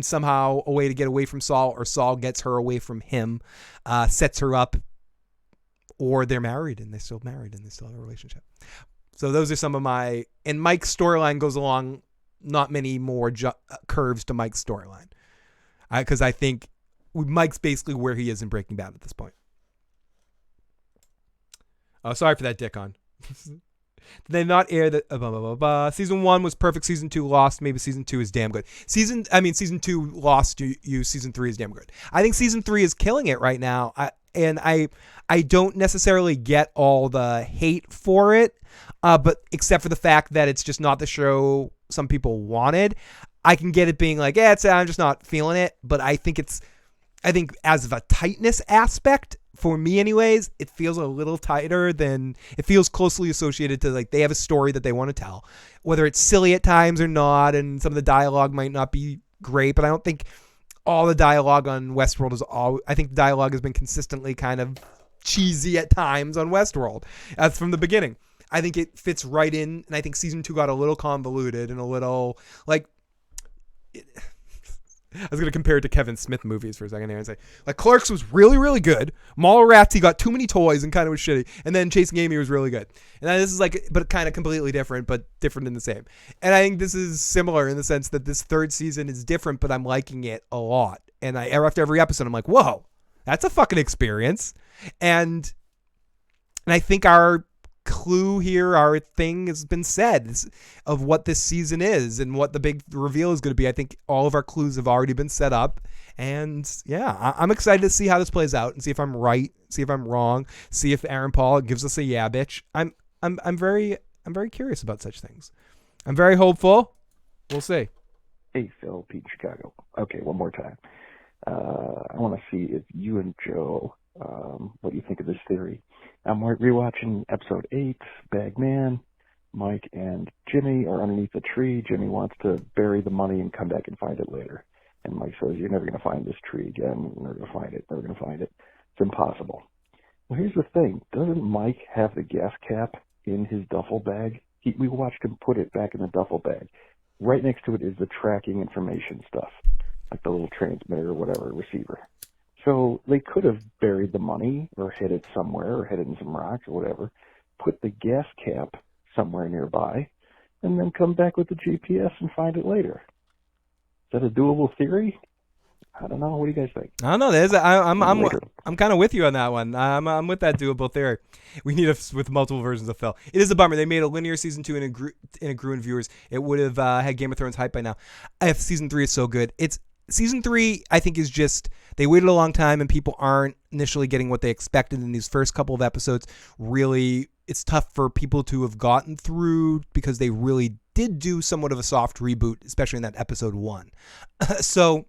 somehow a way to get away from Saul, or Saul gets her away from him, sets her up, or they're married and they're still married and they still have a relationship. So those are some of my, and Mike's storyline goes along, not many more curves to Mike's storyline. Because I think Mike's basically where he is in Breaking Bad at this point. Oh, sorry for that, Dickon. Did they not air that? Season 1 was perfect. Season 2 lost. Maybe season 2 is damn good. Season 2 lost you. Season 3 is damn good. I think season 3 is killing it right now. I don't necessarily get all the hate for it, but except for the fact that it's just not the show some people wanted. I can get it being like, I'm just not feeling it. But I think as of a tightness aspect, for me anyways, it feels a little tighter than, it feels closely associated to, like, they have a story that they want to tell, whether it's silly at times or not, and some of the dialogue might not be great, but I don't think all the dialogue on Westworld I think the dialogue has been consistently kind of cheesy at times on Westworld, as from the beginning. I think it fits right in, and I think season 2 got a little convoluted and a little, like, I was going to compare it to Kevin Smith movies for a second there and say, like, Clerks was really, really good. Mallrats, he got too many toys and kind of was shitty. And then Chasing Amy was really good. And then this is like, but kind of completely different, but different in the same. And I think this is similar in the sense that this third season is different, but I'm liking it a lot. And after every episode, I'm like, whoa, that's a fucking experience. And I think our clue here, our thing has been said of what this season is and what the big reveal is going to be. I think all of our clues have already been set up, and yeah, I'm excited to see how this plays out and see if I'm right, see if I'm wrong, see if Aaron Paul gives us a yeah bitch. I'm very curious about such things. I'm very hopeful. We'll see. Hey Phil, Pete, Chicago. Okay, one more time. I want to see if you and Joe, what you think of this theory. I'm rewatching episode 8, Bagman. Mike and Jimmy are underneath a tree. Jimmy wants to bury the money and come back and find it later. And Mike says, you're never going to find this tree again. You're never going to find it. Never going to find it. It's impossible. Well, here's the thing. Doesn't Mike have the gas cap in his duffel bag? We watched him put it back in the duffel bag. Right next to it is the tracking information stuff, like the little transmitter or whatever, receiver. So they could have buried the money or hid it somewhere or hid it in some rocks or whatever, put the gas cap somewhere nearby, and then come back with the GPS and find it later. Is that a doable theory? I don't know. What do you guys think? I don't know. I'm kind of with you on that one. I'm with that doable theory. We need with multiple versions of Phil. It is a bummer. They made a linear season 2 and it grew in viewers. It would have had Game of Thrones hype by now. If season 3 is so good, Season 3, I think, is just, they waited a long time and people aren't initially getting what they expected in these first couple of episodes. Really, it's tough for people to have gotten through because they really did do somewhat of a soft reboot, especially in that episode 1. So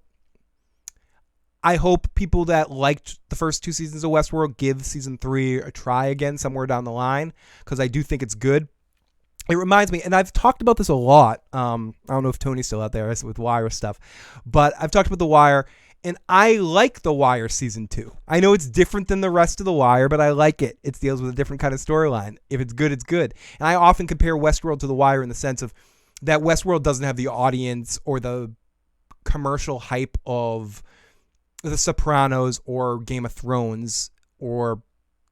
I hope people that liked the first 2 seasons of Westworld give season 3 a try again somewhere down the line, because I do think it's good. It reminds me, and I've talked about this a lot. I don't know if Tony's still out there with Wire stuff, but I've talked about The Wire, and I like The Wire season 2. I know it's different than the rest of The Wire, but I like it. It deals with a different kind of storyline. If it's good, it's good. And I often compare Westworld to The Wire in the sense of that Westworld doesn't have the audience or the commercial hype of The Sopranos or Game of Thrones, or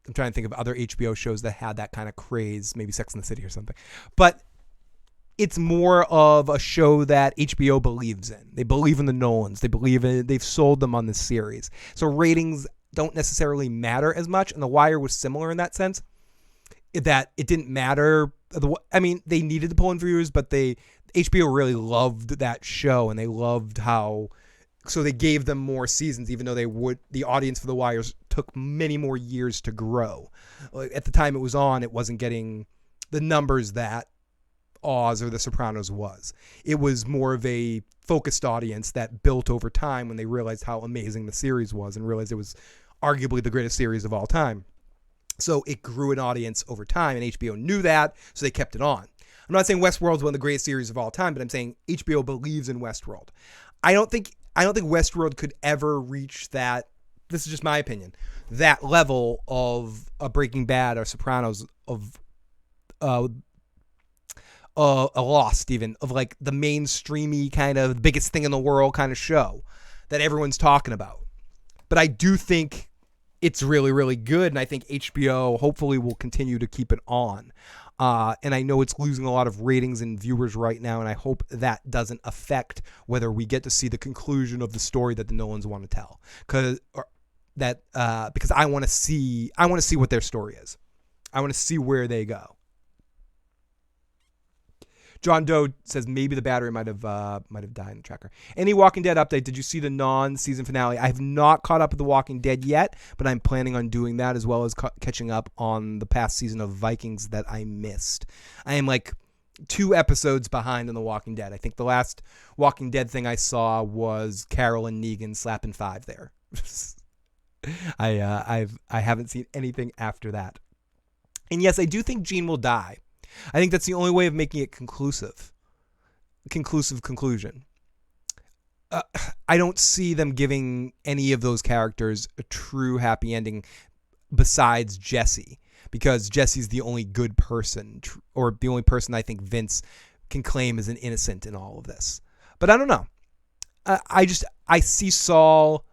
I'm trying to think of other HBO shows that had that kind of craze, maybe Sex and the City or something. But it's more of a show that HBO believes in. They believe in the Nolans. They believe in it. They've sold them on this series. So ratings don't necessarily matter as much. And The Wire was similar in that sense, that it didn't matter. I mean, they needed to pull in viewers, but HBO really loved that show, and they loved how, so they gave them more seasons, even though the audience for The Wire took many more years to grow. Like, at the time it was on, it wasn't getting the numbers that Oz or The Sopranos was. It was more of a focused audience that built over time when they realized how amazing the series was and realized it was arguably the greatest series of all time. So it grew an audience over time, and HBO knew that, so they kept it on. I'm not saying Westworld's one of the greatest series of all time, but I'm saying HBO believes in Westworld. I don't think Westworld could ever reach that, this is just my opinion, that level of a Breaking Bad or Sopranos, of a Lost, even, of like the mainstreamy kind of biggest thing in the world kind of show that everyone's talking about. But I do think it's really, really good, and I think HBO hopefully will continue to keep it on. And I know it's losing a lot of ratings and viewers right now, and I hope that doesn't affect whether we get to see the conclusion of the story that the Nolans want to tell. Because I want to see what their story is. I want to see where they go. John Doe says maybe the battery might have died in the tracker. Any Walking Dead update? Did you see the non-season finale? I have not caught up with The Walking Dead yet, but I'm planning on doing that as well as catching up on the past season of Vikings that I missed. I am like 2 episodes behind on The Walking Dead. I think the last Walking Dead thing I saw was Carol and Negan slapping 5 there. I haven't seen anything after that. And yes, I do think Gene will die. I think that's the only way of making it conclusive conclusion. I don't see them giving any of those characters a true happy ending besides Jesse, because Jesse's the only good person, or the only person I think Vince can claim as an innocent in all of this. But I don't know. I see Saul.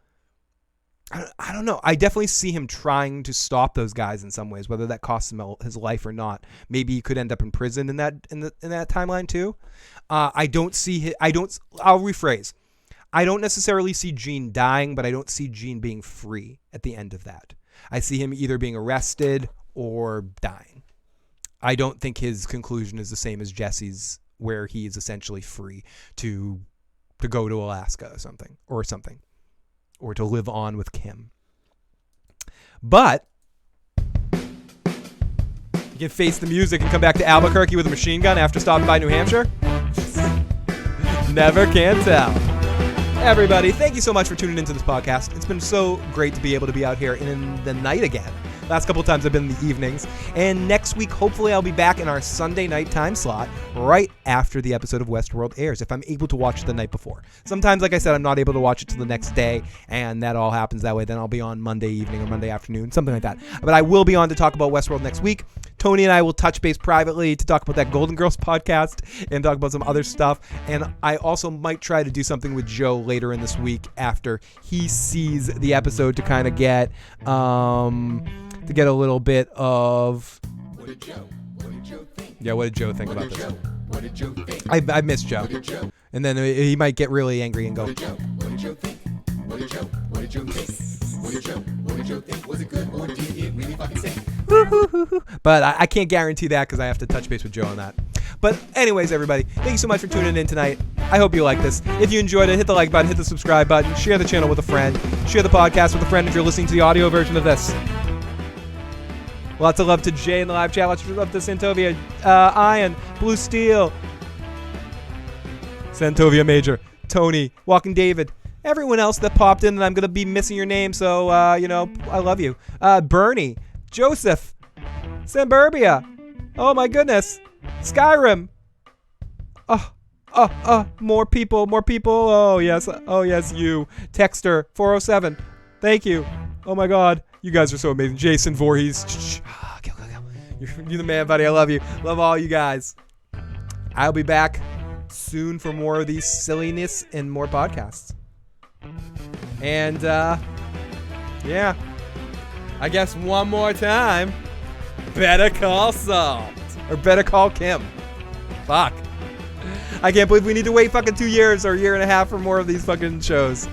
I don't know. I definitely see him trying to stop those guys in some ways, whether that costs him his life or not. Maybe he could end up in prison in that timeline too. I'll rephrase. I don't necessarily see Gene dying, but I don't see Gene being free at the end of that. I see him either being arrested or dying. I don't think his conclusion is the same as Jesse's, where he is essentially free to go to Alaska or something. Or to live on with Kim. But you can face the music and come back to Albuquerque with a machine gun after stopping by New Hampshire. Never can tell. Everybody, thank you so much for tuning into this podcast. It's been so great to be able to be out here in the night again. Last couple of times I've been in the evenings. And next week, hopefully I'll be back in our Sunday night time slot right after the episode of Westworld airs, if I'm able to watch it the night before. Sometimes, like I said, I'm not able to watch it till the next day, and that all happens that way. Then I'll be on Monday evening or Monday afternoon, something like that. But I will be on to talk about Westworld next week. Tony and I will touch base privately to talk about that Golden Girls podcast and talk about some other stuff. And I also might try to do something with Joe later in this week after he sees the episode to kind of get a little bit of what did Joe think? Yeah, what did Joe think about this? What did Joe think? I miss Joe. And then he might get really angry and go, what did Joe think? What did Joe think? What did Joe think? Was it good or did it really fucking stink? But I can't guarantee that because I have to touch base with Joe on that. But anyways, everybody, thank you so much for tuning in tonight. I hope you like this. If you enjoyed it, hit the like button, hit the subscribe button, share the channel with a friend, share the podcast with a friend if you're listening to the audio version of this. Lots of love to Jay in the live chat. Lots of love to Santovia, Ian, Blue Steel, Santovia Major, Tony, Walking David, everyone else that popped in, and I'm going to be missing your name, so, I love you. Bernie, Joseph, Samburbia, oh my goodness, Skyrim, more people, oh yes, you, Texter, 407, thank you, oh my god. You guys are so amazing. Jason Voorhees. Go. You're the man, buddy. I love you. Love all you guys. I'll be back soon for more of these silliness and more podcasts. And, yeah. I guess one more time. Better call Saul. Or better call Kim. Fuck. I can't believe we need to wait fucking 2 years or a year and a half for more of these fucking shows.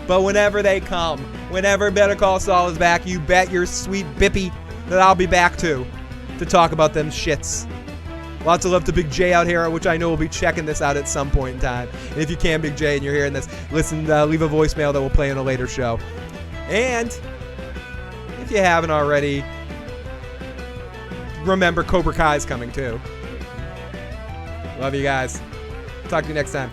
But whenever they come, whenever Better Call Saul is back, you bet your sweet bippy that I'll be back to talk about them shits. Lots of love to Big J out here, which I know will be checking this out at some point in time. And if you can, Big J, and you're hearing this, listen, leave a voicemail that we'll play in a later show. And if you haven't already, remember Cobra Kai's coming too. Love you guys. Talk to you next time.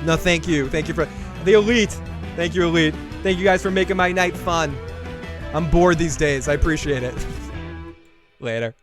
No, thank you. Thank you for the Elite. Thank you, Elite. Thank you guys for making my night fun. I'm bored these days. I appreciate it. Later.